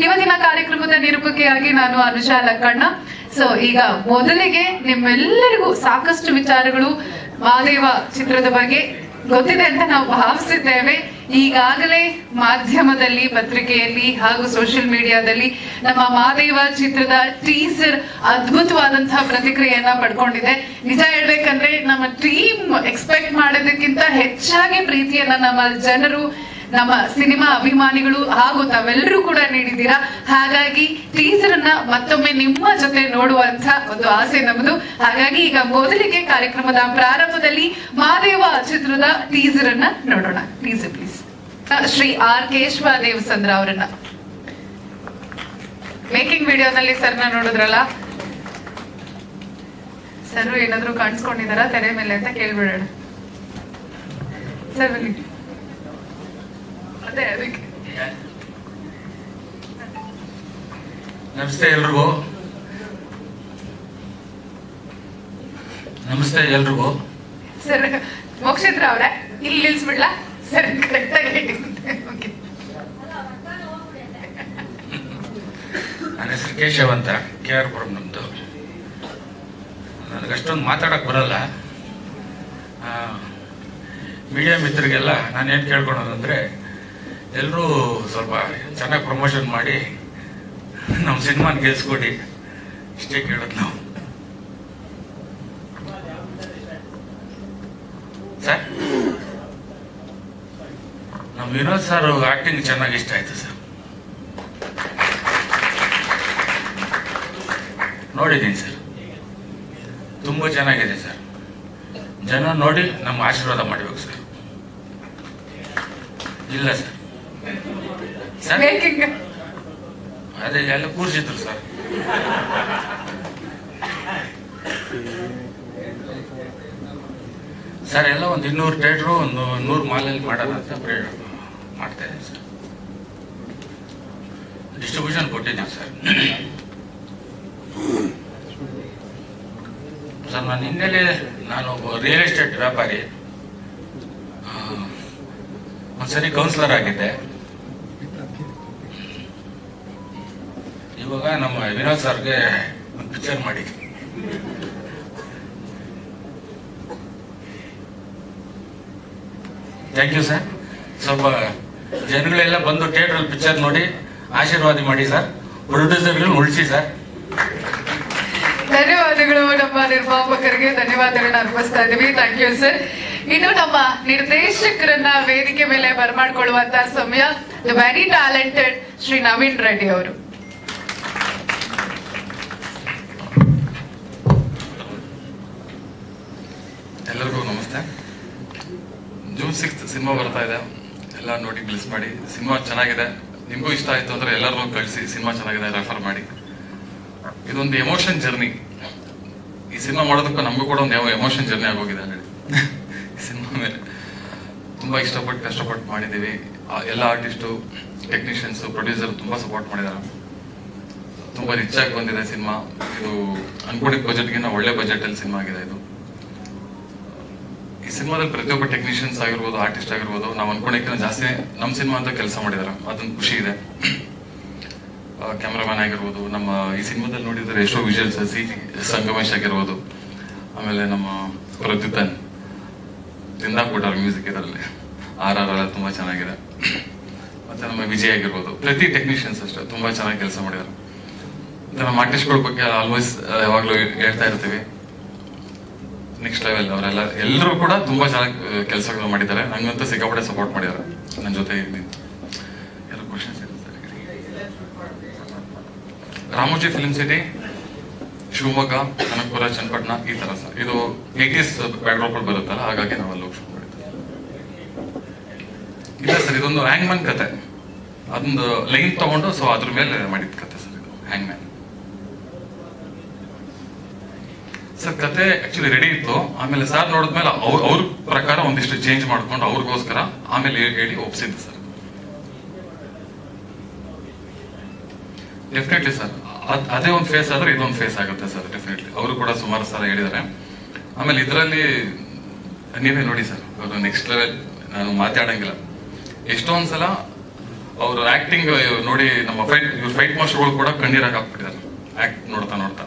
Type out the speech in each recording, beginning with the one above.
ಇವತ್ತಿನ ಕಾರ್ಯಕ್ರಮದ ನಿರೂಪಕಿಯಾಗಿ ನಾನು ಅನುಷಾ ಲಕ್ಕಣ್ಣ. ಸೊ ಈಗ ಮೊದಲಿಗೆ ನಿಮ್ಮೆಲ್ಲರಿಗೂ ಸಾಕಷ್ಟು ವಿಚಾರಗಳು ಮಹಾದೇವ ಚಿತ್ರದ ಬಗ್ಗೆ ಗೊತ್ತಿದೆ ಅಂತ ನಾವು ಭಾವಿಸಿದ್ದೇವೆ. ಈಗಾಗಲೇ ಮಾಧ್ಯಮದಲ್ಲಿ, ಪತ್ರಿಕೆಯಲ್ಲಿ ಹಾಗೂ ಸೋಷಿಯಲ್ ಮೀಡಿಯಾದಲ್ಲಿ ನಮ್ಮ ಮಹಾದೇವ ಚಿತ್ರದ ಟೀಸರ್ ಅದ್ಭುತವಾದಂತಹ ಪ್ರತಿಕ್ರಿಯೆಯನ್ನ ಪಡ್ಕೊಂಡಿದೆ. ನಿಜ ಹೇಳ್ಬೇಕಂದ್ರೆ ನಮ್ಮ ಟೀಮ್ ಎಕ್ಸ್ಪೆಕ್ಟ್ ಮಾಡೋದಕ್ಕಿಂತ ಹೆಚ್ಚಾಗಿ ಪ್ರೀತಿಯನ್ನ ನಮ್ಮ ಜನರು, ನಮ್ಮ ಸಿನಿಮಾ ಅಭಿಮಾನಿಗಳು ಹಾಗೂ ತಾವೆಲ್ಲರೂ ಕೂಡ ನೀಡಿದ್ದೀರಾ. ಹಾಗಾಗಿ ಟೀಸರ್ ಅನ್ನ ಮತ್ತೊಮ್ಮೆ ನಿಮ್ಮ ಜೊತೆ ನೋಡುವಂತ ಒಂದು ಆಸೆ ನಮ್ಮದು. ಹಾಗಾಗಿ ಈಗ ಮೊದಲಿಗೆ ಕಾರ್ಯಕ್ರಮದ ಪ್ರಾರಂಭದಲ್ಲಿ ಮಹಾದೇವ ಚಿತ್ರದ ಟೀಸರ್ ಅನ್ನ ನೋಡೋಣ. Teaser please. Shri R Keshava Devasandra ಅವರನ್ನ ಮೇಕಿಂಗ್ ವಿಡಿಯೋನಲ್ಲಿ ಸರ್ನ ನೋಡಿದ್ರಲ್ಲ, ಸರ್ ಏನಾದ್ರು ಕಾಣಿಸ್ಕೊಂಡಿದಾರ ತೆರೆ ಮೇಲೆ ಅಂತ ಕೇಳ್ಬಿಡೋಣ. ಸರ್ ಬನ್ನಿ. ನಮಸ್ತೆ ಎಲ್ರಿಗೂ. ಸರ್ ಮೋಕ್ಷೇತ್ರ ಅವ್ರೆ ಇಲ್ಲಿ ನಿಲ್ಸ್ಬಿಡ್ಲಾ ಸರ್? ನನ್ನ ಹೆಸರು ಕೇಶವ್ ಅಂತ, KR ಪುರಂ ನಮ್ದು. ನನಗಷ್ಟೊಂದು ಮಾತಾಡಕ್ ಬರಲ್ಲ. ಮೀಡಿಯಾ ಮಿತ್ರರಿಗೆಲ್ಲ ನಾನೇನು ಕೇಳ್ಕೊಳೋದಂದ್ರೆ, ಎಲ್ಲರೂ ಸ್ವಲ್ಪ ಚೆನ್ನಾಗಿ ಪ್ರಮೋಷನ್ ಮಾಡಿ ನಮ್ಮ ಸಿನಿಮಾನ ಗೆಲ್ಸ್ಕೊಡಿ, ಇಷ್ಟೇ ಕೇಳೋದು ನಾವು. ಸರ್, ನಮ್ಮ ವಿನೋದ್ ಸರ್ ಆಕ್ಟಿಂಗ್ ಚೆನ್ನಾಗಿ ಇಷ್ಟ ಆಯ್ತು ಸರ್. ನೋಡಿದ್ದೀನಿ ಸರ್, ತುಂಬ ಚೆನ್ನಾಗಿದೆ ಸರ್. ಜನ ನೋಡಿ ನಮ್ಮ ಆಶೀರ್ವಾದ ಮಾಡಬೇಕು ಸರ್. ಇಲ್ಲ ಸರ್, ಅದೇ ಎಲ್ಲ ಕೂರಿಸಿದ್ರು ಸರ್. ಸರ್ ಎಲ್ಲ ಒಂದು 200 ಥಿಯೇಟ್ರು, ಒಂದು 100 ಮಾಲಲ್ಲಿ ಮಾಡೋಣ ಅಂತ ಮಾಡ್ತಾ ಇದ್ದೀನಿ ಸರ್. ಡಿಸ್ಟ್ರಿಬ್ಯೂಷನ್ ಕೊಟ್ಟಿದ್ದೀವಿ ಸರ್. ಸರ್ ನಾನು ಹಿನ್ನೆಲೆ, ನಾನು ರಿಯಲ್ ಎಸ್ಟೇಟ್ ವ್ಯಾಪಾರಿ. ಒಂದ್ಸರಿ ಕೌನ್ಸಿಲರ್ ಆಗಿದ್ದೆ. ಇವಾಗ ನಮ್ಮ ವಿನೋದ್ ಸರ್ಗೆ ಒಂದು ಪಿಕ್ಚರ್ ಮಾಡಿದ್ವಿ. Thank you sir. ಸ್ವಲ್ಪ ಜನಗಳೆಲ್ಲ ಬಂದು ಥಿಯೇಟ್ರಲ್ಲಿ ಪಿಕ್ಚರ್ ನೋಡಿ ಆಶೀರ್ವಾದ ಮಾಡಿ ಸರ್. ಪ್ರೊಡ್ಯೂಸರ್ಗಳನ್ನ ಉಳಿಸಿ ಸರ್. ಧನ್ಯವಾದಗಳು. ನಮ್ಮ ನಿರ್ಮಾಪಕರಿಗೆ ಧನ್ಯವಾದಗಳನ್ನ ಅರ್ಪಿಸ್ತಾ ಇದೀವಿ. Thank you sir. ಇನ್ನು ನಮ್ಮ ನಿರ್ದೇಶಕರನ್ನ ವೇದಿಕೆ ಮೇಲೆ ಬರಮಾಡ್ಕೊಳ್ಳುವಂತಹ ಸಮಯ. The very talented Shri Naveen Reddy ಅವರು. ಎಲ್ಲರಿಗೂ ನಮಸ್ತೆ. June 6th ಸಿನಿಮಾ ಬರ್ತಾ ಇದೆ. ಎಲ್ಲ ನೋಡಿ ಬ್ಲೆಸ್ ಮಾಡಿ. ಸಿನಿಮಾ ಚೆನ್ನಾಗಿದೆ, ನಿಮಗೂ ಇಷ್ಟ ಆಯ್ತು ಅಂದ್ರೆ ಎಲ್ಲರೂ ಕಳಿಸಿ. ಸಿನಿಮಾ ಚೆನ್ನಾಗಿದೆ, ರೆಫರ್ ಮಾಡಿ. ಇದೊಂದು ಎಮೋಷನ್ ಜರ್ನಿ. ಈ ಸಿನಿಮಾ ಮಾಡೋದಕ್ಕೂ ನಮಗೂ ಕೂಡ ಒಂದು ಎಮೋಷನ್ ಜರ್ನಿ ಆಗೋಗಿದೆ ಆಲ್ರೆಡಿ. ಸಿನಿಮಾ ಮೇಲೆ ತುಂಬಾ ಇಷ್ಟಪಟ್ಟು ಕಷ್ಟಪಟ್ಟು ಮಾಡಿದ್ದೀವಿ. ಎಲ್ಲ ಆರ್ಟಿಸ್ಟು, ಟೆಕ್ನಿಷಿಯನ್ಸು, ಪ್ರೊಡ್ಯೂಸರ್ ತುಂಬಾ ಸಪೋರ್ಟ್ ಮಾಡಿದ್ದಾರೆ. ತುಂಬಾ ರಿಚ್ ಆಗಿ ಬಂದಿದೆ ಸಿನಿಮಾ. ಇದು ಅನ್ಕೊಂಡಿದ್ದ ಬಜೆಟ್ಗಿಂತ ಒಳ್ಳೆ ಬಜೆಟಲ್ಲಿ ಸಿನಿಮಾ ಆಗಿದೆ ಇದು. ಈ ಸಿನಿಮಾದಲ್ಲಿ ಪ್ರತಿಯೊಬ್ಬ ಟೆಕ್ನಿಷಿಯನ್ಸ್ ಆಗಿರ್ಬೋದು, ಆರ್ಟಿಸ್ಟ್ ಆಗಿರ್ಬೋದು, ನಾವು ಅನ್ಕೊಂಡಿದ್ದಕ್ಕಿಂತ ಜಾಸ್ತಿ ನಮ್ಮ ಸಿನಿಮಾ ಅಂತ ಕೆಲಸ ಮಾಡಿದ್ದಾರೆ. ಅದೊಂದು ಖುಷಿ ಇದೆ. ಕ್ಯಾಮ್ರಾಮನ್ ಆಗಿರ್ಬೋದು, ನಮ್ಮ ಈ ಸಿನಿಮಾದಲ್ಲಿ ನೋಡಿದರೆ ಎಷ್ಟೋ ವಿಜುವಲ್ಸ್, ಸಂಗಮೇಶ್ ಆಗಿರ್ಬೋದು, ಆಮೇಲೆ ನಮ್ಮ ಪ್ರದ್ಯುತನ್ ತಿಂದಾಕ್ಬಿಟ್ಟಾರ ಮ್ಯೂಸಿಕ್ ಇದರಲ್ಲಿ. RR ಎಲ್ಲ ತುಂಬ ಚೆನ್ನಾಗಿದೆ. ಮತ್ತೆ ನಮ್ಮ ವಿಜಯ್ ಆಗಿರ್ಬೋದು, ಪ್ರತಿ ಟೆಕ್ನಿಷಿಯನ್ಸ್ ಅಷ್ಟೇ ತುಂಬ ಚೆನ್ನಾಗಿ ಕೆಲಸ ಮಾಡಿದ್ದಾರೆ. ಮತ್ತೆ ನಮ್ಮ ಆರ್ಟಿಸ್ಟ್ಗಳ ಬಗ್ಗೆ ಆಲ್ಮೋಸ್ಟ್ ಯಾವಾಗಲೂ ಹೇಳ್ತಾ ಇರ್ತೀವಿ, ನೆಕ್ಸ್ಟ್ ಲೆವೆಲ್. ಅವರೆಲ್ಲ ಎಲ್ಲರೂ ಕೂಡ ತುಂಬಾ ಚೆನ್ನಾಗಿ ಕೆಲಸಗಳು ಮಾಡಿದ್ದಾರೆ. ನಂಗಂತೂ ಸಿಕ್ಕಾಪಟ್ಟೆ ಸಪೋರ್ಟ್ ಮಾಡಿದ್ದಾರೆ. ನನ್ನ ಜೊತೆ ಇದ್ದೀನಿ. ಎಲ್ಲ ಕ್ವಶನ್ಸ್ ಇದೆ sir. Ramoji film city, Shivamogga, Kanakapura, Channapatna, ಈ ತರ ಸರ್. ಇದು 80s ಬ್ಯಾಕ್ಡ್ರಾಪ್ ಬರುತ್ತಲ್ಲ, ಹಾಗಾಗಿ ನಾವೆಲ್ಲ ಶೂಟ್ ಮಾಡಿದ್ವಿ. ಇಲ್ಲ ಸರ್, ಇದೊಂದು ಹ್ಯಾಂಗ್ಮನ್ ಕತೆ. ಅದೊಂದು ಲೈನ್ ತಗೊಂಡು ಸೊ ಅದ್ರ ಮೇಲೆ ಮಾಡಿದ ಕತೆ ಸರ್ ಇದು, ಹ್ಯಾಂಗ್ಮ್ಯಾನ್. ಸರ್ ಕತೆ ಆಕ್ಚುಲಿ ರೆಡಿ ಇತ್ತು. ಆಮೇಲೆ ಸರ್ ನೋಡಿದ್ಮೇಲೆ ಅವ್ರ ಪ್ರಕಾರ ಒಂದಿಷ್ಟು ಚೇಂಜ್ ಮಾಡ್ಕೊಂಡು ಅವ್ರಿಗೋಸ್ಕರ ಆಮೇಲೆ ಹೇಳಿ ಒಪ್ಸಿದ್ದು ಸರ್. ಡೆಫಿನೆಟ್ಲಿ ಸರ್, ಅದೇ ಒಂದು ಫೇಸ್ ಆದ್ರೆ ಇದೊಂದು ಫೇಸ್ ಆಗುತ್ತೆ ಸರ್. ಡೆಫಿನೆಟ್ಲಿ ಅವರು ಕೂಡ ಸುಮಾರು ಸಲ ಹೇಳಿದ್ದಾರೆ. ಆಮೇಲೆ ಇದರಲ್ಲಿ ನೀವೇ ನೋಡಿ ಸರ್, ಅದು ನೆಕ್ಸ್ಟ್ ಲೆವೆಲ್. ನಾನು ಮಾತಾಡಂಗಿಲ್ಲ. ಎಷ್ಟೊಂದ್ಸಲ ಅವ್ರ ಆಕ್ಟಿಂಗ್ ನೋಡಿ ನಮ್ಮ ಫೈಟ್ ಮಾಸ್ಟರ್ಗಳು ಕೂಡ ಕಣ್ಣೀರಾಗ ಹಾಕ್ಬಿಟ್ಟಿದ್ದಾರೆ ಆಕ್ಟ್ ನೋಡ್ತಾ ನೋಡ್ತಾ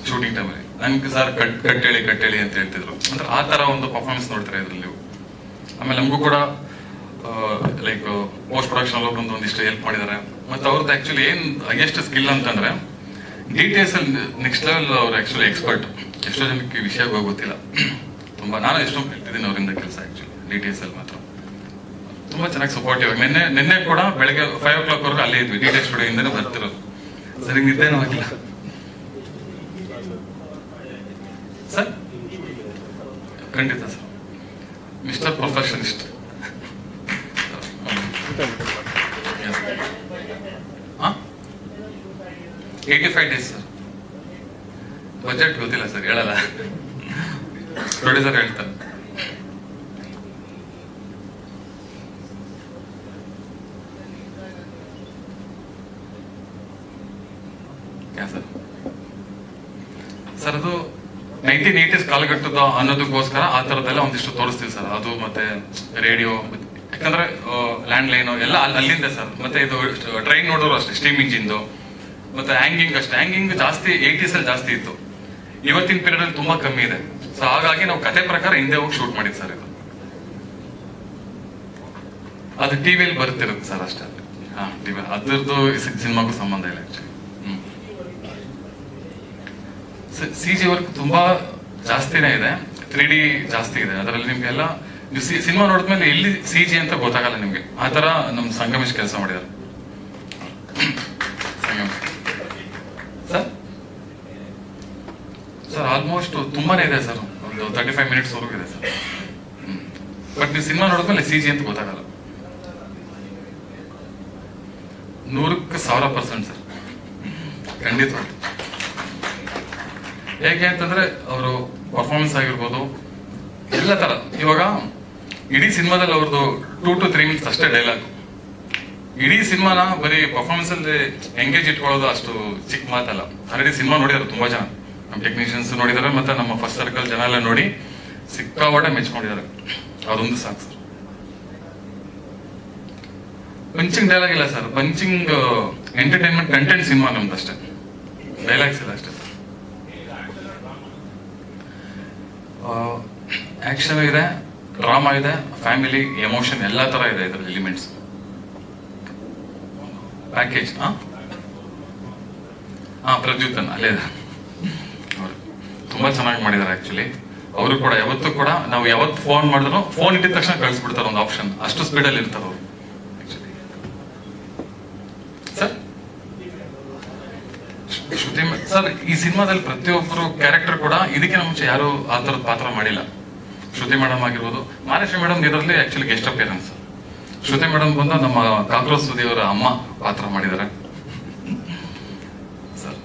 ಶೂಟಿಂಗ್ ಟೈಮಲ್ಲಿ. ನನ್ಗೆ ಸರ್ ಕಟ್ಟೇಳಿ ಅಂತ ಹೇಳ್ತಿದ್ರು. ಅಂದ್ರೆ ಆ ತರ ಒಂದು ಪರ್ಫಾರ್ಮೆನ್ಸ್ ನೋಡ್ತಾರೆ ಇದ್ರಲ್ಲಿ ನೀವು. ಆಮೇಲೆ ನಮಗೂ ಕೂಡ ಲೈಕ್ ಪೋಸ್ಟ್ ಪ್ರೊಡಕ್ಷನ್ ಬಂದು ಒಂದಿಷ್ಟು ಹೆಲ್ಪ್ ಮಾಡಿದ್ದಾರೆ. ಮತ್ತೆ ಅವ್ರದ್ದು ಆಕ್ಚುಲಿ ಏನ್ ಹೈಯೆಸ್ಟ್ ಸ್ಕಿಲ್ ಅಂತಂದ್ರೆ ಡೀಟೇಲ್ಸ್ ಅಲ್ಲಿ ನೆಕ್ಸ್ಟ್ ಲೆವೆಲ್. ಅವ್ರು ಆಕ್ಚುಲಿ ಎಕ್ಸ್ಪರ್ಟ್. ಎಷ್ಟೋ ಜನಕ್ಕೆ ಈ ವಿಷಯ ಗೊತ್ತಿಲ್ಲ. ತುಂಬಾ ನಾನು ಎಷ್ಟೋ ಹೇಳ್ತಿದ್ದೀನಿ ಅವರಿಂದ ಕೆಲಸ. ಆಕ್ಚುಲಿ ಡೀಟೇಲ್ಸ್ ಅಲ್ಲಿ ಮಾತ್ರ ತುಂಬಾ ಚೆನ್ನಾಗಿ ಸಪೋರ್ಟಿವ್ ಆಗಿ. ನಿನ್ನೆ ಕೂಡ ಬೆಳಗ್ಗೆ 5 o'clock ವರೆಗೂ ಅಲ್ಲೇ ಇದ್ವಿ. ಡೀಟೇಲ್ಸ್ ಸ್ಟುಡಿಯೋ ಇಂದನೇ ಬರ್ತಿರೋದು. ಸರಿ, ನಿದ್ದೇನೂ ಆಗಿಲ್ಲ ಸರ್. ಖಂಡಿತ sir, mister perfectionist. 85 days sir. Budget ಗೊತ್ತಿಲ್ಲ ಸರ್, ಹೇಳಲ್ಲ. ಪ್ರೊಡ್ಯೂಸರ್ ಹೇಳ್ತಾರೆ. ಸರ್ ಅದು 1980s ಕಾಲಘಟ್ಟದ ಅನ್ನೋದಕ್ಕೋಸ್ಕರ ಆ ತರದೆಲ್ಲ ಒಂದಿಷ್ಟು ತೋರಿಸ್ತೀವಿ ಸರ್. ಅದು ಮತ್ತೆ ರೇಡಿಯೋ, ಯಾಕಂದ್ರೆ ಲ್ಯಾಂಡ್ ಲೈನ್ ಎಲ್ಲ ಅಲ್ಲಿಂದ ಸರ್. ಮತ್ತೆ ಇದು ಟ್ರೈನ್ ನೋಡೋರು ಅಷ್ಟೇ, ಸ್ಟೀಮ್ ಇಂಜಿನ್ದು. ಮತ್ತೆ ಹ್ಯಾಂಗಿಂಗ್ ಅಷ್ಟೇ. ಹ್ಯಾಂಗಿಂಗ್ ಜಾಸ್ತಿ 80s ಅಲ್ಲಿ ಜಾಸ್ತಿ ಇತ್ತು. ಇವತ್ತಿನ ಪೀರಿಯಡ್ ಅಲ್ಲಿ ತುಂಬಾ ಕಮ್ಮಿ ಇದೆ. ಸೊ ಹಾಗಾಗಿ ನಾವು ಕತೆ ಪ್ರಕಾರ ಹಿಂದೆ ಹೋಗಿ ಶೂಟ್ ಮಾಡಿದ್ ಸರ್. ಇದು ಅದು ಟಿವಿಯಲ್ಲಿ ಬರುತ್ತಿರುತ್ತೆ ಸರ್ ಅಷ್ಟೇ. ಹಾ, ಟಿವಿ ಅದ್ರದ್ದು ಸಿನಿಮಾಗೂ ಸಂಬಂಧ ಇಲ್ಲ ಆಕ್ಚುಲಿ. CG ವರ್ಕ್ ತುಂಬಾ ಜಾಸ್ತಿನೇ ಇದೆ. 3D ಜಾಸ್ತಿ ಇದೆ ಅದರಲ್ಲಿ. ನಿಮ್ಗೆಲ್ಲ ನೀವು ಸಿನಿಮಾ ನೋಡಿದ್ಮೇಲೆ ಎಲ್ಲಿ CG ಅಂತ ಗೊತ್ತಾಗಲ್ಲ ನಿಮ್ಗೆ. ಆ ತರ ನಮ್ ಸಂಗಮೇಶ್ ಕೆಲಸ ಮಾಡಿದ್ದಾರೆ. ಸರ್ ಆಲ್ಮೋಸ್ಟ್ ತುಂಬಾನೇ ಇದೆ ಸರ್. ಒಂದು 35 minutes ವರೆಗೂ ಇದೆ ಸರ್. ಬಟ್ ನೀವು ಸಿನಿಮಾ ನೋಡಿದ್ಮೇಲೆ CG ಅಂತ ಗೊತ್ತಾಗಲ್ಲ. 100% ಸರ್, ಖಂಡಿತವಾಗಿ. ಹೇಗೆ ಅಂತಂದ್ರೆ ಅವರು ಪರ್ಫಾರ್ಮೆನ್ಸ್ ಆಗಿರ್ಬೋದು, ಎಲ್ಲ ತರ. ಇವಾಗ ಇಡೀ ಸಿನಿಮಾದಲ್ಲಿ ಅವ್ರದ್ದು 2 to 3 minutes ಅಷ್ಟೇ ಡೈಲಾಗ್. ಇಡೀ ಸಿನಿಮಾನ ಬರೀ ಪರ್ಫಾರ್ಮೆನ್ಸ್ ಅಲ್ಲಿ ಎಂಗೇಜ್ ಇಟ್ಕೊಳ್ಳೋದು ಅಷ್ಟು ಚಿಕ್ಕ ಮಾತಲ್ಲ. ಆಲ್ರೆಡಿ ಸಿನಿಮಾ ನೋಡಿದಾರೆ ತುಂಬಾ ಜನ. ನಮ್ಮ ಟೆಕ್ನಿಷಿಯನ್ಸ್ ನೋಡಿದಾರೆ, ಮತ್ತೆ ನಮ್ಮ ಫಸ್ಟ್ ಸರ್ಕಲ್ ಜನ ಎಲ್ಲ ನೋಡಿ ಸಿಕ್ಕಾಪಟ್ಟೆ ಮೆಚ್ಕೊಂಡಿದ್ದಾರೆ. ಅದೊಂದು ಸಾಕು ಸರ್. ಪಂಚಿಂಗ್ ಡೈಲಾಗ್ ಇಲ್ಲ sir. Punching entertainment content cinema ನಮ್ದು ಅಷ್ಟೇ. ಡೈಲಾಗ್ಸ್ ಇಲ್ಲ ಅಷ್ಟೇ ಸರ್. ಆಕ್ಷನ್ ಇದೆ, ಡ್ರಾಮಾ ಇದೆ, ಫ್ಯಾಮಿಲಿ, ಎಮೋಷನ್ ಎಲ್ಲ ತರ ಇದೆ ಇದರಲ್ಲಿ ಎಲಿಮೆಂಟ್ಸ್. ಪ್ಯಾಕೇಜ್. ಪ್ರದ್ಯುತನ್ ಅಲ್ಲೇ ಇದೆ. ತುಂಬಾ ಚೆನ್ನಾಗಿ ಮಾಡಿದ್ದಾರೆ ಆಕ್ಚುಲಿ. ಅವರು ಕೂಡ ಯಾವತ್ತೂ ಕೂಡ ನಾವು ಯಾವತ್ತು ಫೋನ್ ಮಾಡಿದ್ರು ಫೋನ್ ಇಟ್ಟಿದ ತಕ್ಷಣ ಕಳಿಸ್ಬಿಡ್ತಾರೆ ಒಂದು ಆಪ್ಷನ್. ಅಷ್ಟು ಸ್ಪೀಡಲ್ಲಿ ಇರ್ತಾರೆ ಅವರು ಸರ್. ಶ್ರುತಿ ಸರ್, ಈ ಸಿನಿಮಾದಲ್ಲಿ ಪ್ರತಿಯೊಬ್ಬರು ಕ್ಯಾರೆಕ್ಟರ್ ಕೂಡ ಇದಕ್ಕಿಂತ ಮುಂಚೆ ಯಾರು ಆ ತರದ ಪಾತ್ರ ಮಾಡಿಲ್ಲ. ಶ್ರುತಿ ಮೇಡಮ್ ಆಗಿರ್ಬೋದು, ಮಹಾಲಕ್ಷ್ಮಿ ಮೇಡಮ್ ಇದರಲ್ಲಿ ಆಕ್ಚುಲಿ ಗೆಸ್ಟ್ ಅಪಿಯರೆನ್ಸ್. ಶ್ರುತಿ ಮೇಡಮ್ ಬಂದು ನಮ್ಮ ಕಾಕ್ರೋಚ್ ಸುದಿ ಅವರ ಅಮ್ಮ ಪಾತ್ರ ಮಾಡಿದ್ದಾರೆ ಸರ್.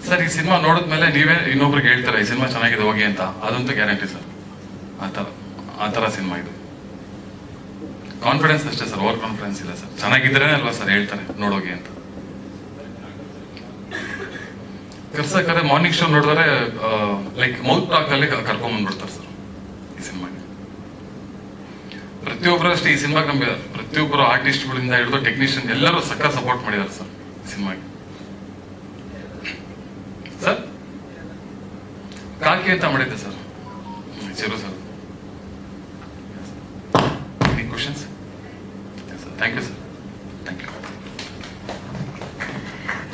ಸರ್, ಈ ಸಿನಿಮಾ ನೋಡಿದ್ಮೇಲೆ ನೀವೇ ಇನ್ನೊಬ್ರಿಗೆ ಹೇಳ್ತಾರೆ ಈ ಸಿನಿಮಾ ಚೆನ್ನಾಗಿದೆ ಹೋಗಿ ಅಂತ. ಅದಂತೂ ಗ್ಯಾರಂಟಿ ಸರ್. ಆ ತರ ಸಿನಿಮಾ ಇದು. ಕಾನ್ಫಿಡೆನ್ಸ್ ಅಷ್ಟೇ ಸರ್, ಓವರ್ ಕಾನ್ಫಿಡೆನ್ಸ್ ಇಲ್ಲ ಸರ್. ಚೆನ್ನಾಗಿದ್ರೆ ಅಲ್ವಾ ಸರ್ ಹೇಳ್ತಾರೆ ನೋಡೋಗಿ ಅಂತ. ಕರ್ಸಕ್ಕಾದ್ರೆ ಮಾರ್ನಿಂಗ್ ಶೋ ನೋಡಿದ್ರೆ ಲೈಕ್ ಮೌತ್ ಟಾಕ್ ಅಲ್ಲಿ ಕರ್ಕೊಂಡ್ ಬಂದ್ಬಿಡ್ತಾರೆ ಸರ್ ಈ ಸಿನಿಮಾಗೆ. ಪ್ರತಿಯೊಬ್ಬರು ಅಷ್ಟೇ ಈ ಸಿನಿಮಾಗೆ ನಮ್ಗೆ ಪ್ರತಿಯೊಬ್ಬರು ಆರ್ಟಿಸ್ಟ್ಗಳಿಂದ ಹಿಡಿದು ಟೆಕ್ನಿಷಿಯನ್ ಎಲ್ಲರೂ ಸಕ್ಕ ಸಪೋರ್ಟ್ ಮಾಡಿದ್ದಾರೆ ಸರ್ ಈ ಸಿನಿಮಾಗೆ. ಸರ್ ಕಾಕಿ ಅಂತ ಮಾಡಿದ್ದೆ sir. Chiru sir, any questions? Thank you sir. Thank you.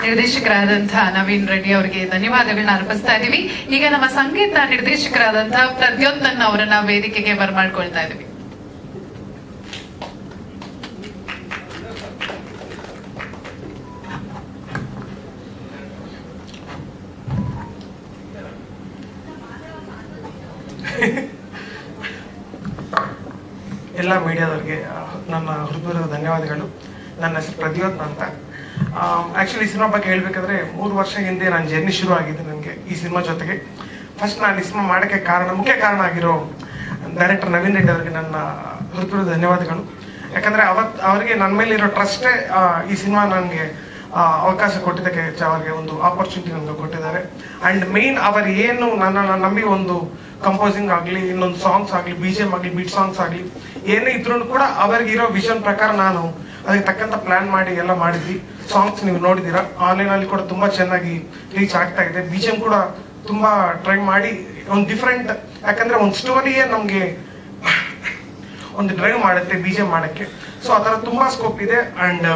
ನಿರ್ದೇಶಕರಾದಂತಹ ನವೀನ್ ರೆಡ್ಡಿ ಅವರಿಗೆ ಧನ್ಯವಾದಗಳನ್ನ ಅರ್ಪಿಸ್ತಾ ಇದೀವಿ. ಈಗ ನಮ್ಮ ಸಂಗೀತ ನಿರ್ದೇಶಕರಾದಂತಹ ಪ್ರದ್ಯೋತನ್ ಅವರನ್ನ ವೇದಿಕೆಗೆ ಬರಮಾಡ್ಕೊಳ್ತಾ ಇದೀವಿ. ಎಲ್ಲ ಮೀಡಿಯಾದವರಿಗೆ ನನ್ನ ಹೃದಯದ ಧನ್ಯವಾದಗಳು. ನನ್ನ ಹೆಸರು ಪ್ರದ್ಯೋತ್ ಅಂತ. ಆ್ಯಕ್ಚುಲಿ ಈ ಸಿನಿಮಾ ಬಗ್ಗೆ ಹೇಳ್ಬೇಕಂದ್ರೆ 3 ವರ್ಷ ಹಿಂದೆ ನನ್ನ ಜರ್ನಿ ಶುರು ಆಗಿದೆ ನನಗೆ ಈ ಸಿನಿಮಾ ಜೊತೆಗೆ. ಫಸ್ಟ್ ನಾನು ಈ ಸಿನಿಮಾ ಮಾಡೋಕ್ಕೆ ಮುಖ್ಯ ಕಾರಣ ಆಗಿರೋ ಡೈರೆಕ್ಟರ್ ನವೀನ್ ರೆಡ್ಡಿ ಅವರಿಗೆ ನನ್ನ ಹೃದಯದ ಧನ್ಯವಾದಗಳು. ಯಾಕಂದರೆ ಅವರಿಗೆ ನನ್ನ ಮೇಲೆ ಇರೋ ಟ್ರಸ್ಟೇ ಈ ಸಿನಿಮಾ ನನಗೆ ಅವಕಾಶ ಕೊಟ್ಟಿದ್ದಕ್ಕೆ ಅವ್ರಿಗೆ ಒಂದು ಆಪರ್ಚುನಿಟಿ ನಮ್ಗೆ ಕೊಟ್ಟಿದ್ದಾರೆ. ಆ್ಯಂಡ್ ಮೇನ್ ಅವರು ಏನು ನನ್ನನ್ನು ನಂಬಿ ಒಂದು ಕಂಪೋಸಿಂಗ್ ಆಗಲಿ, ಇನ್ನೊಂದು ಸಾಂಗ್ಸ್ ಆಗಲಿ, BGM ಆಗಲಿ, ಬೀಟ್ ಸಾಂಗ್ಸ್ ಆಗಲಿ ಏನೇ ಇದ್ರೂ ಕೂಡ ಅವ್ರಿಗಿರೋ ವಿಷನ್ ಪ್ರಕಾರ ನಾನು ಅದಕ್ಕೆ ತಕ್ಕಂಥ ಪ್ಲ್ಯಾನ್ ಮಾಡಿ ಎಲ್ಲ ಮಾಡಿದ್ವಿ. ಸಾಂಗ್ಸ್ ನೀವು ನೋಡಿದ್ದೀರಾ, ಆನ್ಲೈನಲ್ಲಿ ಕೂಡ ತುಂಬ ಚೆನ್ನಾಗಿ ರೀಚ್ ಆಗ್ತಾ ಇದೆ. BGM ಕೂಡ ತುಂಬ ಟ್ರೈ ಮಾಡಿ ಒಂದು ಡಿಫ್ರೆಂಟ್, ಯಾಕಂದರೆ ಒಂದು ಸ್ಟೋರಿಯೇ ನಮಗೆ ಒಂದು ಡ್ರೈವ್ ಮಾಡುತ್ತೆ BGM ಮಾಡೋಕ್ಕೆ. ಸೊ ಆ ಥರ ತುಂಬ ಸ್ಕೋಪ್ ಇದೆ. ಆ್ಯಂಡ್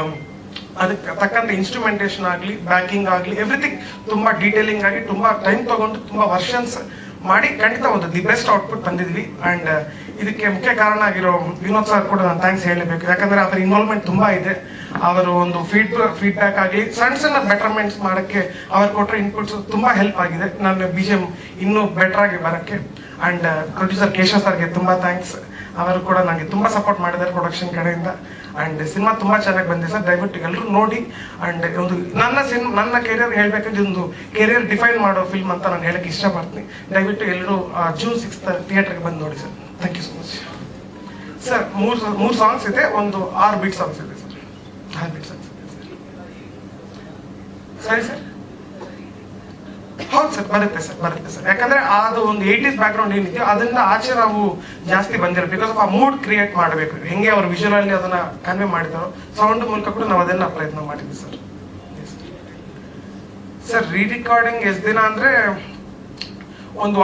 ಅದಕ್ಕೆ ತಕ್ಕಂಥ ಇನ್ಸ್ಟ್ರುಮೆಂಟೇಷನ್ ಆಗಲಿ, ಬ್ಯಾಕಿಂಗ್ ಆಗಲಿ, ಎವ್ರಿಥಿಂಗ್ ತುಂಬ ಡೀಟೇಲಿಂಗ್ ಆಗಿ ತುಂಬ ಟೈಮ್ ತೊಗೊಂಡು ತುಂಬ ವರ್ಷನ್ಸ್ ಮಾಡಿ ಖಂಡಿತ ಒಂದು ದಿ ಬೆಸ್ಟ್ ಔಟ್ಪುಟ್ ಬಂದಿದ್ವಿ. ಆ್ಯಂಡ್ ಇದಕ್ಕೆ ಮುಖ್ಯ ಕಾರಣ ಆಗಿರೋ ವಿನೋದ್ ಸರ್ ಕೂಡ ನಾನು ಥ್ಯಾಂಕ್ಸ್ ಹೇಳಬೇಕು. ಯಾಕಂದರೆ ಅವರ ಇನ್ವಾಲ್ವ್ಮೆಂಟ್ ತುಂಬ ಇದೆ. ಅವರು ಒಂದು ಫೀಡ್ಬ್ಯಾಕ್ ಆಗಲಿ, ಸಣ್ಣ ಸಣ್ಣ ಬೆಟರ್ಮೆಂಟ್ಸ್ ಮಾಡೋಕ್ಕೆ ಅವ್ರು ಕೊಟ್ಟರೆ ಇನ್ಪುಟ್ಸ್ ತುಂಬ ಹೆಲ್ಪ್ ಆಗಿದೆ ನನ್ನ BGM ಇನ್ನೂ ಬೆಟ್ರಾಗಿ ಬರೋಕ್ಕೆ. ಆ್ಯಂಡ್ ಪ್ರೊಡ್ಯೂಸರ್ ಕೇಶವ್ ಸರ್ಗೆ ತುಂಬ ಥ್ಯಾಂಕ್ಸ್. ಅವರು ಕೂಡ ನನಗೆ ತುಂಬ ಸಪೋರ್ಟ್ ಮಾಡಿದ್ದಾರೆ ಪ್ರೊಡಕ್ಷನ್ ಕಡೆಯಿಂದ. ಆ್ಯಂಡ್ ಸಿನಿಮಾ ತುಂಬ ಚೆನ್ನಾಗಿ ಬಂದಿದೆ ಸರ್, ದಯವಿಟ್ಟು ಎಲ್ಲರೂ ನೋಡಿ. ಆ್ಯಂಡ್ ಒಂದು ನನ್ನ ಕೆರಿಯರ್ ಹೇಳಬೇಕಂದ್ರೆ ಒಂದು ಕೆರಿಯರ್ ಡಿಫೈನ್ ಮಾಡೋ ಫಿಲ್ಮ್ ಅಂತ ನಾನು ಹೇಳಕ್ಕೆ ಇಷ್ಟಪಡ್ತೀನಿ. ದಯವಿಟ್ಟು ಎಲ್ಲರೂ June 6th ಥಿಯೇಟರ್ಗೆ ಬಂದು ನೋಡಿ sir. Thank you so much sir. ಮೂರು ಸಾಂಗ್ಸ್ ಇದೆ, ಒಂದು 6 ಬೀಟ್ ಸಾಂಗ್ಸ್ ಇದೆ ಸರ್. 6 ಬೀಟ್ ಸಾಂಗ್ಸ್ ಇದೆ ಸರಿ ಸರ್. ಹೌದು ಸರ್, ಬರುತ್ತೆ ಸರ್. ಯಾಕಂದ್ರೆ ಅದು ಒಂದು 80s ಬ್ಯಾಕ್ಗ್ರೌಂಡ್ ಏನಿದೆಯೋ ಅದರಿಂದ ಆಚೆ ನಾವು ಜಾಸ್ತಿ ಬಂದಿರೋ, ಬಿಕಾಸ್ ಆಫ್ ಆ ಮೂಡ್ ಕ್ರಿಯೇಟ್ ಮಾಡಬೇಕು. ಹೆಂಗೆ ಅವ್ರು ವಿಜುವಲಲ್ಲಿ ಅದನ್ನ ಕನ್ವೆ ಮಾಡಿದಾರೋ ಸೌಂಡ್ ಮೂಲಕ ಕೂಡ ನಾವು ಅದನ್ನ ಪ್ರಯತ್ನ ಮಾಡಿದ್ವಿ ಸರ್. ಸರ್ ರೀ ರಿಕಾರ್ಡಿಂಗ್ ಎಷ್ಟು ದಿನ ಅಂದ್ರೆ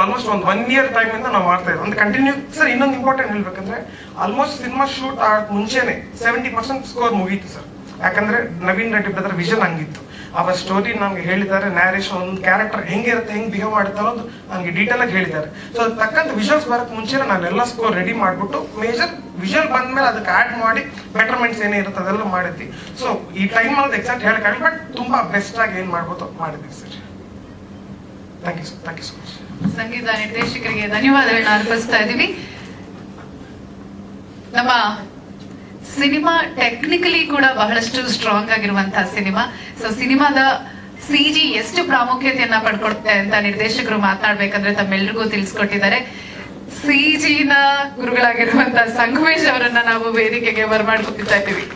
ಆಲ್ಮೋಸ್ಟ್ 1 year ಟೈಮ್ ಇಂದ ನಾವು ಮಾಡ್ತಾ ಇದ್ದೀವಿ, ಒಂದು ಕಂಟಿನ್ಯೂ. ಸರ್ ಇನ್ನೊಂದು ಇಂಪಾರ್ಟೆಂಟ್ ಹೇಳ್ಬೇಕಂದ್ರೆ ಆಲ್ಮೋಸ್ಟ್ ಸಿನಿಮಾ ಶೂಟ್ ಮುಂಚೆನೆ 70% ಸ್ಕೋರ್ ಮುಗೀತು ಸರ್. ಯಾಕಂದ್ರೆ ನವೀನ್ ರೆಡ್ಡಿ ಬ್ರದರ್ ವಿಷನ್ ಹಂಗಿತ್ತು. ಅವರ ಸ್ಟೋರಿ ನಮ್ಗೆ ಹೇಳಿದ್ದಾರೆ, ನ್ಯಾರೇಷನ್, ಒಂದು ಕ್ಯಾರೆಕ್ಟರ್ ಹೆಂಗಿರುತ್ತೆ, ಹೆಂಗ್ ಬಿಹೇವ್ ಮಾಡುತ್ತೆ ಅನ್ನೋದು ನಮ್ಗೆ ಡೀಟೇಲ್ ಆಗಿ ಹೇಳಿದ್ದಾರೆ. ಸೊ ಅದಕ್ಕೆ ತಕ್ಕಂತ ವಿಜುವಲ್ಸ್ ಬರೋಕ್ಕೆ ಮುಂಚೆನೆ ನಾನೆಲ್ಲ ಸ್ಕೋರ್ ರೆಡಿ ಮಾಡಿಬಿಟ್ಟು ಮೇಜರ್ ವಿಜುವಲ್ ಬಂದ್ಮೇಲೆ ಅದಕ್ಕೆ ಆ್ಯಡ್ ಮಾಡಿ ಬೆಟರ್ಮೆಂಟ್ಸ್ ಏನೇ ಇರುತ್ತೆ ಅದೆಲ್ಲ ಮಾಡಿದ್ವಿ. ಸೊ ಈ ಟೈಮ್ ಅನ್ನೋದು ಎಕ್ಸಾಕ್ಟ್ ಹೇಳಕ್ಕಾಗಲ್ಲ, ಬಟ್ ತುಂಬಾ ಬೆಸ್ಟ್ ಆಗಿ ಏನ್ ಮಾಡ್ಬೋದು ಮಾಡಿದ್ವಿ sir. Thank you so much. ಸಂಗೀತ ನಿರ್ದೇಶಕರಿಗೆ ಧನ್ಯವಾದಗಳನ್ನ ಅರ್ಪಿಸ್ತಾ ಇದ್ದೀವಿ. ನಮ್ಮ ಸಿನಿಮಾ ಟೆಕ್ನಿಕಲಿ ಕೂಡ ಬಹಳಷ್ಟು ಸ್ಟ್ರಾಂಗ್ ಆಗಿರುವಂತಹ ಸಿನಿಮಾ. ಸೊ ಸಿನಿಮಾದ CG ಎಷ್ಟು ಪ್ರಾಮುಖ್ಯತೆಯನ್ನ ಪಡ್ಕೊಡುತ್ತೆ ಅಂತ ನಿರ್ದೇಶಕರು ಮಾತನಾಡ್ಬೇಕಂದ್ರೆ ತಮ್ಮೆಲ್ರಿಗೂ ತಿಳಿಸ್ಕೊಟ್ಟಿದ್ದಾರೆ. CGನ ಗುರುಗಳಾಗಿರುವಂತಹ ಸಂಗಮೇಶ್ ಅವರನ್ನ ನಾವು ವೇದಿಕೆಗೆ ಬರಮಾಡ್ಕೊತಿದ್ತಾ ಇದ್ದೀವಿ.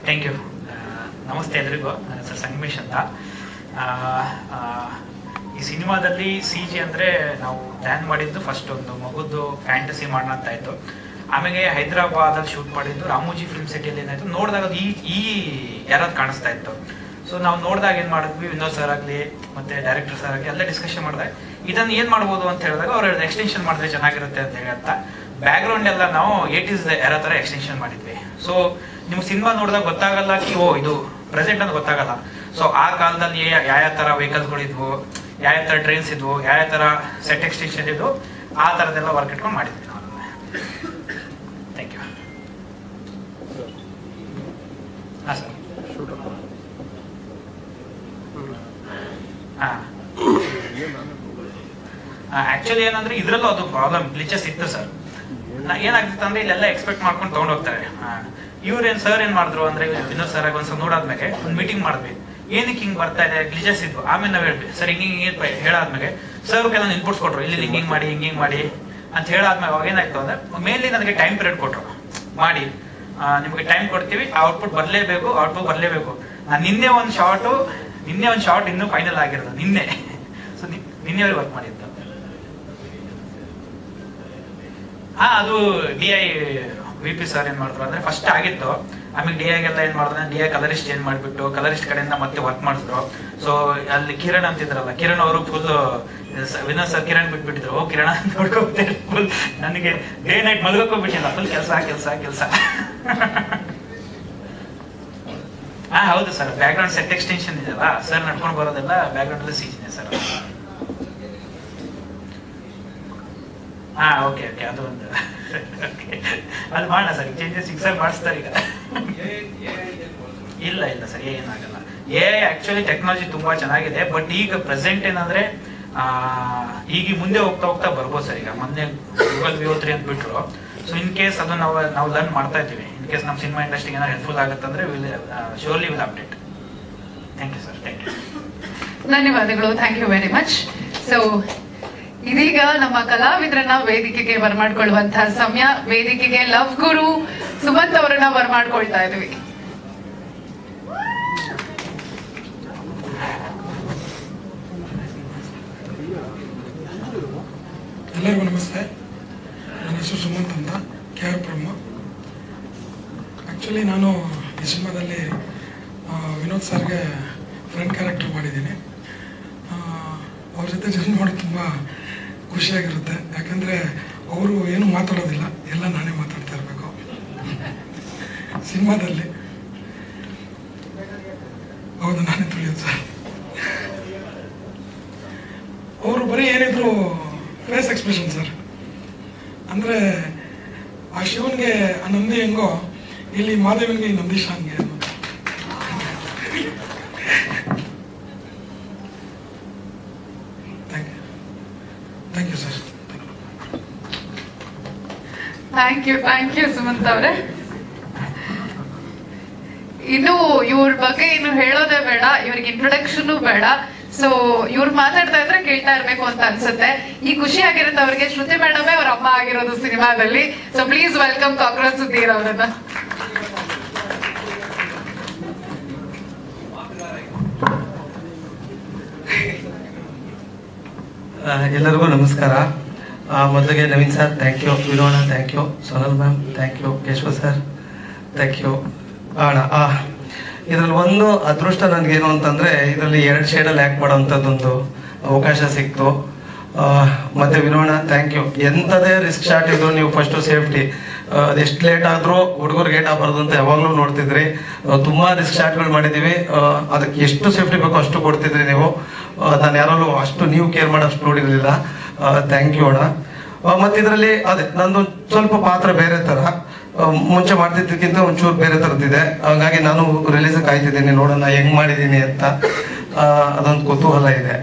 Thank you. ನಮಸ್ತೆ ಎಲ್ರಿಗೂ. ನನ್ನ ಹೆಸರು ಸಂಗಮೇಶ್ ಅಂತ. ಈ ಸಿನಿಮಾದಲ್ಲಿ CG ಅಂದರೆ ನಾವು ಪ್ಲ್ಯಾನ್ ಮಾಡಿದ್ದು ಫಸ್ಟ್ ಒಂದು ಮಗುದ್ದು ಫ್ಯಾಂಟಸಿ ಮಾಡೋಣ ಅಂತ ಇತ್ತು. ಆಮೇಲೆ ಹೈದರಾಬಾದಲ್ಲಿ ಶೂಟ್ ಮಾಡಿದ್ದು ರಾಮೋಜಿ ಫಿಲ್ಮ್ ಸಿಟಿಯಲ್ಲಿ ಏನಾಯಿತು, ನೋಡಿದಾಗ ಅದು ಈ ಯಾರಾದ್ರು ಕಾಣಿಸ್ತಾ ಇತ್ತು. ಸೊ ನಾವು ನೋಡಿದಾಗ ಏನು ಮಾಡಿದ್ವಿ, ವಿನೋದ್ ಸರ್ ಆಗಲಿ ಮತ್ತು ಡೈರೆಕ್ಟರ್ ಸರ್ ಆಗಲಿ ಎಲ್ಲ ಡಿಸ್ಕಷನ್ ಮಾಡಿದಾಗ ಇದನ್ನು ಏನು ಮಾಡ್ಬೋದು ಅಂತ ಹೇಳಿದಾಗ ಅವ್ರು ಹೇಳಿದ ಎಕ್ಸ್ಟೆನ್ಷನ್ ಮಾಡಿದ್ರೆ ಚೆನ್ನಾಗಿರುತ್ತೆ ಅಂತ ಹೇಳಿ ಅಂತ ಬ್ಯಾಕ್ಗ್ರೌಂಡ್ ಎಲ್ಲ ನಾವು 80s ಎರಾ ಥರ ಎಕ್ಸ್ಟೆನ್ಷನ್ ಮಾಡಿದ್ವಿ. ಸೊ ನಿಮ್ಗೆ ಸಿನಿಮಾ ನೋಡಿದಾಗ ಗೊತ್ತಾಗಲ್ಲ ಓ ಇದು ಪ್ರೆಸೆಂಟ್ ಅಂತ ಗೊತ್ತಾಗಲ್ಲ. ಸೊ ಆ ಕಾಲದಲ್ಲಿ ಯಾವ ಥರ ವೆಹಿಕಲ್ಸ್ಗಳು ಇದ್ವು, ಯಾವ ಥರ ಟ್ರೈನ್ಸ್ ಇದ್ವು, ಯಾವ ಥರ ಸೆಟ್ ಎಕ್ಸ್ಟೆನ್ಷನ್ ಇದ್ವು, ಆ ಥರದ್ದೆಲ್ಲ ವರ್ಕ್ ಇಟ್ಕೊಂಡು ಮಾಡಿದ್ವಿ ನಾವು. Thank you. ಹಾಂ ಸರ್. ಹಾಂ ಆ್ಯಕ್ಚುಲಿ ಏನಂದ್ರೆ ಇದರಲ್ಲೂ ಅದು ಪ್ರಾಬ್ಲಮ್ ಗ್ಲಿಚಸ್ ಇತ್ತು ಸರ್. ಏನಾಗ್ತಿತ್ತು ಅಂದ್ರೆ ಇಲ್ಲೆಲ್ಲ ಎಕ್ಸ್ಪೆಕ್ಟ್ ಮಾಡ್ಕೊಂಡು ತೊಗೊಂಡು ಹೋಗ್ತಾರೆ. ಇವ್ರೇನು ಸರ್ ಏನು ಮಾಡಿದ್ರು ಅಂದ್ರೆ ವಿನೋದ್ ಸರ್ ಒಂದ್ಸಲ ನೋಡಾದ್ಮೇಲೆ ಒಂದು ಮೀಟಿಂಗ್ ಮಾಡಿದ್ವಿ, ಏನಕ್ಕೆ ಹಿಂಗೆ ಬರ್ತಾ ಇದೆ, ಗ್ಲಿಚಸ್ ಇದ್ವು. ಆಮೇಲೆ ನಾವು ಹೇಳ್ವಿ ಸರ್ ಹಿಂಗೆ ಹೇಳಾದ್ಮೇಲೆ ಸರ್ ಕೆಲವೊಂದು ಇನ್ಪುಟ್ಸ್ ಕೊಟ್ರು, ಇಲ್ಲಿ ಹಿಂಗೆ ಮಾಡಿ ಮಾಡಿ ಅಂತ ಹೇಳಾದ್ಮೇಲೆ ಅವಾಗ ಏನಾಯ್ತು ಅಂದ್ರೆ ಮೇನ್ಲಿ ನನಗೆ ಟೈಮ್ ಪೀರಿಯಡ್ ಕೊಟ್ರು, ಮಾಡಿ ನಿಮಗೆ ಟೈಮ್ ಕೊಡ್ತೀವಿ, ಔಟ್ಪುಟ್ ಬರಲೇಬೇಕು. ನಾನು ನಿನ್ನೆ ಒಂದು ಶಾರ್ಟ್ ಇನ್ನೂ ಫೈನಲ್ ಆಗಿರೋದು ನಿನ್ನೆ. ಸೊ ನಿನ್ನೆವರೆಗೆ ವರ್ಕ್ ಮಾಡಿದ್ದು. ಅದು DI VP ಸರ್ ಏನ್ ಮಾಡಿದ್ರು ಅಂದ್ರೆ ಫಸ್ಟ್ ಆಗಿತ್ತು, ಆಮೇಲೆ DIಗೆಲ್ಲ ಏನ್ ಮಾಡಿದ್ರೆ DI ಕಲರಿಸ್ಟ್ ಚೇಂಜ್ ಮಾಡಿಬಿಟ್ಟು ಕಲರಿಸ್ಟ್ ಕಡೆಯಿಂದ ಮತ್ತೆ ವರ್ಕ್ ಮಾಡಿದ್ರು. ಸೊ ಅಲ್ಲಿ ಕಿರಣ್ ಅಂತಿದ್ರಲ್ಲ, ಕಿರಣ್ ಅವರು ಫುಲ್ ವಿನೋದ್ ಸರ್ ಕಿರಣ್ ಬಿಟ್ಬಿಟ್ಟಿದ್ರು. ಕಿರಣ್ ನೋಡ್ಕೋಬಿಟ್ಟೆ ಫುಲ್ ನನಗೆ ಡೇ ನೈಟ್ ಮಲ್ಕೋಬಿಟ್ಟಿಲ್ಲ, ಫುಲ್ ಕೆಲಸ. ಹೌದು ಸರ್, ಬ್ಯಾಕ್ಗ್ರೌಂಡ್ ಸೆಟ್ ಎಕ್ಸ್ಟೆನ್ಷನ್ ಇದೆಯಲ್ಲ ಸರ್, ನಡ್ಕೊಂಡು ಬರೋದೆಲ್ಲ ಬ್ಯಾಕ್ಗ್ರೌಂಡ್ ಅಲ್ಲಿ CGನೇ ಸರ್. ಓಕೆ ಅದು ಒಂದು ಅದು ಮಾಡೋಣ ಸರ್, ಚೇಂಜಸ್ ಸಿಕ್ಸರ್ ಮಾಡಿಸ್ತಾರೆ ಈಗ. ಇಲ್ಲ ಸರ್, ಏನಾಗಲ್ಲ. ಆಕ್ಚುಲಿ ಟೆಕ್ನಾಲಜಿ ತುಂಬಾ ಚೆನ್ನಾಗಿದೆ, ಬಟ್ ಈಗ ಪ್ರೆಸೆಂಟ್ ಏನಂದ್ರೆ ಈಗ ಮುಂದೆ ಹೋಗ್ತಾ ಬರ್ಬೋದು ಸರ್. ಈಗ ಮೊನ್ನೆ Google View 3 ಅಂತ ಬಿಟ್ರು. ಸೊ ಇನ್ ಕೇಸ್ ಅದು ನಾವು ಲರ್ನ್ ಮಾಡ್ತಾ ಇದ್ದೀವಿ. ಇನ್ ಕೇಸ್ ನಮ್ಮ ಸಿನಿಮಾ ಇಂಡಸ್ಟ್ರಿಗೆ ಏನಾದ್ರು ಹೆಲ್ಪ್ಫುಲ್ ಆಗುತ್ತಂದ್ರೆ surely will update. Thank you sir. Thank you. ಧನ್ಯವಾದಗಳು, thank you very much. So ಇದೀಗ ನಮ್ಮ ಕಲಾವಿದರನ್ನ ವೇದಿಕೆಗೆ ಬರಮಾಡ್ಕೊಳ್ಳುವಂತಹ ಸಮಯ. ವೇದಿಕೆಗೆ ಲವ್ ಗುರು ಸುಮಂತ್ ಅವರನ್ನ ಬರಮಾಡ್ಕೊಳ್ತಾ ಇದ್ವಿ. ಎಲ್ಲರಿಗೂ ನಮಸ್ತೆ. ನನ್ನ ಹೆಸರು ಸುಮಂತ್ ಅಂತ, KR ಬ್ರಹ್ಮ. ಆ್ಯಕ್ಚುಲಿ ನಾನು ಈ ಸಿನಿಮಾದಲ್ಲಿ ವಿನೋದ್ ಸರ್ಗೆ ಫ್ರೆಂಡ್ ಕ್ಯಾರೆಕ್ಟರ್ ಮಾಡಿದ್ದೀನಿ. ಅವ್ರ ಜೊತೆ ಜರ್ನಿ ಮಾಡೋದು ತುಂಬ ಖುಷಿಯಾಗಿರುತ್ತೆ. ಯಾಕಂದರೆ ಅವರು ಏನು ಮಾತಾಡೋದಿಲ್ಲ, ಎಲ್ಲ ನಾನೇ ಮಾತಾಡ್ತಾ ಇರಬೇಕು ಸಿನಿಮಾದಲ್ಲಿ. ಹೌದು, ನಾನೇ ತುಳಿಯೋದು ಸರ್. ಅವರು ಬರೀ ಏನಿದ್ರು ಫೇಸ್ ಎಕ್ಸ್ಪ್ರೆಷನ್ ಸರ್. ಅಂದರೆ ಆ ಶಿವನ್ಗೆ ಆ ನಂದಿ ಹೆಂಗೋ, ಇಲ್ಲಿ ಮಾದೇವನಿಗೆ ಈ ನಂದೀಶ ಹಂಗೆ. Thank you sir. Thank you Sumanth ಅವರೇ. ಇನ್ನು ಇವ್ರ ಬಗ್ಗೆ ಇನ್ನು ಹೇಳೋದೇ ಬೇಡ, ಇವ್ರಿಗೆ ಇಂಟ್ರೊಡಕ್ಷನ್ ಬೇಡ. ಸೊ ಇವ್ರು ಮಾತಾಡ್ತಾ ಇದ್ರೆ ಕೇಳ್ತಾ ಇರ್ಬೇಕು ಅಂತ ಅನ್ಸುತ್ತೆ. ಈ ಖುಷಿ ಆಗಿರುತ್ತೆ ಅವ್ರಿಗೆ. ಶ್ರುತಿ ಮೇಡಮೇ ಅವ್ರ ಅಮ್ಮ ಆಗಿರೋದು ಸಿನಿಮಾದಲ್ಲಿ. So please welcome cockroach Sudhir ಅವರನ್ನ. ಎಲ್ಲರಿಗೂ ನಮಸ್ಕಾರ. ಮೊದಲಿಗೆ Naveen sir thank you, Vinod thank you, Sonal ma'am thank you, Keshava sir thank you. ಇದರಲ್ಲಿ ಒಂದು ಅದೃಷ್ಟ ನನಗೇನು ಅಂತಂದರೆ, ಇದರಲ್ಲಿ 2 ಶೇಡಲ್ಲಿ ಆ್ಯಕ್ಟ್ ಮಾಡೋವಂಥದ್ದೊಂದು ಅವಕಾಶ ಸಿಕ್ತು. ಮತ್ತು ವಿನೋಣ ಥ್ಯಾಂಕ್ ಯು. ಎಂಥದೇ ರಿಸ್ಕ್ ಶಾಟ್ ಇದ್ರು ನೀವು ಫಸ್ಟು ಸೇಫ್ಟಿ, ಅದೆಷ್ಟು ಲೇಟ್ ಆದರೂ ಹುಡುಗರಿಗೆ ಏಟ್ ಆಗಬಾರ್ದು ಅಂತ ಯಾವಾಗಲೂ ನೋಡ್ತಿದ್ರಿ. ತುಂಬ ರಿಸ್ಕ್ ಶಾಟ್ಗಳು ಮಾಡಿದ್ದೀವಿ, ಅದಕ್ಕೆ ಎಷ್ಟು ಸೇಫ್ಟಿ ಬೇಕೋ ಅಷ್ಟು ಕೊಡ್ತಿದ್ರಿ ನೀವು. ನಾನು ಯಾರಲ್ಲೂ ಅಷ್ಟು ನೀವು ಕೇರ್ ಮಾಡೋಷ್ಟು ನೋಡಿರಲಿಲ್ಲ. ಥ್ಯಾಂಕ್ ಯು ಅಣ್ಣ. ಮತ್ತು ಇದರಲ್ಲಿ ಅದೇ ನಂದು ಸ್ವಲ್ಪ ಪಾತ್ರ ಬೇರೆ ಥರ, ಮುಂಚೆ ಮಾಡ್ತಿದ್ದಕ್ಕಿಂತ ಒಂಚೂರು ಬೇರೆ ಥರದ್ದಿದೆ. ಹಾಗಾಗಿ ನಾನು ರಿಲೀಸ್ ಕಾಯ್ತಿದ್ದೀನಿ, ನೋಡೋಣ ಹೆಂಗೆ ಮಾಡಿದ್ದೀನಿ ಅಂತ. ಅದೊಂದು ಕುತೂಹಲ ಇದೆ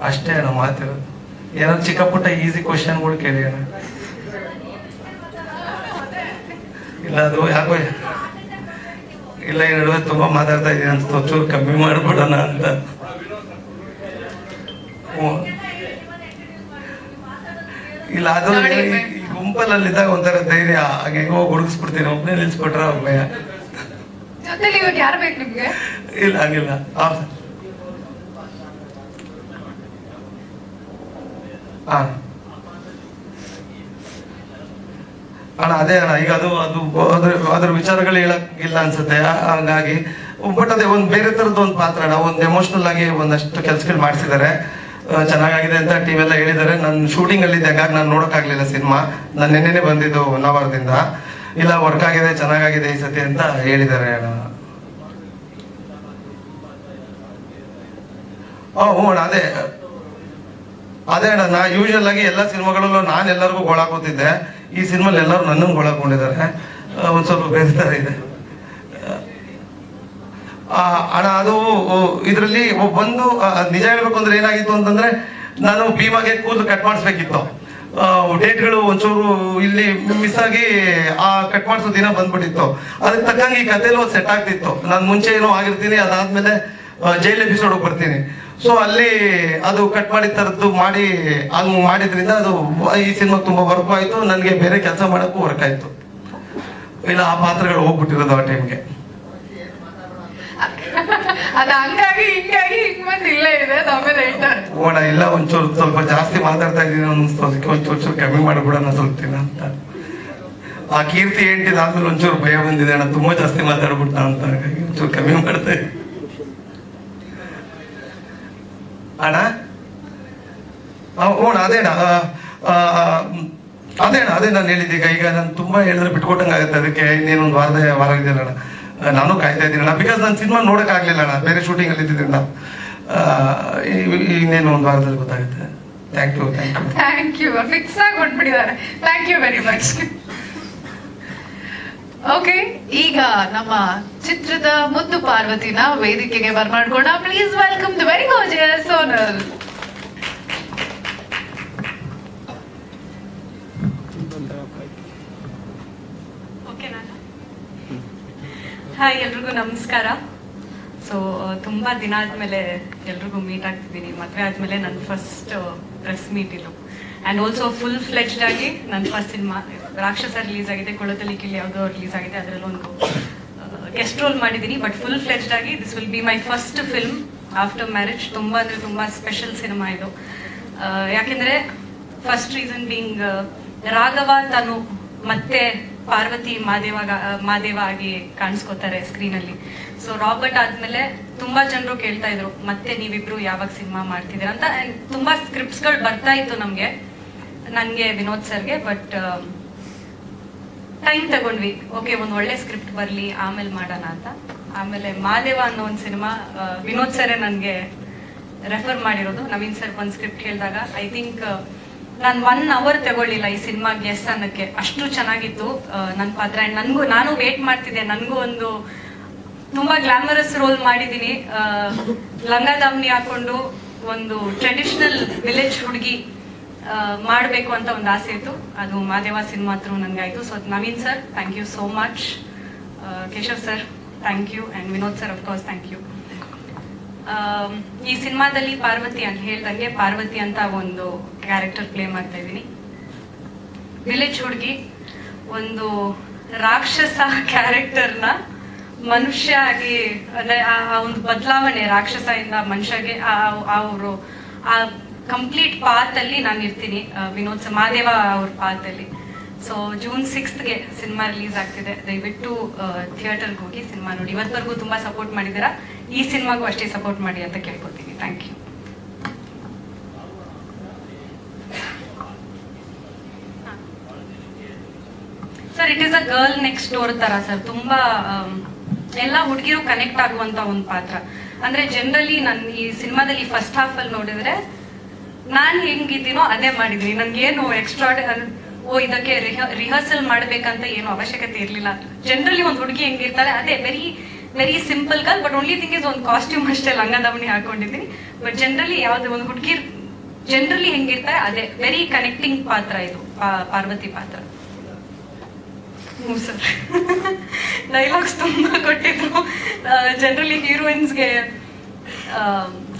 ಅಷ್ಟೇ ಅಣ್ಣ. ಮಾತಿರೋದು ಏನಾದ್ರು ಚಿಕ್ಕ ಪುಟ್ಟ ಈಸಿ ಕ್ವಶನ್ಗಳು ಕೇಳಿ ಅಣ್ಣ. ಇಲ್ಲ ಅದು ಯಾಕೋ ಇಲ್ಲ, ಈ ನಡುವೆ ತುಂಬ ಮಾತಾಡ್ತಾ ಇದ್ದೀನಿ ಅಂತ ಒಂಚೂರು ಕಮ್ಮಿ ಮಾಡಿಬಿಡೋಣ ಅಂತ. ಇಲ್ಲ ಅದು ಗುಂಪಲ್ಲಿದ್ದಾಗ ಒಂಥರ ಧೈರ್ಯ, ಹಾಗೆ ಹೋಗಿ ಹುಡುಗಿಸ್ಬಿಡ್ತೀನಿ. ಒಬ್ಬನೇ ನಿಲ್ಸ್ಬಿಟ್ರೆ ಭಯ. ಯಾರು ಬೇಕು ನಿಮ್ಗೆ? ಇಲ್ಲ ಹಂಗಿಲ್ಲ. ಅಣ್ಣ ಅದೇ ಅಣ್ಣ, ಈಗ ಅದ್ರ ವಿಚಾರಗಳು ಹೇಳಕ್ಕಿಲ್ಲ ಅನ್ಸುತ್ತೆ. ಹಂಗಾಗಿ ಬಟ್ ಅದೇ ಒಂದು ಬೇರೆ ಥರದ್ದು ಒಂದು ಪಾತ್ರ ಅಣ್ಣ. ಒಂದು ಎಮೋಷನಲ್ ಆಗಿ ಒಂದಷ್ಟು ಕೆಲಸಗಳು ಮಾಡಿಸಿದ್ದಾರೆ, ಚೆನ್ನಾಗಿದೆ ಅಂತ ಟೀಮ್ ಎಲ್ಲ ಹೇಳಿದ್ದಾರೆ. ನಾನು ಶೂಟಿಂಗ್ ಅಲ್ಲಿ ಇದ್ದೆ, ಹಾಗಾಗಿ ನಾನು ನೋಡೋಕ್ಕಾಗಲಿಲ್ಲ ಸಿನಿಮಾ. ನಾನು ನೆನ್ನೆನೆ ಬಂದಿದ್ದು ಹೊನ್ನಾವರದಿಂದ. ಇಲ್ಲ ವರ್ಕ್ ಆಗಿದೆ, ಚೆನ್ನಾಗಿದೆ ಈ ಸತಿ ಅಂತ ಹೇಳಿದ್ದಾರೆ ಅಣ್ಣ. ಹ್ಞೂ ಅಣ್ಣ, ಅದೇ ಅಣ್ಣ. ನಾ ಯೂಶುವಲ್ ಆಗಿ ಎಲ್ಲ ಸಿನಿಮಾಗಳಲ್ಲೂ ನಾನು ಎಲ್ಲರಿಗೂ ಗೋಳಾಕೋತಿದ್ದೆ. ಈ ಸಿನಿಮಾಲ್ಲಿ ಎಲ್ಲರೂ ನನ್ನನ್ನು ಗೋಳಾಕೊಂಡಿದ್ದಾರೆ. ಒಂದು ಸ್ವಲ್ಪ ಬೇರೆ ಥರ ಇದೆ ಅಣ್ಣ. ಅದು ಇದರಲ್ಲಿ ಬಂದು ನಿಜ ಹೇಳ್ಬೇಕು ಅಂದ್ರೆ ಏನಾಗಿತ್ತು ಅಂತಂದ್ರೆ, ನಾನು ಭೀಮಾಗೆ ಕೂದಲು ಕಟ್ ಮಾಡಿಸ್ಬೇಕಿತ್ತು. ಡೇಟ್ಗಳು ಒಂಚೂರು ಇಲ್ಲಿ ಮಿಸ್ ಆಗಿ ಆ ಕಟ್ ಮಾಡಿಸೋ ದಿನ ಬಂದ್ಬಿಟ್ಟಿತ್ತು. ಅದಕ್ಕೆ ತಕ್ಕಂಗೆ ಈ ಕಥೆಯಲ್ಲಿ ಸೆಟ್ ಆಗ್ತಿತ್ತು. ನಾನು ಮುಂಚೆ ಏನೋ ಆಗಿರ್ತೀನಿ, ಅದಾದ್ಮೇಲೆ ಜೈಲ್ ಎಪಿಸೋಡ್ ಬರ್ತೀನಿ. ಸೊ ಅಲ್ಲಿ ಅದು ಕಟ್ ಮಾಡಿದ ಥರದ್ದು ಮಾಡಿ ಹಂಗೆ ಮಾಡಿದ್ರಿಂದ ಅದು ಈ ಸಿನಿಮಾ ತುಂಬಾ ವರ್ಕ್ ಆಯ್ತು. ನನಗೆ ಬೇರೆ ಕೆಲಸ ಮಾಡೋಕ್ಕೂ ವರ್ಕ್ ಆಯ್ತು. ಇಲ್ಲ ಆ ಪಾತ್ರಗಳು ಹೋಗ್ಬಿಟ್ಟಿರೋದು ಆ ಟೈಮ್ಗೆ. ಓಣ ಇಲ್ಲ, ಒಂಚೂರು ಸ್ವಲ್ಪ ಜಾಸ್ತಿ ಮಾತಾಡ್ತಾ ಇದ್ದೀನಿ ಅನ್ಸ್ತು. ಅದಕ್ಕೆ ಒಂಚೂರು ಕಮ್ಮಿ ಮಾಡ್ಬಿಡೋಣ ಸ್ವಲ್ಪ ದಿನ ಅಂತ. ಆ ಕೀರ್ತಿ ಆದ್ಮೇಲೆ ಒಂಚೂರು ಭಯ ಬಂದಿದೆ ಅಣ್ಣ, ತುಂಬಾ ಜಾಸ್ತಿ ಮಾತಾಡ್ಬಿಟ್ಟ ಅಂತ. ಹಾಗಾಗಿ ಒಂಚೂರು ಕಮ್ಮಿ ಮಾಡ್ತಾ ಇದ್ದೀನಿ ಅಣ್ಣ. ಓಣ ಅದೇ ನಾನು ಹೇಳಿದ್ದೀಗ. ಈಗ ನಾನು ತುಂಬಾ ಹೇಳಿದ್ರೆ ಬಿಟ್ಕೊಟ್ಟಂಗಾಗುತ್ತೆ. ಅದಕ್ಕೆ ಇನ್ನೇನೊಂದು ವಾರ ಇದೆಯಲ್ಲ ಅಣ್ಣ, ನಾನು ಕಾಯ್ತಾ ಇದ್ದೀನಿ ಅಣ್ಣ. ಬಿಕಾಸ್ ನಾನು ಸಿನಿಮಾ ನೋಡಕ್ ಆಗ್ಲಿಲ್ಲ ಅಣ್ಣ, ಬೇರೆ ಶೂಟಿಂಗ್ ಅಲ್ಲಿ ಇದ್ದಿದ್ದರಿಂದ. ಇನ್ನೇನು ಒಂದು ವಾರದಲ್ಲಿ ಗೊತ್ತಾಗುತ್ತೆ. ಥ್ಯಾಂಕ್ ಯು ಫಿಕ್ಸ್ ಆಗಿ ಹೊಂಟ್ಬಿಟ್ಟಿದ್ದಾರೆ. Thank you very much. Okay, ಈಗ ನಮ್ಮ ಚಿತ್ರದ ಮುದ್ದು ಪಾರ್ವತಿನ ವೇದಿಕೆಗೆ ಬರ್ಮಾಡ್ಕೋಣ. Please welcome the very gorgeous Sonal. Hi, ಎಲ್ರಿಗೂ ನಮಸ್ಕಾರ. ಸೊ ತುಂಬ ದಿನ ಆದಮೇಲೆ ಎಲ್ರಿಗೂ ಮೀಟ್ ಆಗ್ತಿದ್ದೀನಿ. ಮದುವೆ ಆದಮೇಲೆ ನನ್ನ ಫಸ್ಟ್ ಪ್ರೆಸ್ ಮೀಟ್ ಇದು. ಆ್ಯಂಡ್ ಆಲ್ಸೋ ಫುಲ್ ಫ್ಲೆಜ್ಡ್ ಆಗಿ ನನ್ನ ಫಸ್ಟ್ ಸಿನಿಮಾ ರಾಕ್ಷಸ ರಿಲೀಸ್ ಆಗಿದೆ, ಕೊಳತಲಿ ಕಿಲ್ಲಿ ಯಾವುದೋ ರಿಲೀಸ್ ಆಗಿದೆ, ಅದರಲ್ಲಿ ಒಂದು ಗೆಸ್ಟ್ ರೋಲ್ ಮಾಡಿದ್ದೀನಿ. ಬಟ್ ಫುಲ್ ಫ್ಲೆಜ್ಡ್ ಆಗಿ this will be my first film after marriage. ತುಂಬ ಅಂದರೆ ತುಂಬ ಸ್ಪೆಷಲ್ ಸಿನಿಮಾ ಇದು. ಯಾಕೆಂದರೆ ಫಸ್ಟ್ ರೀಸನ್ ಬೀಯಿಂಗ್ ರಾಘವ ತಾನು ಮತ್ತೆ ಪಾರ್ವತಿ ಮಾದೇವ ಆಗಿ ಕಾಣಿಸ್ಕೋತಾರೆ ಸ್ಕ್ರೀನಲ್ಲಿ. ಸೊ ರಾಬರ್ಟ್ ಆದ್ಮೇಲೆ ತುಂಬಾ ಜನರು ಕೇಳ್ತಾ ಇದ್ರು ಮತ್ತೆ ನೀವಿಬ್ರು ಯಾವಾಗ ಸಿನಿಮಾ ಮಾಡ್ತಿದ್ದೀರಾ ಅಂತ. ತುಂಬಾ ಸ್ಕ್ರಿಪ್ಟ್ಸ್ಗಳು ಬರ್ತಾ ಇತ್ತು ನನಗೆ ವಿನೋದ್ ಸರ್ಗೆ. ಬಟ್ ಟೈಮ್ ತಗೊಂಡ್ವಿ, ಓಕೆ ಒಂದು ಒಳ್ಳೆ ಸ್ಕ್ರಿಪ್ಟ್ ಬರಲಿ ಆಮೇಲೆ ಮಾಡೋಣ ಅಂತ. ಆಮೇಲೆ ಮಾದೇವ ಅನ್ನೋ ಒಂದು ಸಿನಿಮಾ ವಿನೋದ್ ಸರೇ ನನಗೆ ರೆಫರ್ ಮಾಡಿರೋದು. ನವೀನ್ ಸರ್ ಒಂದು ಸ್ಕ್ರಿಪ್ಟ್ ಹೇಳಿದಾಗ ಐ ಥಿಂಕ್ ನಾನು 1 hour ತಗೊಳ್ಳಿಲ್ಲ ಈ ಸಿನಿಮಾಗೆ ಎಸ್ ಅನ್ನಕ್ಕೆ, ಅಷ್ಟು ಚೆನ್ನಾಗಿತ್ತು ನನ್ನ ಪಾತ್ರ. ಆ್ಯಂಡ್ ನಾನು ವೇಟ್ ಮಾಡ್ತಿದ್ದೆ, ನನಗೂ ಒಂದು ತುಂಬಾ ಗ್ಲಾಮರಸ್ ರೋಲ್ ಮಾಡಿದ್ದೀನಿ. ಲಂಗ ದಾವಣಿ ಹಾಕೊಂಡು ಒಂದು ಟ್ರೆಡಿಷನಲ್ ವಿಲೇಜ್ ಹುಡುಗಿ ಮಾಡಬೇಕು ಅಂತ ಒಂದು ಆಸೆ ಇತ್ತು. ಅದು ಮಾದೇವ ಸಿನಿಮಾ ಥ್ರೂ ನನಗಾಯಿತು. So Naveen sir thank you so much, Keshav sir thank you, and Vinod sir of course thank you. ಈ ಸಿನಿಮಾದಲ್ಲಿ ಪಾರ್ವತಿ ಅಂತ ಹೇಳ್ದಂಗೆ ಪಾರ್ವತಿ ಅಂತ ಒಂದು ಕ್ಯಾರೆಕ್ಟರ್ ಪ್ಲೇ ಮಾಡ್ತಾ ಇದ್ದೀನಿ. ವಿಲೇಜ್ ಹುಡುಗಿ ಒಂದು ರಾಕ್ಷಸ ಕ್ಯಾರೆಕ್ಟರ್ನ ಮನುಷ್ಯ ಆಗಿ, ಅಂದ್ರೆ ಆ ಒಂದು ಬದಲಾವಣೆ ರಾಕ್ಷಸದಿಂದ ಮನುಷ್ಯಗೆ ಅವರು ಆ ಕಂಪ್ಲೀಟ್ ಪಾತ್ ಅಲ್ಲಿ ನಾನು ಇರ್ತೀನಿ. ವಿನೋದ್ ಮಾದೇವ ಅವ್ರ ಪಾತ್ ಅಲ್ಲಿ. So June 6th cinema release ಆಗ್ತಿದೆ. ದಯವಿಟ್ಟು ಥಿಯೇಟರ್ಗೆ ಹೋಗಿ ಸಿನಿಮಾ ನೋಡಿ. ಇವತ್ತವರೆಗೂ ತುಂಬಾ ಸಪೋರ್ಟ್ ಮಾಡಿದ್ದೀರಾ, ಈ ಸಿನಿಮಾಗೂ ಅಷ್ಟೇ ಸಪೋರ್ಟ್ ಮಾಡಿ ಅಂತ ಕೇಳ್ಕೊತೀನಿ. Thank you. Sir it is a girl next door ತರ ಸರ್. ತುಂಬಾ ಎಲ್ಲ ಹುಡುಗಿರು ಕನೆಕ್ಟ್ ಆಗುವಂತ ಒಂದು ಪಾತ್ರ. ಅಂದ್ರೆ ಜನರಲಿ ನಾನು ಈ ಸಿನಿಮಾದಲ್ಲಿ ಫಸ್ಟ್ ಹಾಫ್ ಅಲ್ಲಿ ನೋಡಿದ್ರೆ ನಾನು ಹೆಂಗಿದ್ದೀನೋ ಅದೇ ಮಾಡಿದೀನಿ. ನನ್ಗೇನು ಎಕ್ಸ್ಟ್ರಾ ಇದಕ್ಕೆ ರಿಹರ್ಸಲ್ ಮಾಡ್ಬೇಕಂತ ಏನು ಅವಶ್ಯಕತೆ ಇರ್ಲಿಲ್ಲ. ಜನರಲಿ ಒಂದು ಹುಡುಗಿ ಹೆಂಗಿರ್ತಾಳೆ ಅದೇ very very simple girl. But only thing is ಒಂದು ಕಾಸ್ಟ್ಯೂಮ್ ಅಷ್ಟೇ ಲಂಗ ದಾವಣಿ ಹಾಕೊಂಡಿದ್ದೀನಿ. ಬಟ್ ಜನರಲಿ ಯಾವ್ದು ಒಂದು ಹುಡುಗಿ ಜನರಲಿ ಹೆಂಗಿರ್ತಾರೆ ಅದೇ ವೆರಿ ಕನೆಕ್ಟಿಂಗ್ ಪಾತ್ರ ಇದು ಪಾರ್ವತಿ ಪಾತ್ರ. ಸರ್ ಡೈಲಾಗ್ಸ್ ತುಂಬಾ ಕೊಟ್ಟಿದ್ರು. ಜನರಲಿ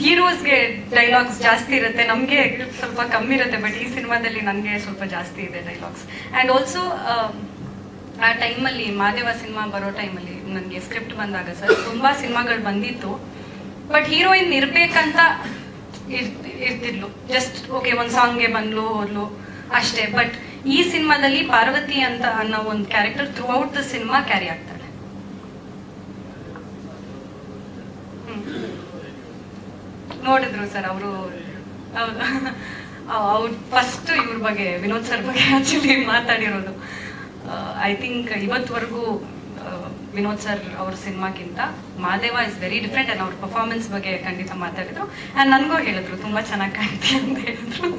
ಹೀರೋಸ್ಗೆ ಡೈಲಾಗ್ಸ್ ಜಾಸ್ತಿ ಇರುತ್ತೆ, ನಮಗೆ ಸ್ವಲ್ಪ ಕಮ್ಮಿ ಇರುತ್ತೆ. ಬಟ್ ಈ ಸಿನಿಮಾದಲ್ಲಿ ನನಗೆ ಸ್ವಲ್ಪ ಜಾಸ್ತಿ ಇದೆ ಡೈಲಾಗ್ಸ್. ಆ್ಯಂಡ್ ಆಲ್ಸೋ ಆ ಟೈಮಲ್ಲಿ ಮಾದೇವ ಸಿನಿಮಾ ಬರೋ ಟೈಮಲ್ಲಿ ನನಗೆ ಸ್ಕ್ರಿಪ್ಟ್ ಬಂದಾಗ ಸರ್ ತುಂಬಾ ಸಿನಿಮಾಗಳು ಬಂದಿತ್ತು. ಬಟ್ ಹೀರೋಯಿನ್ ಇರ್ಬೇಕಂತ ಇರ್ತಿದ್ಲು. ಜಸ್ಟ್ ಓಕೆ ಒಂದು ಸಾಂಗ್ಗೆ ಬಂದ್ಲು ಹೋದ್ಲು ಅಷ್ಟೇ. ಬಟ್ ಈ ಸಿನಿಮಾದಲ್ಲಿ ಪಾರ್ವತಿ ಅಂತ ಅನ್ನೋ ಒಂದು character throughout the cinema carry ಆಗ್ತಾಳೆ. ನೋಡಿದ್ರು ಸರ್ ಅವರು ಫಸ್ಟ್ ಇವ್ರ ಬಗ್ಗೆ ವಿನೋದ್ ಸರ್ ಬಗ್ಗೆ ಆಕ್ಚುಲಿ ಮಾತಾಡಿರೋದು. ಐ ಥಿಂಕ್ ಇವತ್ತವರೆಗೂ ವಿನೋದ್ ಸರ್ ಅವ್ರ ಸಿನಿಮಾಕ್ಕಿಂತ Madeva is very different. And ಅವ್ರ ಪರ್ಫಾರ್ಮೆನ್ಸ್ ಬಗ್ಗೆ ಖಂಡಿತ ಮಾತಾಡಿದ್ರು. ಆ್ಯಂಡ್ ನನಗೂ ಹೇಳಿದ್ರು ತುಂಬಾ ಚೆನ್ನಾಗಿ ಕಾಣ್ತಿ ಅಂತ ಹೇಳಿದ್ರು.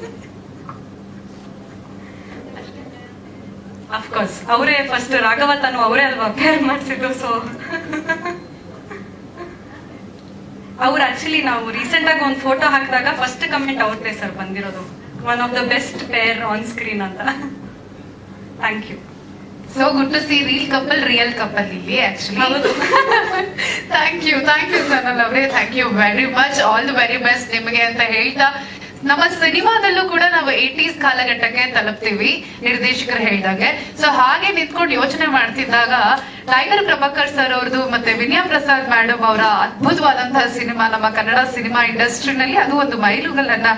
ಅಫ್ಕೋರ್ಸ್ ಅವರೇ ಫಸ್ಟ್ ರಾಘವ ತಾನು ಅವರೇ ಅಲ್ವಾ ಪೇರ್ ಮಾಡಿಸಿದ್ರು. ಸೊ ಅವ್ರು ಆಕ್ಚುಲಿ ನಾವು ರೀಸೆಂಟ್ ಆಗಿ ಒಂದು ಫೋಟೋ ಹಾಕಿದಾಗ ಫಸ್ಟ್ ಕಮೆಂಟ್ ಅವ್ರದ್ದೇ ಸರ್ ಬಂದಿರೋದು, one of the best pair on screen ಅಂತ. Thank you. So good to see real couple ಇಲ್ಲಿ actually. Thank you Sonal ಅವರೇ, thank you very much, all the very best ನಿಮಗೆ ಅಂತ ಹೇಳ್ತಾ ನಮ್ಮ ಸಿನಿಮಾದಲ್ಲೂ ಕೂಡ ನಾವು 80s ಕಾಲಘಟ್ಟಕ್ಕೆ ತಲುಪ್ತೀವಿ ನಿರ್ದೇಶಕರು ಹೇಳಿದಾಗೆ. ಸೊ ಹಾಗೆ ನಿಂತ್ಕೊಂಡು ಯೋಚನೆ ಮಾಡ್ತಿದ್ದಾಗ ಟೈಗರ್ ಪ್ರಭಾಕರ್ ಸರ್ ಅವ್ರದ್ದು ಮತ್ತೆ ವಿನಯಾ ಪ್ರಸಾದ್ ಮೇಡಮ್ ಅವರ ಅದ್ಭುತವಾದಂತಹ ಸಿನಿಮಾ ನಮ್ಮ ಕನ್ನಡ ಸಿನಿಮಾ ಇಂಡಸ್ಟ್ರಿನಲ್ಲಿ ಅದು ಒಂದು ಮೈಲುಗಲ್ಲನ್ನ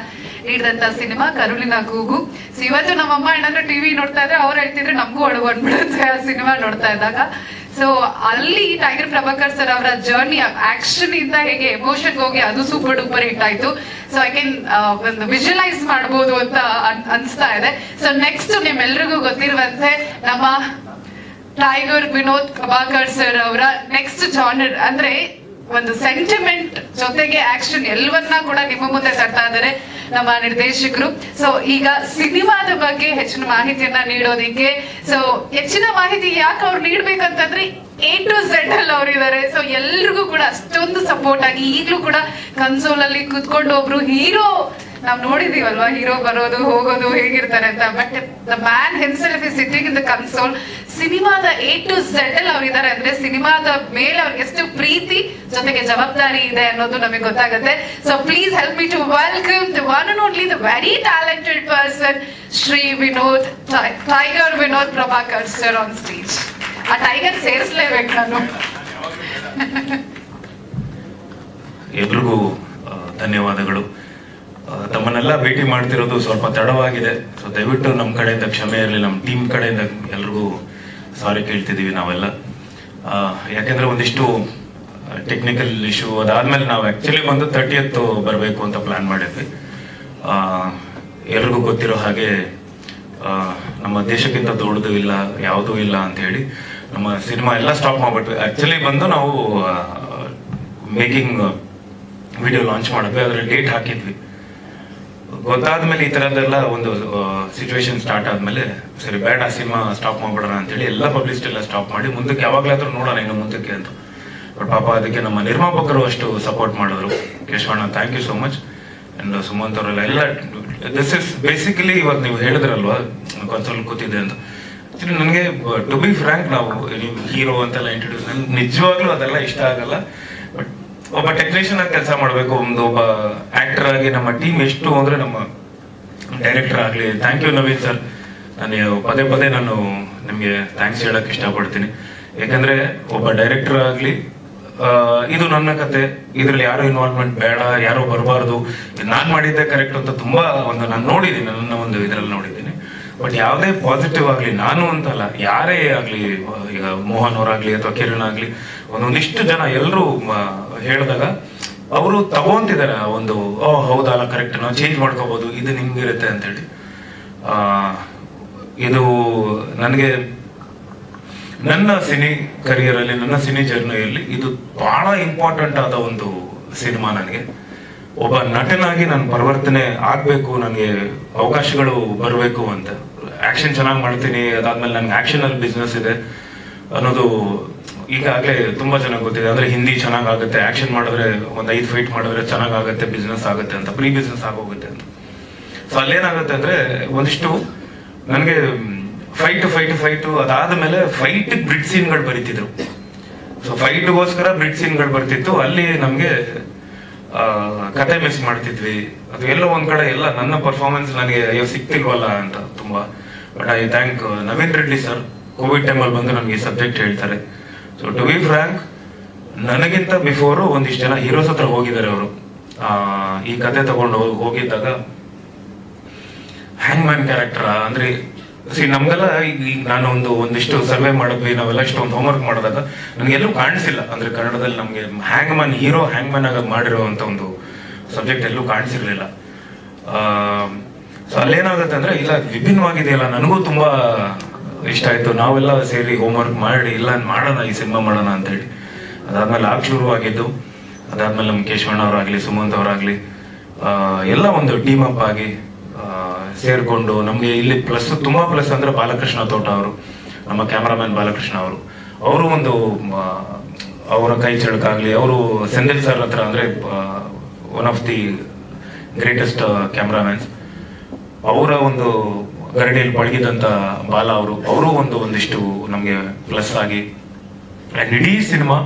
ನೀಡಿದಂತ ಸಿನಿಮಾ ಕರುಳಿನ ಕೂಗು. ಸೊ ಇವತ್ತು ನಮ್ಮಮ್ಮ ಏನಾದ್ರು ಟಿವಿ ನೋಡ್ತಾ ಇದ್ರೆ ಅವ್ರು ಹೇಳ್ತಿದ್ರೆ ನಮಗೂ ಅಳು ಬಂದ್ಬಿಡುತ್ತೆ ಆ ಸಿನಿಮಾ ನೋಡ್ತಾ ಇದ್ದಾಗ. ಸೊ ಅಲ್ಲಿ ಟೈಗರ್ ಪ್ರಭಾಕರ್ ಸರ್ ಅವರ ಜರ್ನಿ ಆಕ್ಷನ್ ಇಂದ ಹೇಗೆ ಎಮೋಷನ್ ಹೋಗಿ ಅದು ಸೂಪರ್ ಡೂಪರ್ ಹಿಟ್ ಆಯ್ತು. ಸೊ ಐ ಕ್ಯಾನ್ ಒಂದು ವಿಜುವಲೈಸ್ ಮಾಡಬಹುದು ಅಂತ ಅನ್ಸ್ತಾ ಇದೆ. ಸೊ ನೆಕ್ಸ್ಟ್ ನಿಮ್ಮೆಲ್ರಿಗೂ ಗೊತ್ತಿರುವಂತೆ ನಮ್ಮ ಟೈಗರ್ ವಿನೋದ್ ಪ್ರಭಾಕರ್ ಸರ್ ಅವರ ನೆಕ್ಸ್ಟ್ ಜಾನರ್ ಅಂದ್ರೆ ಒಂದು ಸೆಂಟಿಮೆಂಟ್ ಜೊತೆಗೆ ಆಕ್ಷನ್ ಎಲ್ಲವನ್ನ ಕೂಡ ನಿಮ್ಮ ಮುಂದೆ ತರ್ತಾ ಇದ್ದಾರೆ ನಮ್ಮ ನಿರ್ದೇಶಕರು. ಸೊ ಈಗ ಸಿನಿಮಾದ ಬಗ್ಗೆ ಹೆಚ್ಚಿನ ಮಾಹಿತಿಯನ್ನ ನೀಡೋದಿಕ್ಕೆ, ಸೊ ಹೆಚ್ಚಿನ ಮಾಹಿತಿ ಯಾಕೆ ಅವ್ರು ನೀಡ್ಬೇಕಂತಂದ್ರೆ A to Z ಅಲ್ಲಿ ಅವರಿದ್ದಾರೆ. ಸೊ ಎಲ್ರಿಗೂ ಕೂಡ ಅಷ್ಟೊಂದು ಸಪೋರ್ಟ್ ಆಗಿ ಈಗಲೂ ಕೂಡ ಕನ್ಸೋಲ್ ಅಲ್ಲಿ ಕುತ್ಕೊಂಡು ಒಬ್ರು ಹೀರೋ ನಾವು ನೋಡಿದೀವಲ್ವಾ ಹೀರೋ ಬರೋದು ಹೋಗೋದು ಹೇಗಿರ್ತಾರೆ ಅಂತ. But the man himself is sitting in the console. ಸಿನಿಮಾದ A to Z ಅಲ್ಲಿ ಅವ್ರಿದ್ದಾರೆ ಅಂದ್ರೆ ಸಿನಿಮಾದ ಮೇಲೆ ಅವ್ರಿಗೆ ಎಷ್ಟು ಪ್ರೀತಿ ಜೊತೆಗೆ ಜವಾಬ್ದಾರಿ ಇದೆ ಅನ್ನೋದು ನಮಗೆ ಗೊತ್ತಾಗುತ್ತೆ. So please help me to welcome the one and only the very talented person Shri Vinod Tiger Vinod Prabhakar sir on stage. ಆ ಟೈಗರ್ ಸೇರಿಸಲೇಬೇಕು ನಾನು. ಎಲ್ರಿಗೂ ಧನ್ಯವಾದಗಳು. ತಮ್ಮನ್ನೆಲ್ಲ ಭೇಟಿ ಮಾಡ್ತಿರೋದು ಸ್ವಲ್ಪ ತಡವಾಗಿದೆ, ಸೊ ದಯವಿಟ್ಟು ನಮ್ಮ ಕಡೆಯಿಂದ ಕ್ಷಮೆ ಇರಲಿ. ನಮ್ಮ ಟೀಮ್ ಕಡೆಯಿಂದ ಎಲ್ರಿಗೂ ಸಾರಿ ಕೇಳ್ತಿದ್ದೀವಿ ನಾವೆಲ್ಲ. ಯಾಕೆಂದ್ರೆ ಒಂದಿಷ್ಟು ಟೆಕ್ನಿಕಲ್ ಇಶ್ಯೂ ಅದಾದ್ಮೇಲೆ ನಾವು ಆ್ಯಕ್ಚುಲಿ ಬಂದು 30th ಬರಬೇಕು ಅಂತ ಪ್ಲಾನ್ ಮಾಡಿದ್ವಿ. ಎಲ್ರಿಗೂ ಗೊತ್ತಿರೋ ಹಾಗೆ ನಮ್ಮ ದೇಶಕ್ಕಿಂತ ದೊಡ್ಡದು ಇಲ್ಲ, ಯಾವುದೂ ಇಲ್ಲ ಅಂತ ಹೇಳಿ ನಮ್ಮ ಸಿನಿಮಾ ಎಲ್ಲ ಸ್ಟಾಪ್ ಮಾಡ್ಬಿಟ್ವಿ. ಆ್ಯಕ್ಚುಲಿ ಬಂದು ನಾವು ಮೇಕಿಂಗ್ ವಿಡಿಯೋ ಲಾಂಚ್ ಮಾಡಿದ್ವಿ, ಅದ್ರಲ್ಲಿ ಡೇಟ್ ಹಾಕಿದ್ವಿ. ಗೊತ್ತಾದ್ಮೇಲೆ ಈ ಥರದ್ದೆಲ್ಲ ಒಂದು ಸಿಚುವೇಶನ್ ಸ್ಟಾರ್ಟ್ ಆದ್ಮೇಲೆ ಸರಿ ಬೇಡ ಸಿನಿಮಾ ಸ್ಟಾಪ್ ಮಾಡ್ಬಿಡೋಣ ಅಂತೇಳಿ ಎಲ್ಲ ಪಬ್ಲಿಸಿಟಿ ಎಲ್ಲ ಸ್ಟಾಪ್ ಮಾಡಿ ಮುಂದಕ್ಕೆ ಯಾವಾಗಲಾದ್ರೂ ನೋಡೋಣ ಇನ್ನು ಮುಂದಕ್ಕೆ ಅಂತ. ಬಟ್ ಪಾಪ ಅದಕ್ಕೆ ನಮ್ಮ ನಿರ್ಮಾಪಕರು ಅಷ್ಟು ಸಪೋರ್ಟ್ ಮಾಡಿದ್ರು. ಕೇಶವಣ್ಣ, thank you so much. And Sumant ಅವರೆಲ್ಲ ಎಲ್ಲ ದಿಸ್ ಇಸ್ ಬೇಸಿಕಲಿ ಇವಾಗ ನೀವು ಹೇಳಿದ್ರಲ್ವಾ ಕನ್ಸೋಲ್ ಕೂತಿದೆ ಅಂತ. ಆಕ್ಚುಲಿ ನನಗೆ ಟು ಬಿ ಫ್ರ್ಯಾಂಕ್, ನಾವು ನೀವು ಹೀರೋ ಅಂತೆಲ್ಲ ಇಂಟ್ರೊಡ್ಯೂಸ್, ನನ್ಗೆ ನಿಜವಾಗ್ಲೂ ಅದೆಲ್ಲ ಇಷ್ಟ ಆಗಲ್ಲ. ಬಟ್ ಒಬ್ಬ ಟೆಕ್ನಿಷಿಯನ್ ಆಗಿ ಕೆಲಸ ಮಾಡಬೇಕು, ಒಬ್ಬ ಆಕ್ಟರ್ ಆಗಿ ನಮ್ಮ ಟೀಮ್ ಎಷ್ಟು ಅಂದ್ರೆ ನಮ್ಮ ಡೈರೆಕ್ಟರ್ ಆಗಲಿ. Thank you Naveen sir. ನಾನು ಪದೇ ಪದೇ ನಾನು ನಿಮಗೆ ಥ್ಯಾಂಕ್ಸ್ ಹೇಳಕ್ ಇಷ್ಟಪಡ್ತೀನಿ. ಯಾಕಂದ್ರೆ ಒಬ್ಬ ಡೈರೆಕ್ಟರ್ ಆಗಲಿ, ಇದು ನನ್ನ ಕತೆ, ಇದ್ರಲ್ಲಿ ಯಾರು ಇನ್ವಾಲ್ವ್ಮೆಂಟ್ ಬೇಡ, ಯಾರು ಬರಬಾರ್ದು, ನಾನ್ ಮಾಡಿದ್ದೆ ಕರೆಕ್ಟ್ ಅಂತ ತುಂಬಾ ನಾನು ನೋಡಿದ್ದೀನಿ, ನನ್ನ ಒಂದು ಇದ್ರಲ್ಲಿ ನೋಡಿದ್ದೀನಿ. ಬಟ್ ಯಾವುದೇ ಪಾಸಿಟಿವ್ ಆಗಲಿ, ನಾನು ಅಂತಲ್ಲ ಯಾರೇ ಆಗಲಿ, ಈಗ ಮೋಹನ್ ಅವರಾಗ್ಲಿ ಅಥವಾ ಕಿರಣ್ ಆಗಲಿ, ಒಂದೊಂದಿಷ್ಟು ಜನ ಎಲ್ಲರೂ ಹೇಳಿದಾಗ ಅವರು ತಗೊಂತಿದ್ದಾರೆ ಒಂದು ಹೌದಲ್ಲ ಕರೆಕ್ಟ್, ನಾವು ಚೇಂಜ್ ಮಾಡ್ಕೋಬಹುದು, ಇದು ನಿಮ್ಗಿರುತ್ತೆ ಅಂತೇಳಿ. ಇದು ನನಗೆ ನನ್ನ ಸಿನಿ ಕರಿಯರ್ ಅಲ್ಲಿ, ನನ್ನ ಸಿನಿ ಜರ್ನಿಯಲ್ಲಿ ಇದು ಬಹಳ ಇಂಪಾರ್ಟೆಂಟ್ ಆದ ಒಂದು ಸಿನಿಮಾ. ನನಗೆ ಒಬ್ಬ ನಟನಾಗಿ ನಾನು ಪರಿವರ್ತನೆ ಆಗ್ಬೇಕು, ನನಗೆ ಅವಕಾಶಗಳು ಬರಬೇಕು ಅಂತ. ಆಕ್ಷನ್ ಚೆನ್ನಾಗಿ ಮಾಡ್ತೀನಿ, ಅದಾದ್ಮೇಲೆ ನನ್ಗೆ ಆಕ್ಷನ್ ಅಲ್ಲಿ ಬಿಸ್ನೆಸ್ ಇದೆ ಅನ್ನೋದು ಈಗಾಗಲೇ ತುಂಬಾ ಚೆನ್ನಾಗಿ ಗೊತ್ತಿದೆ. ಅಂದ್ರೆ ಹಿಂದಿ ಚೆನ್ನಾಗ್ ಆಗುತ್ತೆ, ಆಕ್ಷನ್ ಮಾಡಿದ್ರೆ ಒಂದು 5 ಫೈಟ್ ಮಾಡಿದ್ರೆ ಚೆನ್ನಾಗ್ ಆಗುತ್ತೆ, ಬಿಸ್ನೆಸ್ ಆಗುತ್ತೆ ಅಂತ, ಪ್ರೀ ಬಿಸ್ನೆಸ್ ಆಗೋಗುತ್ತೆ ಅಂತ. ಸೊ ಅಲ್ಲೇನಾಗುತ್ತೆ ಅಂದ್ರೆ ಒಂದಿಷ್ಟು ನನಗೆ ಫೈಟ್ ಅದಾದ್ಮೇಲೆ ಫೈಟ್ ಬ್ರಿಡ್ ಸೀನ್ಗಳು ಬರೀತಿದ್ರು. ಸೊ ಫೈಟ್ಗೋಸ್ಕರ ಬ್ರಿಡ್ ಸೀನ್ಗಳು ಬರ್ತಿತ್ತು. ಅಲ್ಲಿ ನಮ್ಗೆ ಕತೆ ಮಿಸ್ ಮಾಡ್ತಿದ್ವಿ. ಅದು ಎಲ್ಲೋ ಒಂದ್ ಕಡೆ ಎಲ್ಲ ನನ್ನ ಪರ್ಫಾರ್ಮೆನ್ಸ್ ನನಗೆ ಸಿಕ್ತಿಲ್ವಲ್ಲ ಅಂತ ತುಂಬಾ. But I thank Naveen Reddy sir. Covid ಟೈಮಲ್ಲಿ ಬಂದು ನಮ್ಗೆ ಈ ಸಬ್ಜೆಕ್ಟ್ ಹೇಳ್ತಾರೆ. ಸೊ ಟು ಬಿ ಫ್ರಾಂಕ್, ನನಗಿಂತ ಬಿಫೋರು ಒಂದಿಷ್ಟು ಜನ ಹೀರೋಸ್ ಹತ್ರ ಹೋಗಿದ್ದಾರೆ ಅವರು. ಈ ಕತೆ ತಗೊಂಡು ಹೋಗಿದ್ದಾಗ ಹ್ಯಾಂಗ್ ಮ್ಯಾನ್ ಕ್ಯಾರೆಕ್ಟರ್ ಅಂದ್ರೆ ನಮ್ಗೆಲ್ಲ ಈಗ ನಾನು ಒಂದಿಷ್ಟು ಸರ್ವೆ ಮಾಡಿದ್ವಿ, ನಾವೆಲ್ಲ ಇಷ್ಟೊಂದು ಹೋಮ್ವರ್ಕ್ ಮಾಡಿದಾಗ ನನಗೆಲ್ಲೂ ಕಾಣಿಸಿಲ್ಲ. ಅಂದ್ರೆ ಕನ್ನಡದಲ್ಲಿ ನಮ್ಗೆ ಹ್ಯಾಂಗ್ ಮ್ಯಾನ್ ಆಗ ಮಾಡಿರುವಂತ ಒಂದು ಸಬ್ಜೆಕ್ಟ್ ಎಲ್ಲೂ ಕಾಣಿಸಿರ್ಲಿಲ್ಲ. ಸೊ ಅಲ್ಲೇನಾಗುತ್ತೆ ಅಂದ್ರೆ ಇಲ್ಲ ವಿಭಿನ್ನವಾಗಿದೆಯಲ್ಲ, ನನಗೂ ತುಂಬಾ ಇಷ್ಟ ಆಯ್ತು. ನಾವೆಲ್ಲ ಸೇರಿ ಹೋಮ್ವರ್ಕ್ ಮಾಡಿ ಇಲ್ಲ ಮಾಡೋಣ, ಈ ಸಿನಿಮಾ ಮಾಡೋಣ ಅಂತ ಹೇಳಿ ಅದಾದ್ಮೇಲೆ ಶುರುವಾಗಿದ್ದು. ಅದಾದ್ಮೇಲೆ ನಮ್ಮ ಕೇಶವಣ್ಣ ಅವರಾಗ್ಲಿ, ಸುಮಂತ್ ಅವರಾಗ್ಲಿ ಎಲ್ಲ ಒಂದು ಟೀಮ್ ಅಪ್ ಆಗಿ ಸೇರ್ಕೊಂಡು ನಮ್ಗೆ ಇಲ್ಲಿ ತುಂಬಾ ಪ್ಲಸ್ ಅಂದ್ರೆ ಬಾಲಕೃಷ್ಣ ತೋಟ ಅವರು, ನಮ್ಮ ಕ್ಯಾಮರಾಮನ್ ಬಾಲಕೃಷ್ಣ ಅವರು ಒಂದು ಅವರ ಕೈ ಚಳಕಾಗ್ಲಿ, ಅವರು ಸೆಂದಿಲ್ ಸರ್ ಹತ್ರ ಅಂದ್ರೆ ಒನ್ ಆಫ್ ದಿ ಗ್ರೇಟೆಸ್ಟ್ ಕ್ಯಾಮ್ರಾಮನ್ಸ್, ಅವರ ಒಂದು ಗರಡಿಯಲ್ಲಿ ಪಳಗಿದಂತ ಬಾಲ ಅವರು ಒಂದಿಷ್ಟು ನಮ್ಗೆ ಪ್ಲಸ್ ಆಗಿ. ಅಂಡ್ ಇಡೀ ಸಿನಿಮಾ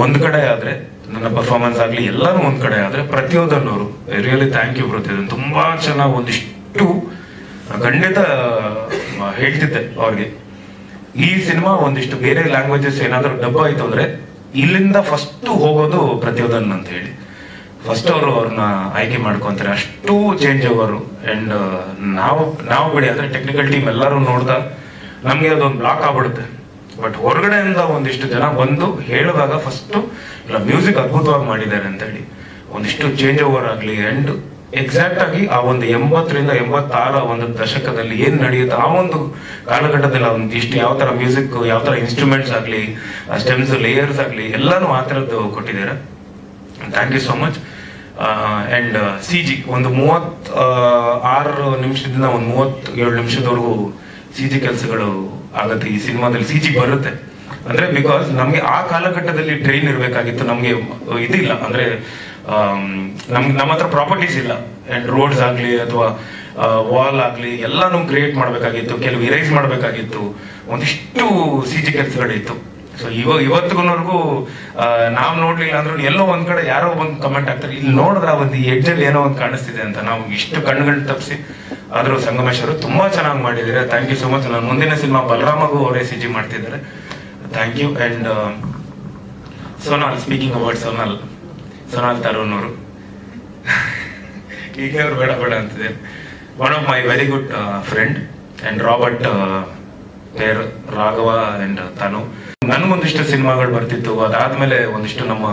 ಒಂದ್ ಕಡೆ ಆದ್ರೆ, ನನ್ನ ಪರ್ಫಾರ್ಮೆನ್ಸ್ ಆಗ್ಲಿ ಎಲ್ಲಾನು ಒಂದ್ ಕಡೆ ಆದ್ರೆ, ಪ್ರತಿಯೊಂದನ್ ಅವರು ರಿಯಲಿ ಥ್ಯಾಂಕ್ ಯು ಪ್ರತಿಯೊಂದು. ತುಂಬಾ ಚೆನ್ನಾಗಿ ಒಂದಿಷ್ಟು ಖಂಡಿತ ಹೇಳ್ತಿದ್ದೆ ಅವ್ರಿಗೆ, ಈ ಸಿನಿಮಾ ಒಂದಿಷ್ಟು ಬೇರೆ ಲ್ಯಾಂಗ್ವೇಜಸ್ ಏನಾದ್ರು ಡಬ್ಬ ಆಯ್ತು ಅಂದ್ರೆ ಇಲ್ಲಿಂದ ಫಸ್ಟ್ ಹೋಗೋದು ಪ್ರತಿಯೊಂದನ್ ಅಂತ ಹೇಳಿ ಫಸ್ಟ್ ಅವ್ರನ್ನ ಆಯ್ಕೆ ಮಾಡ್ಕೊಂತಾರೆ. ಅಷ್ಟು ಚೇಂಜ್ ಓವರ್. ಅಂಡ್ ನಾವು ಬಿಡಿ ಅಂದ್ರೆ ಟೆಕ್ನಿಕಲ್ ಟೀಮ್ ಎಲ್ಲರೂ ನೋಡ್ದ ನಮ್ಗೆ ಅದೊಂದು ಬ್ಲಾಕ್ ಆಗ್ಬಿಡುತ್ತೆ. ಬಟ್ ಹೊರಗಡೆಯಿಂದ ಒಂದಿಷ್ಟು ಜನ ಬಂದು ಹೇಳಿದಾಗ ಫಸ್ಟ್ ಇಲ್ಲ ಮ್ಯೂಸಿಕ್ ಅದ್ಭುತವಾಗಿ ಮಾಡಿದ್ದಾರೆ ಅಂತ ಹೇಳಿ ಒಂದಿಷ್ಟು ಚೇಂಜ್ ಓವರ್ ಆಗ್ಲಿ. ಅಂಡ್ ಎಕ್ಸಾಕ್ಟ್ ಆಗಿ ಆ ಒಂದು 80ರಿಂದ 86 ಒಂದು ದಶಕದಲ್ಲಿ ಏನ್ ನಡೆಯುತ್ತೆ ಆ ಒಂದು ಕಾಲಘಟ್ಟದಲ್ಲಿ ಒಂದಿಷ್ಟು ಯಾವ ತರ ಮ್ಯೂಸಿಕ್, ಯಾವ ತರ ಇನ್ಸ್ಟ್ರೂಮೆಂಟ್ಸ್ ಆಗ್ಲಿ, ಸ್ಟೆಮ್ಸ್, ಲೇಯರ್ಸ್ ಆಗ್ಲಿ ಎಲ್ಲಾನು ಆ ತರದ್ದು ಕೊಟ್ಟಿದ್ದಾರೆ. Thank you so much. And CG ಒಂದು 36 ನಿಮಿಷದಿಂದ ಒಂದು 37 ನಿಮಿಷದವರೆಗೂ CG ಕೆಲಸಗಳು ಆಗತ್ತೆ ಈ ಸಿನಿಮಾದಲ್ಲಿ. CG ಬರುತ್ತೆ ಅಂದ್ರೆ ಬಿಕಾಸ್ ನಮ್ಗೆ ಆ ಕಾಲಘಟ್ಟದಲ್ಲಿ ಟ್ರೈನ್ ಇರ್ಬೇಕಾಗಿತ್ತು. ನಮ್ಗೆ ಇದಿಲ್ಲ ಅಂದ್ರೆ ನಮ್ಮ ಹತ್ರ ಪ್ರಾಪರ್ಟೀಸ್ ಇಲ್ಲ, ಅಂಡ್ ರೋಡ್ಸ್ ಆಗಲಿ ಅಥವಾ ವಾಲ್ ಆಗಲಿ ಎಲ್ಲಾನು ಕ್ರಿಯೇಟ್ ಮಾಡಬೇಕಾಗಿತ್ತು, ಕೆಲವು ಇರೈಸ್ ಮಾಡಬೇಕಾಗಿತ್ತು, ಒಂದಿಷ್ಟು CG ಕೆಲಸಗಳಿತ್ತು. ಸೊ ಇವತ್ತಿಗೂ ನಾವು ನೋಡ್ಲಿಲ್ಲ ಅಂದ್ರೂ ಎಲ್ಲೋ ಒಂದ್ ಕಡೆ ಯಾರೋ ಒಂದು ಕಮೆಂಟ್ ಆಗ್ತಾರೆ, ಇಲ್ಲಿ ನೋಡಿದ್ರೆ ಒಂದು ಎಡ್ಜಲ್ಲಿ ಏನೋ ಒಂದು ಕಾಣಿಸ್ತಿದೆ ಅಂತ. ನಾವು ಇಷ್ಟು ಕಣ್ಣುಗಳು ತಪ್ಪಿಸಿ ಆದ್ರೂ ಸಂಗಮೇಶ್ ಅವರು ತುಂಬಾ ಚೆನ್ನಾಗಿ ಮಾಡಿದ್ದಾರೆ. Thank you so much. ನಾನು ಮುಂದಿನ ಸಿನಿಮಾ ಬಲರಾಮಗೂ ಅವರೇ CG ಮಾಡ್ತಿದ್ದಾರೆ. Thank you. And Sonal, speaking about Sonal Tarun ಅವರು ಈಗ ಅವ್ರು ಬೇಡ ಅಂತಿದೆ. One of my very good friend and Robert pair Raghava and Tanu. ನನಗೊಂದಿಷ್ಟು ಸಿನಿಮಾಗಳು ಬರ್ತಿತ್ತು. ಅದಾದ್ಮೇಲೆ ಒಂದಿಷ್ಟು ನಮ್ಮ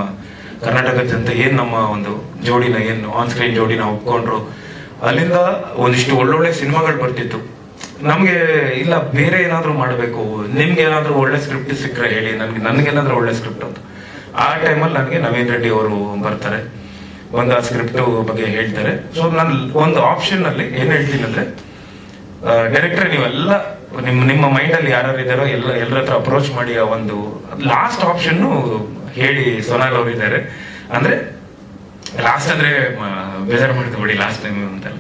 ಕರ್ನಾಟಕ ಜನತೆ ನಮ್ಮ ಒಂದು ಜೋಡಿನ ಆನ್ ಸ್ಕ್ರೀನ್ ಜೋಡಿನ ಒಪ್ಕೊಂಡ್ರು. ಅಲ್ಲಿಂದ ಒಂದಿಷ್ಟು ಒಳ್ಳೊಳ್ಳೆ ಸಿನಿಮಾಗಳು ಬರ್ತಿತ್ತು. ನಮ್ಗೆ ಇಲ್ಲ ಬೇರೆ ಏನಾದ್ರು ಮಾಡಬೇಕು, ನಿಮ್ಗೆ ಏನಾದ್ರು ಒಳ್ಳೆ ಸ್ಕ್ರಿಪ್ಟ್ ಸಿಕ್ಕರೆ ಹೇಳಿ, ನನ್ಗೇನಾದ್ರೂ ಒಳ್ಳೆ ಸ್ಕ್ರಿಪ್ಟ್ ಅಂತ. ಆ ಟೈಮಲ್ಲಿ ನನಗೆ ನವೀನ್ ರೆಡ್ಡಿ ಅವರು ಬರ್ತಾರೆ, ಒಂದು ಆ ಸ್ಕ್ರಿಪ್ಟ್ ಬಗ್ಗೆ ಹೇಳ್ತಾರೆ. ಸೊ ನಾನು ಒಂದು ಆಪ್ಷನ್ ಅಲ್ಲಿ ಏನ್ ಹೇಳ್ತೀನಿ ಅಂದ್ರೆ, ಡೈರೆಕ್ಟರ್ ನೀವೆಲ್ಲ ನಿಮ್ಮ ಮೈಂಡ್ ಅಲ್ಲಿ ಯಾರು ಇದ್ದಾರೋ ಎಲ್ಲರ ಹತ್ರ ಅಪ್ರೋಚ್ ಮಾಡಿ ಆ ಒಂದು ಲಾಸ್ಟ್ ಆಪ್ಷನ್ ಹೇಳಿ. ಸೋನಾಲ್ ಅವರು ಇದ್ದಾರೆ ಅಂದ್ರೆ ಲಾಸ್ಟ್ ಅಂದ್ರೆ ಬೇಜಾರು ಮಾಡ್ಕೊಬೇಡಿ, ಲಾಸ್ಟ್ ಟೈಮ್ ಅಂತಲ್ಲ,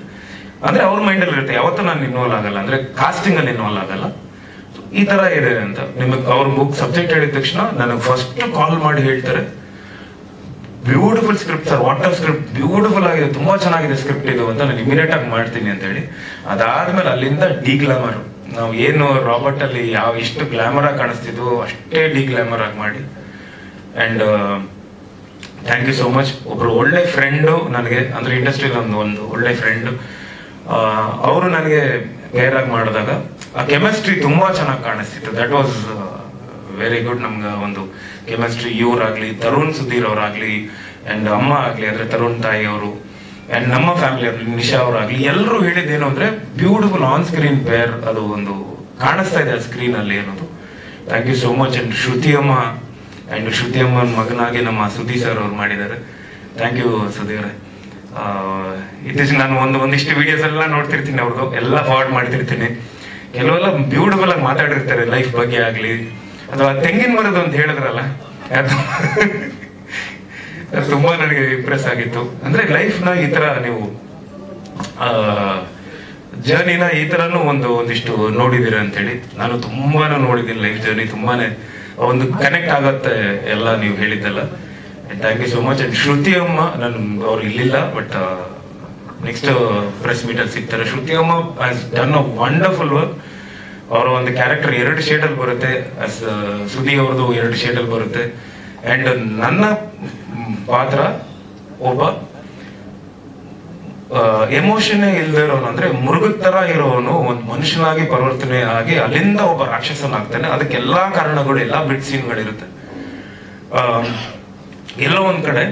ಅಂದ್ರೆ ಅವ್ರ ಮೈಂಡ್ ಅಲ್ಲಿ ಇರುತ್ತೆ. ಯಾವತ್ತೂ ನಾನು ಇನ್ವಾಲ್ವ್ ಆಗಲ್ಲ, ಅಂದ್ರೆ ಕಾಸ್ಟಿಂಗ್ ಅಲ್ಲಿ ಇನ್ವಾಲ್ವ್ ಆಗಲ್ಲ. ಈ ತರ ಇದೆ ಅಂತ ನಿಮಗೆ ಅವ್ರ ಬುಕ್ ಸಬ್ಜೆಕ್ಟ್ ಹೇಳಿದ ತಕ್ಷಣ ನನಗೆ ಫಸ್ಟ್ ಕಾಲ್ ಮಾಡಿ ಹೇಳ್ತಾರೆ, beautiful script sir, water script beautiful ಆಗಿದೆ, ತುಂಬಾ ಚೆನ್ನಾಗಿದೆ ಸ್ಕ್ರಿಪ್ಟ್ ಇದು ಅಂತ. ನಾನು ಇಮಿಡಿಯೇಟ್ ಆಗಿ ಮಾಡ್ತೀನಿ ಅಂತ ಹೇಳಿ, ಅದಾದ್ಮೇಲೆ ಅಲ್ಲಿಂದ ಡಿಗ್ಲಾಮರ್, ನಾವು ಏನು ರಾಬರ್ಟ್ ಅಲ್ಲಿ ಎಷ್ಟು ಗ್ಲಾಮರ್ ಆಗಿ ಕಾಣಿಸ್ತಿದ್ವು ಅಷ್ಟೇ ಡಿಗ್ಲಾಮರ್ ಆಗಿ ಮಾಡಿ. And thank you so much. ಒಬ್ರು ಒಳ್ಳೆ ಫ್ರೆಂಡು ನನಗೆ, ಅಂದ್ರೆ ಇಂಡಸ್ಟ್ರಿಯಲ್ಲಿ ಒಂದು ಒಳ್ಳೆ ಫ್ರೆಂಡ್, ಅವರು ನನಗೆ ಪೇರ್ ಆಗಿ ಮಾಡಿದಾಗ ಆ ಕೆಮಿಸ್ಟ್ರಿ ತುಂಬಾ ಚೆನ್ನಾಗಿ ಕಾಣಿಸ್ತಿತ್ತು. That was very good. ನಮ್ಗೆ ಒಂದು ಕೆಮಿಸ್ಟ್ರಿ ಇವರಾಗ್ಲಿ, ತರುಣ್ ಸುಧೀರ್ ಅವರಾಗ್ಲಿ, ಅಂಡ್ ಅಮ್ಮ ಆಗ್ಲಿ ಅಂದ್ರೆ ತರುಣ್ ತಾಯಿ ಅವರು, ಅಂಡ್ ನಮ್ಮ ಫ್ಯಾಮಿಲಿ ಅವ್ರು ನಿಶಾ ಅವರಾಗ್ಲಿ, ಎಲ್ಲರೂ ಹೇಳಿದ್ದೇನು ಅಂದ್ರೆ ಬ್ಯೂಟಿಫುಲ್ ಆನ್ ಸ್ಕ್ರೀನ್ ಪೇರ್, ಅದು ಒಂದು ಕಾಣಿಸ್ತಾ ಇದೆ ಸ್ಕ್ರೀನ್ ಅಲ್ಲಿ ಅನ್ನೋದು. Thank you so much. And Shruti ಅಮ್ಮನ ಮಗನಾಗಿ ನಮ್ಮ ಸುಧೀರ್ ಸರ್ ಅವ್ರು ಮಾಡಿದ್ದಾರೆ. Thank you Sudhir. ಇತ್ತೀಚೆಗೆ ನಾನು ಒಂದಿಷ್ಟು ವಿಡಿಯೋಸ್ ಎಲ್ಲ ನೋಡ್ತಿರ್ತೀನಿ, ಅವ್ರದ್ದು ಎಲ್ಲ ಫಾರ್ವರ್ಡ್ ಮಾಡ್ತಿರ್ತೀನಿ. ಕೆಲವೆಲ್ಲ ಬ್ಯೂಟಿಫುಲ್ ಆಗಿ ಮಾತಾಡಿರ್ತಾರೆ ಲೈಫ್ ಬಗ್ಗೆ ಆಗ್ಲಿ, ಅಥವಾ ತೆಂಗಿನ ಮರದು ಅಂತ ಹೇಳಿದ್ರಲ್ಲ, ಅದು ತುಂಬಾ ನನಗೆ ಇಂಪ್ರೆಸ್ ಆಗಿತ್ತು. ಅಂದ್ರೆ ಲೈಫ್ ನ ಈ ತರ ನೀವು ಜರ್ನಿನ ಈ ತರನು ಒಂದಿಷ್ಟು ನೋಡಿದೀರ ಅಂತೇಳಿ. ನಾನು ತುಂಬಾನು ನೋಡಿದ್ದೀನಿ ಲೈಫ್ ಜರ್ನಿ, ತುಂಬಾನೇ ಒಂದು ಕನೆಕ್ಟ್ ಆಗತ್ತೆ ಎಲ್ಲ ನೀವು ಹೇಳಿದ್ದೆಲ್ಲ. Thank you so much. And Shruti ಅಮ್ಮ, ಅವ್ರು ಇಲ್ಲಿಲ್ಲ, ಬಟ್ ನೆಕ್ಸ್ಟ್ ಪ್ರೆಸ್ ಮೀಟ್ ಅಲ್ಲಿ ಸಿಗ್ತಾರೆ. ಶ್ರುತಿ ಅಮ್ಮ has done a wonderful work. ಅವರ ಒಂದು ಕ್ಯಾರೆಕ್ಟರ್ 2 ಶೇಡ್ ಅಲ್ಲಿ ಬರುತ್ತೆ, ಸುದಿ ಅವ್ರದ್ದು 2 ಶೇಡ್ ಅಲ್ಲಿ ಬರುತ್ತೆ. ಅಂಡ್ ನನ್ನ ಪಾತ್ರ ಒಬ್ಬ ಎಮೋಷನ್ನೇ ಇಲ್ದೇ ಇರೋನು, ಅಂದ್ರೆ ಮೃಗದ ತರ ಇರೋನು ಒಂದು ಮನುಷ್ಯನಾಗಿ ಪರಿವರ್ತನೆ ಆಗಿ ಅಲ್ಲಿಂದ ಒಬ್ಬ ರಾಕ್ಷಸನಾಗ್ತಾನೆ. ಅದಕ್ಕೆ ಎಲ್ಲಾ ಕಾರಣಗಳು, ಎಲ್ಲಾ ಬಿಟ್ ಸೀನ್ಗಳಿರುತ್ತೆ. ಎಲ್ಲೋ ಒಂದ್ ಕಡೆ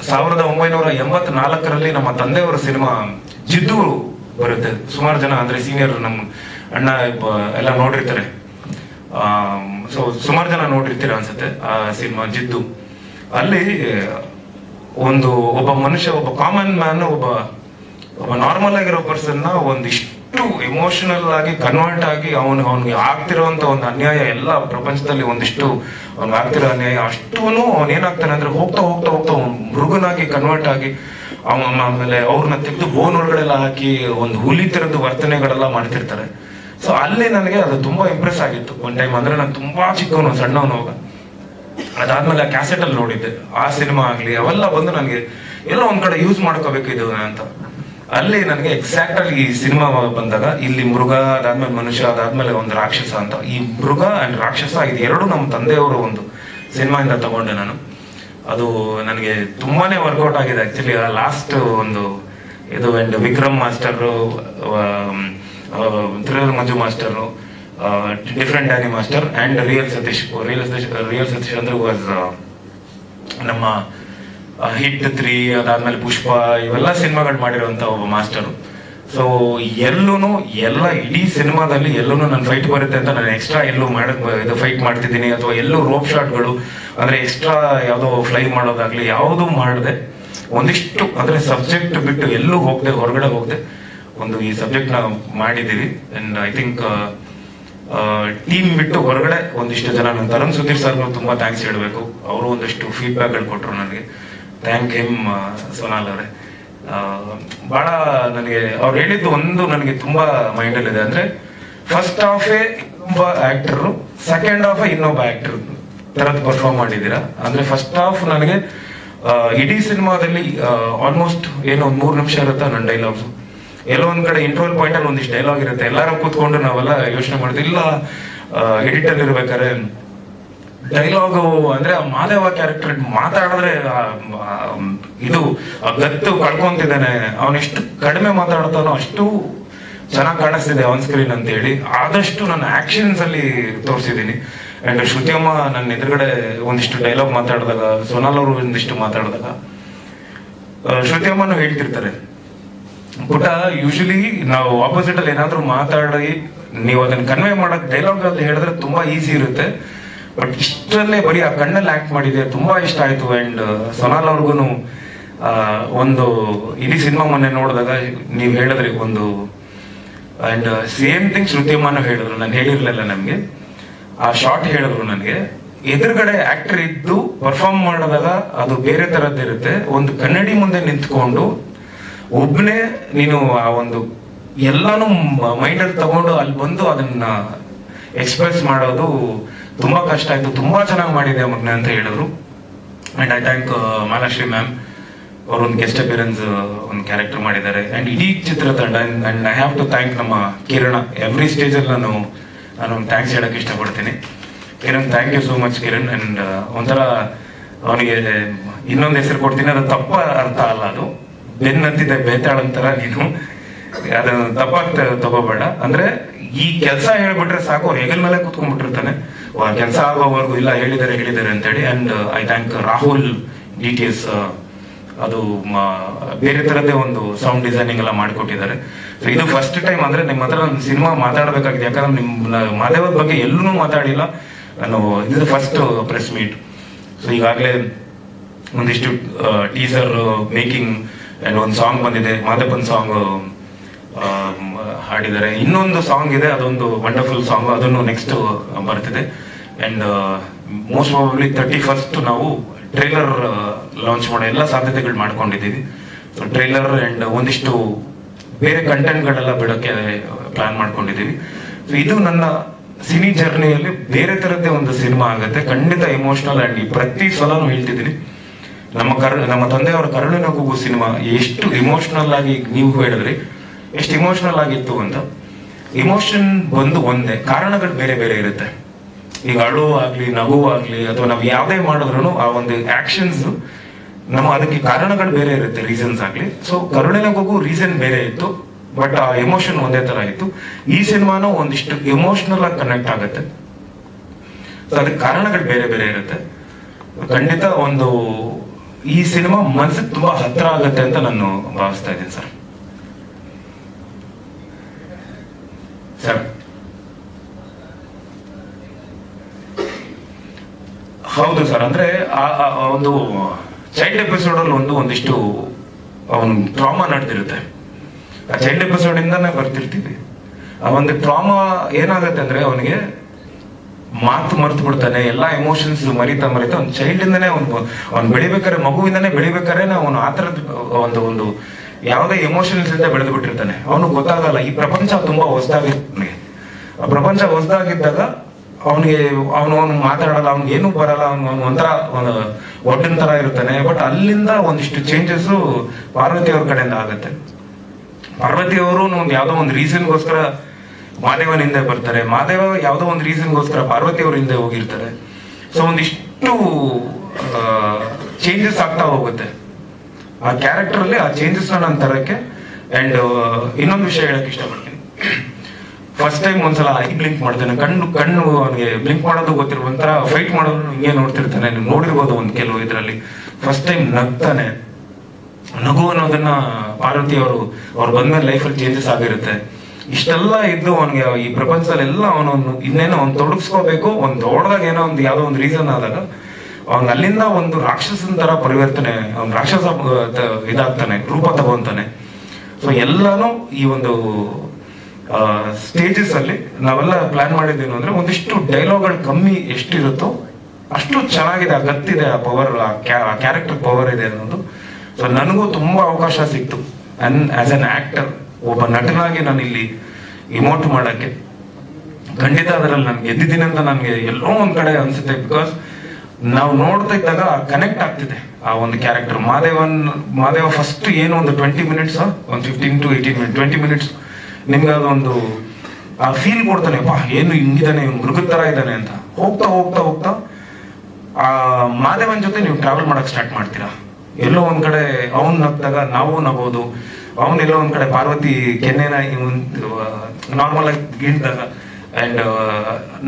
1984ರಲ್ಲಿ ನಮ್ಮ ತಂದೆಯವರ ಸಿನಿಮಾ ಜಿದ್ದು ಬರುತ್ತೆ. ಸುಮಾರು ಜನ ಅಂದ್ರೆ ಸೀನಿಯರ್ ನಮ್ಮ ಅಣ್ಣ ಎಲ್ಲ ನೋಡಿರ್ತಾರೆ. ಸೊ ಸುಮಾರು ಜನ ನೋಡಿರ್ತೀರ ಅನ್ಸುತ್ತೆ ಆ ಸಿನಿಮಾ ಜಿದ್ದು. ಅಲ್ಲಿ ಒಬ್ಬ ಮನುಷ್ಯ, ಒಬ್ಬ ಕಾಮನ್ ಮ್ಯಾನ್, ಒಬ್ಬ ನಾರ್ಮಲ್ ಆಗಿರೋ ಪರ್ಸನ್ ನ ಒಂದಿಷ್ಟು ಎಮೋಷನಲ್ ಆಗಿ ಕನ್ವರ್ಟ್ ಆಗಿ ಅವನಿಗೆ ಆಗ್ತಿರೋಂತ ಒಂದು ಅನ್ಯಾಯ, ಎಲ್ಲ ಪ್ರಪಂಚದಲ್ಲಿ ಒಂದಿಷ್ಟು ಅವ್ನಿಗೆ ಆಗ್ತಿರೋ ಅನ್ಯಾಯ ಅಷ್ಟೂನು ಅವನೇನಾಗ್ತಾನೆ ಅಂದ್ರೆ ಹೋಗ್ತಾ ಹೋಗ್ತಾ ಹೋಗ್ತಾ ಮೃಗನಾಗಿ ಕನ್ವರ್ಟ್ ಆಗಿ ಆಮೇಲೆ ಅವ್ರನ್ನ ತೆಗೆದು ಬೋನ್ ಒಳಗಡೆಲ್ಲ ಹಾಕಿ ಒಂದು ಹುಲಿ ತರದ್ದು ವರ್ತನೆಗಳೆಲ್ಲ ಮಾಡ್ತಿರ್ತಾರೆ. ಸೊ ಅಲ್ಲಿ ನನಗೆ ಅದು ತುಂಬಾ ಇಂಪ್ರೆಸ್ ಆಗಿತ್ತು ಒಂದ್ ಟೈಮ್. ಅಂದ್ರೆ ನಾನು ತುಂಬಾ ಚಿಕ್ಕವನು, ಸಣ್ಣವನು ಅವಾಗ. ಅದಾದ್ಮೇಲೆ ಆ ಕ್ಯಾಸೆಟ್ ಅಲ್ಲಿ ನೋಡಿದ್ದೆ ಆ ಸಿನಿಮಾ ಆಗ್ಲಿ, ಅವೆಲ್ಲ ಬಂದು ನನಗೆ ಎಲ್ಲ ಒಂದ್ ಕಡೆ ಯೂಸ್ ಮಾಡ್ಕೋಬೇಕು ಇದು ಅಂತ. ಅಲ್ಲಿ ನನಗೆ ಎಕ್ಸಾಕ್ಟ್ ಆಗಿ ಈ ಸಿನಿಮಾ ಬಂದಾಗ ಇಲ್ಲಿ ಮೃಗ, ಅದಾದ್ಮೇಲೆ ಮನುಷ್ಯ, ಅದಾದ್ಮೇಲೆ ಒಂದು ರಾಕ್ಷಸ ಅಂತ, ಈ ಮೃಗ ಅಂಡ್ ರಾಕ್ಷಸ ಇದು ಎರಡು ನಮ್ಮ ತಂದೆಯವರು ಒಂದು ಸಿನಿಮಾಯಿಂದ ತಗೊಂಡೆ ನಾನು. ಅದು ನನಗೆ ತುಂಬಾನೇ ವರ್ಕೌಟ್ ಆಗಿದೆ ಆಕ್ಚುಲಿ. ಲಾಸ್ಟ್ ಒಂದು ಇದು and Vikram master, thriller Manju master, different Danny master and real Satish ಅಂದ್ರೆ ವಾಸ್ ನಮ್ಮ ಹಿಟ್ 3, ಅದಾದ್ಮೇಲೆ ಪುಷ್ಪ, ಇವೆಲ್ಲ ಸಿನಿಮಾಗಳು ಮಾಡಿರುವಂತ ಒಬ್ಬ ಮಾಸ್ಟರ್. ಸೊ ಎಲ್ಲ ಇಡೀ ಸಿನಿಮಾದಲ್ಲಿ ಎಲ್ಲೂ ನನ್ನ ಫೈಟ್ ಬರುತ್ತೆ ಅಂತ ನಾನು ಎಕ್ಸ್ಟ್ರಾ ಎಲ್ಲೂ ಇದು ಫೈಟ್ ಮಾಡ್ತಿದ್ದೀನಿ, ಅಥವಾ ಎಲ್ಲೂ ರೋಪ್ ಶಾಟ್ಗಳು ಅಂದ್ರೆ ಎಕ್ಸ್ಟ್ರಾ ಯಾವುದೋ ಫ್ಲೈ ಮಾಡೋದಾಗ್ಲಿ ಯಾವುದು ಮಾಡದೆ, ಒಂದಿಷ್ಟು ಅಂದ್ರೆ ಸಬ್ಜೆಕ್ಟ್ ಬಿಟ್ಟು ಎಲ್ಲೂ ಹೊರಗಡೆ ಹೋಗದೆ ಈ ಸಬ್ಜೆಕ್ಟ್ ನಾವು ಮಾಡಿದ್ದೀವಿ. ಅಂಡ್ ಐ ಥಿಂಕ್ ಟೀಮ್ ಬಿಟ್ಟು ಹೊರಗಡೆ ಒಂದಿಷ್ಟು ಜನ, ತರುಣ್ ಸುಧೀರ್ ಸರ್ ತುಂಬಾ ಥ್ಯಾಂಕ್ಸ್ ಹೇಳಬೇಕು. ಅವರು ಒಂದಿಷ್ಟು ಫೀಡ್ಬ್ಯಾಕ್ಗಳು ಕೊಟ್ಟರು ನನಗೆ. ಥ್ಯಾಂಕ್ ಹಿಮ್ ಸೋನಾಲ್ ಅವರೇ. ಭಾಳ ನನಗೆ ಅವ್ರು ಹೇಳಿದ್ದು ಒಂದು ನನಗೆ ತುಂಬ ಮೈಂಡಲ್ಲಿದೆ. ಅಂದರೆ ಫಸ್ಟ್ ಹಾಫೇ ಇನ್ನೊಬ್ಬ ಆ್ಯಕ್ಟರು, ಸೆಕೆಂಡ್ ಹಾಫೇ ಇನ್ನೊಬ್ಬ ಆ್ಯಕ್ಟರ್ ಥರದ್ದು ಪರ್ಫಾರ್ಮ್ ಮಾಡಿದ್ದೀರಾ. ಅಂದರೆ ಫಸ್ಟ್ ಹಾಫ್ ನನಗೆ ಇಡೀ ಸಿನಿಮಾದಲ್ಲಿ ಆಲ್ಮೋಸ್ಟ್ ಏನೋ ಒಂದು 3 ನಿಮಿಷ ಇರುತ್ತೆ ನನ್ನ ಡೈಲಾಗ್ಸು. ಎಲ್ಲೋ ಒಂದು ಕಡೆ ಇಂಟರ್ವಲ್ ಪಾಯಿಂಟಲ್ಲಿ ಒಂದಿಷ್ಟು ಡೈಲಾಗ್ ಇರುತ್ತೆ. ಎಲ್ಲರೂ ಕೂತ್ಕೊಂಡು ನಾವೆಲ್ಲ ಯೋಚನೆ ಮಾಡ್ತೀವಿ, ಇಲ್ಲ ಎಡಿಟಲ್ಲಿ ಇರ್ಬೇಕಾದ್ರೆ ಡೈಲಾಗು ಅಂದರೆ ಮಾದೇವ ಕ್ಯಾರೆಕ್ಟರ್ ಮಾತಾಡಿದ್ರೆ ಇದು ಗತ್ತು ಕಳ್ಕೊಂತಿದ್ದಾನೆ, ಅವನೆಷ್ಟು ಕಡಿಮೆ ಮಾತಾಡ್ತಾನೋ ಅಷ್ಟು ಚೆನ್ನಾಗಿ ಕಾಣಿಸ್ತಿದೆ ಆನ್ ಸ್ಕ್ರೀನ್ ಅಂತ ಹೇಳಿ ಆದಷ್ಟು ನನ್ನ ಆಕ್ಷನ್ಸ್ ಅಲ್ಲಿ ತೋರಿಸಿದ್ದೀನಿ. ಅಂಡ್ ಶ್ರುತಿಯಮ್ಮ ನನ್ನ ಎದುರುಗಡೆ ಒಂದಿಷ್ಟು ಡೈಲಾಗ್ ಮಾತಾಡಿದಾಗ, ಸೋನಾಲ್ ಅವರು ಒಂದಿಷ್ಟು ಮಾತಾಡಿದಾಗ ಶ್ರುತಿಯಮ್ಮನು ಹೇಳ್ತಿರ್ತಾರೆ, ಪುಟ ಯೂಶಲಿ ನಾವು ಆಪೋಸಿಟ್ ಅಲ್ಲಿ ಏನಾದ್ರು ಮಾತಾಡಿ ನೀವು ಅದನ್ನ ಕನ್ವೆ ಮಾಡಕ್ ಡೈಲಾಗ್ ಅಲ್ಲಿ ಹೇಳಿದ್ರೆ ತುಂಬಾ ಈಸಿ ಇರುತ್ತೆ, ಬಟ್ ಇಷ್ಟರಲ್ಲೇ ಬರೀ ಆ ಕಣ್ಣಲ್ಲಿ ಆಕ್ಟ್ ಮಾಡಿದೆ, ತುಂಬಾ ಇಷ್ಟ ಆಯ್ತು. ಅಂಡ್ ಸೋನಾಲ್ ಅವ್ರಿಗೂ ಒಂದು ಇಡೀ ಸಿನಿಮಾ ಮೊನ್ನೆ ನೋಡಿದಾಗ ನೀವು ಹೇಳಿದ್ರಿ ಒಂದು, ಅಂಡ್ ಸೇಮ್ ಥಿಂಗ್ ಶ್ರುತಿಯಮ್ಮನೂ ಹೇಳಿದ್ರು, ನಾನು ಹೇಳಿರ್ಲಿಲ್ಲ ನಮ್ಗೆ ಆ ಶಾರ್ಟ್ ಹೇಳಿದ್ರು ನನಗೆ. ಎದುರುಗಡೆ ಆಕ್ಟರ್ ಇದ್ದು ಪರ್ಫಾರ್ಮ್ ಮಾಡಿದಾಗ ಅದು ಬೇರೆ ತರದ್ದಿರುತ್ತೆ. ಒಂದು ಕನ್ನಡಿ ಮುಂದೆ ನಿಂತ್ಕೊಂಡು ಒಬ್ಬನೇ ನೀನು ಆ ಒಂದು ಎಲ್ಲಾನು ಮೈಂಡಲ್ಲಿ ತಗೊಂಡು ಅಲ್ಲಿ ಬಂದು ಅದನ್ನ ಎಕ್ಸ್ಪ್ರೆಸ್ ಮಾಡೋದು ತುಂಬಾ ಕಷ್ಟ ಆಯ್ತು. ತುಂಬಾ ಚೆನ್ನಾಗಿ ಮಾಡಿದೆ ಮಗ್ನೆ ಅಂತ ಹೇಳಿದ್ರು. And I thank Malashri ma'am, ಅವರು ಒಂದು ಗೆಸ್ಟ್ ಅಪಿಯರೆನ್ಸ್ ಒಂದು ಕ್ಯಾರೆಕ್ಟರ್ ಮಾಡಿದ್ದಾರೆ. ಅಂಡ್ ಇಡೀ ಚಿತ್ರತಂಡ. And I have to thank ನಮ್ಮ ಕಿರಣ. ಎವ್ರಿ ಸ್ಟೇಜಲ್ಲಿ ನಾನು ಒಂದು ಥ್ಯಾಂಕ್ಸ್ ಹೇಳಕ್ಕೆ ಇಷ್ಟಪಡ್ತೀನಿ. Kiran, thank you so much Kiran. And ಒಂಥರ ಅವನಿಗೆ ಇನ್ನೊಂದು ಹೆಸರು ಕೊಡ್ತೀನಿ, ಅದು ತಪ್ಪ ಅರ್ಥ ಅಲ್ಲ, ಅದು ಬೆನ್ನತ್ತಿದ್ದೆ ಬೇತಾಳಂತರ, ನೀನು ಅದನ್ನ ತಪ್ಪಾಗಿ ತಗೋಬೇಡ. ಅಂದ್ರೆ ಈ ಕೆಲಸ ಹೇಳ್ಬಿಟ್ರೆ ಸಾಕು, ಅವ್ರು ಹೆಗಲ್ ಮೇಲೆ ಕೂತ್ಕೊಂಡ್ಬಿಟ್ಟಿರ್ತಾನೆ, ಕೆಲಸ ಆಗೋವರೆಗೂ ಇಲ್ಲ ಹೇಳಿದ್ದಾರೆ ಅಂತೇಳಿ. And I thank Rahul DTS, ಅದು ಬೇರೆ ತರದೇ ಒಂದು ಸೌಂಡ್ ಡಿಸೈನಿಂಗ್ ಎಲ್ಲ ಮಾಡಿಕೊಟ್ಟಿದ್ದಾರೆ. ಸೊ ಇದು ಫಸ್ಟ್ ಟೈಮ್ ಅಂದ್ರೆ ನಿಮ್ಮ ಹತ್ರ ನನ್ನ ಸಿನಿಮಾ ಮಾತಾಡಬೇಕಾಗಿದೆ, ಯಾಕಂದ್ರೆ ನಿಮ್ಮ ಮಾದೇವದ ಬಗ್ಗೆ ಎಲ್ಲೂ ಮಾತಾಡಿಲ್ಲ ನಾನು. ಇದು ಫಸ್ಟ್ ಪ್ರೆಸ್ ಮೀಟ್. ಸೊ ಈಗಾಗಲೇ ಒಂದಿಷ್ಟು ಟೀಸರ್ ಮೇಕಿಂಗ್ ಅಂಡ್ ಒಂದು ಸಾಂಗ್ ಬಂದಿದೆ, ಮಾದೇವನ್ ಸಾಂಗ್ ಹಾಡಿದ್ದಾರೆ. ಇನ್ನೊಂದು ಸಾಂಗ್ ಇದೆ, ಅದೊಂದು ವಂಡರ್ಫುಲ್ ಸಾಂಗ್, ಅದನ್ನು ನೆಕ್ಸ್ಟ್ ಬರ್ತಿದೆ. ಅಂಡ್ ಮೋಸ್ಟ್ ಪ್ರಾಬಬ್ಲಿ 31st ನಾವು ಟ್ರೈಲರ್ ಲಾಂಚ್ ಮಾಡೋ ಎಲ್ಲ ಸಾಧ್ಯತೆಗಳು ಮಾಡ್ಕೊಂಡಿದ್ದೀವಿ. ಸೊ ಟ್ರೈಲರ್ ಅಂಡ್ ಒಂದಿಷ್ಟು ಬೇರೆ ಕಂಟೆಂಟ್ಗಳೆಲ್ಲ ಬಿಡೋಕ್ಕೆ ಪ್ಲಾನ್ ಮಾಡ್ಕೊಂಡಿದ್ದೀವಿ. ಸೊ ಇದು ನನ್ನ ಸಿನಿ ಜರ್ನಿಯಲ್ಲಿ ಬೇರೆ ತರದ್ದೇ ಒಂದು ಸಿನಿಮಾ ಆಗುತ್ತೆ, ಖಂಡಿತ ಎಮೋಷನಲ್. ಅಂಡ್ ಪ್ರತಿ ಸಲನೂ ಹೇಳ್ತಿದ್ದೀನಿ, ನಮ್ಮ ತಂದೆಯವರ ಕರುಳಿನ ಕೂಗು ಸಿನಿಮಾ ಎಷ್ಟು ಇಮೋಷನಲ್ ಆಗಿ, ನೀವು ಹೇಳಿದ್ರಿ ಎಷ್ಟು ಇಮೋಷನಲ್ ಆಗಿತ್ತು ಅಂತ. ಇಮೋಷನ್ ಬಂದು ಒಂದೇ, ಕಾರಣಗಳು ಬೇರೆ ಬೇರೆ ಇರುತ್ತೆ. ಈಗ ಅಳು ಆಗ್ಲಿ, ನಗು ಆಗ್ಲಿ, ಅಥವಾ ನಾವು ಯಾವುದೇ ಮಾಡಿದ್ರು ಆ ಒಂದು ಆಕ್ಷನ್ಸ್ ನಮ್ಮ ಅದಕ್ಕೆ ಕಾರಣಗಳು ಬೇರೆ ಇರುತ್ತೆ, ರೀಸನ್ಸ್ ಆಗ್ಲಿ. ಸೊ ಕರುಳಿನ ಕೂಗು ರೀಸನ್ ಬೇರೆ ಇತ್ತು, ಬಟ್ ಆ ಎಮೋಷನ್ ಒಂದೇ ತರ ಇತ್ತು. ಈ ಸಿನಿಮಾನು ಒಂದಿಷ್ಟು ಎಮೋಷನಲ್ ಆಗಿ ಕನೆಕ್ಟ್ ಆಗುತ್ತೆ. ಸೊ ಅದಕ್ಕೆ ಕಾರಣಗಳು ಬೇರೆ ಬೇರೆ ಇರುತ್ತೆ. ಖಂಡಿತ ಒಂದು ಈ ಸಿನಿಮಾ ಮನಸ್ಸಿಗೆ ತುಂಬಾ ಹತ್ರ ಆಗುತ್ತೆ ಅಂತ ನಾನು ಭಾವಿಸ್ತಾ ಇದ್ದೀನಿ ಸರ್. ಸರ್ ಹೌದು ಸರ್, ಅಂದ್ರೆ ಒಂದು ಚೈಲ್ಡ್ ಎಪಿಸೋಡ್ ಅಲ್ಲಿ ಒಂದಿಷ್ಟು ಅವನ್ ಟ್ರಾಮಾ ನಡೆದಿರುತ್ತೆ. ಆ ಚೈಲ್ಡ್ ಎಪಿಸೋಡ್ ಇಂದಾನೆ ಬರ್ತಿರ್ತೀವಿ. ಆ ಒಂದು ಟ್ರಾಮಾ ಏನಾಗುತ್ತೆ ಅಂದ್ರೆ ಅವನಿಗೆ ಮಾತು ಮರ್ತು ಬಿಡ್ತಾನೆ, ಎಲ್ಲಾ ಎಮೋಷನ್ಸ್ ಮರಿತಾ ಅವ್ನ ಚೈಲ್ಡ್ ಇಂದಾನೆ ಅವ್ನು ಬೆಳಿಬೇಕಾದ್ರೆ, ಮಗುವಿಂದಾನೆ ಬೆಳಿಬೇಕಾದ್ರೆ ಅವನು ಆ ತರದ ಒಂದು ಯಾವುದೇ ಎಮೋಷನ್ಸ್ ಇಂದ ಬೆಳೆದು ಬಿಟ್ಟಿರ್ತಾನೆ. ಅವನು ಗೊತ್ತಾಗಲ್ಲ, ಈ ಪ್ರಪಂಚ ತುಂಬಾ ಹೊಸದಾಗಿರ್ತಾನೆ. ಆ ಪ್ರಪಂಚ ಹೊಸದಾಗಿದ್ದಾಗ ಅವನಿಗೆ ಅವನು ಮಾತಾಡಲ್ಲ, ಅವ್ನಿಗೆ ಏನೂ ಬರಲ್ಲ, ಅವನು ಒಂಥರ ಒಡ್ಡಿನ ತರ ಇರ್ತಾನೆ. ಬಟ್ ಅಲ್ಲಿಂದ ಒಂದಿಷ್ಟು ಚೇಂಜಸ್ ಪಾರ್ವತಿ ಅವ್ರ ಕಡೆಯಿಂದ ಆಗುತ್ತೆ. ಪಾರ್ವತಿ ಅವರು ಒಂದು ಯಾವುದೋ ಒಂದು ರೀಸನ್ಗೋಸ್ಕರ ಮಾದೇವನ ಹಿಂದೆ ಬರ್ತಾರೆ, ಮಾದೇವ ಯಾವುದೋ ಒಂದು ರೀಸನ್ಗೋಸ್ಕರ ಪಾರ್ವತಿ ಅವ್ರ ಹಿಂದೆ ಹೋಗಿರ್ತಾರೆ. ಸೊ ಒಂದಿಷ್ಟು ಚೇಂಜಸ್ ಆಗ್ತಾ ಹೋಗುತ್ತೆ ಆ ಕ್ಯಾರೆಕ್ಟರ್ ಅಲ್ಲಿ. ಆ ಚೇಂಜಸ್ ನಾನು ತರಕ್ಕೆ. ಅಂಡ್ ಇನ್ನೊಂದು ವಿಷಯ ಹೇಳಕ್ ಇಷ್ಟಪಡ್ತೀನಿ. ಫಸ್ಟ್ ಟೈಮ್ ಒಂದ್ಸಲ ಐ ಬ್ಲಿಂಕ್ ಮಾಡ್ತಾನೆ, ಕಣ್ಣು ಅವನಿಗೆ ಬ್ಲಿಂಕ್ ಮಾಡೋದು ಗೊತ್ತಿರುವ ಒಂಥರ ಫೈಟ್ ಮಾಡೋದು ಹಿಂಗೆ ನೋಡ್ತಿರ್ತಾನೆ. ನೀವು ನೋಡಿರ್ಬೋದು ಒಂದು ಕೆಲವು ಇದರಲ್ಲಿ. ಫಸ್ಟ್ ಟೈಮ್ ನಗ್ತಾನೆ. ನಗು ಅನ್ನೋದನ್ನ ಪಾರ್ವತಿ ಅವ್ರು ಬಂದ್ಮೇಲೆ ಲೈಫಲ್ಲಿ ಚೇಂಜಸ್ ಆಗಿರುತ್ತೆ. ಇಷ್ಟೆಲ್ಲ ಇದ್ದು ಅವನಿಗೆ ಈ ಪ್ರಪಂಚದಲ್ಲಿ ಎಲ್ಲ ಇನ್ನೇನೋ ಅವ್ನು ತೊಡಗಿಸ್ಕೋಬೇಕು, ಒಂದು ದೊಡ್ಡದಾಗ ಏನೋ ಒಂದು ಯಾವುದೋ ಒಂದು ರೀಸನ್ ಆದಾಗ ಅವ್ನು ಅಲ್ಲಿಂದ ಒಂದು ರಾಕ್ಷಸನ ತರ ಪರಿವರ್ತನೆ, ಅವ್ನು ರಾಕ್ಷಸ ಇದಾಗ್ತಾನೆ, ರೂಪ ತಗೊಂತಾನೆ. ಸೊ ಎಲ್ಲಾನು ಈ ಒಂದು ಸ್ಟೇಜಸ್ ಅಲ್ಲಿ ನಾವೆಲ್ಲ ಪ್ಲಾನ್ ಮಾಡಿದ್ದೇನು ಅಂದ್ರೆ ಒಂದಿಷ್ಟು ಡೈಲಾಗ್ಗಳು ಕಮ್ಮಿ ಎಷ್ಟಿರುತ್ತೋ ಅಷ್ಟು ಚೆನ್ನಾಗಿದೆ, ಆ ಗತ್ತಿದೆ, ಆ ಪವರ್, ಆ ಕ್ಯಾರೆಕ್ಟರ್ ಪವರ್ ಇದೆ ಅನ್ನೋದು. ಸೊ ನನಗೂ ತುಂಬಾ ಅವಕಾಶ ಸಿಕ್ತು ಆಸ್ ಅನ್ ಆಕ್ಟರ್, ಒಬ್ಬ ನಟನಾಗಿ ನಾನು ಇಲ್ಲಿ ಇಮೋಟ್ ಮಾಡಕ್ಕೆ. ಖಂಡಿತ ಅದರಲ್ಲಿ ನಾನು ಗೆದ್ದಿದ್ದೀನಿ ಅಂತ ನನಗೆ ಎಲ್ಲೋ ಒಂದ್ ಕಡೆ ಅನ್ಸುತ್ತೆ. ಬಿಕಾಸ್ ನಾವು ನೋಡ್ತಾ ಇದ್ದಾಗ ಕನೆಕ್ಟ್ ಆಗ್ತಿದೆ ಆ ಒಂದು ಕ್ಯಾರೆಕ್ಟರ್. ಮಾದೇವ ಫಸ್ಟ್ ಏನು ಒಂದು 20 ಮಿನಿಟ್ಸ್, ಒಂದು 15 to 18 ಮಿನಿಟ್, 20 ಮಿನಿಟ್ಸ್ ನಿಮ್ಗೆ ಅದೊಂದು ಆ ಫೀಲ್ ಕೊಡ್ತಾನೆ, ಪಾ ಏನು ಹಿಂಗಿದಾನೆ, ಮೃಗದ ತರ ಇದ್ದಾನೆ ಅಂತ. ಹೋಗ್ತಾ ಹೋಗ್ತಾ ಹೋಗ್ತಾ ಆ ಮಾದೇವನ್ ಜೊತೆ ನೀವು ಟ್ರಾವೆಲ್ ಮಾಡಕ್ ಸ್ಟಾರ್ಟ್ ಮಾಡ್ತೀರಾ. ಎಲ್ಲೋ ಒಂದ್ ಕಡೆ ಅವನ್ ನಗ್ದಾಗ ನಾವು ನಗೋದು, ಅವನೆಲ್ಲೋ ಒಂದ್ ಕಡೆ ಪಾರ್ವತಿ ಕೆನ್ನೆನ ನಾರ್ಮಲ್ ಆಗಿ ಗಿಂಡ್ದಾಗ ಅಂಡ್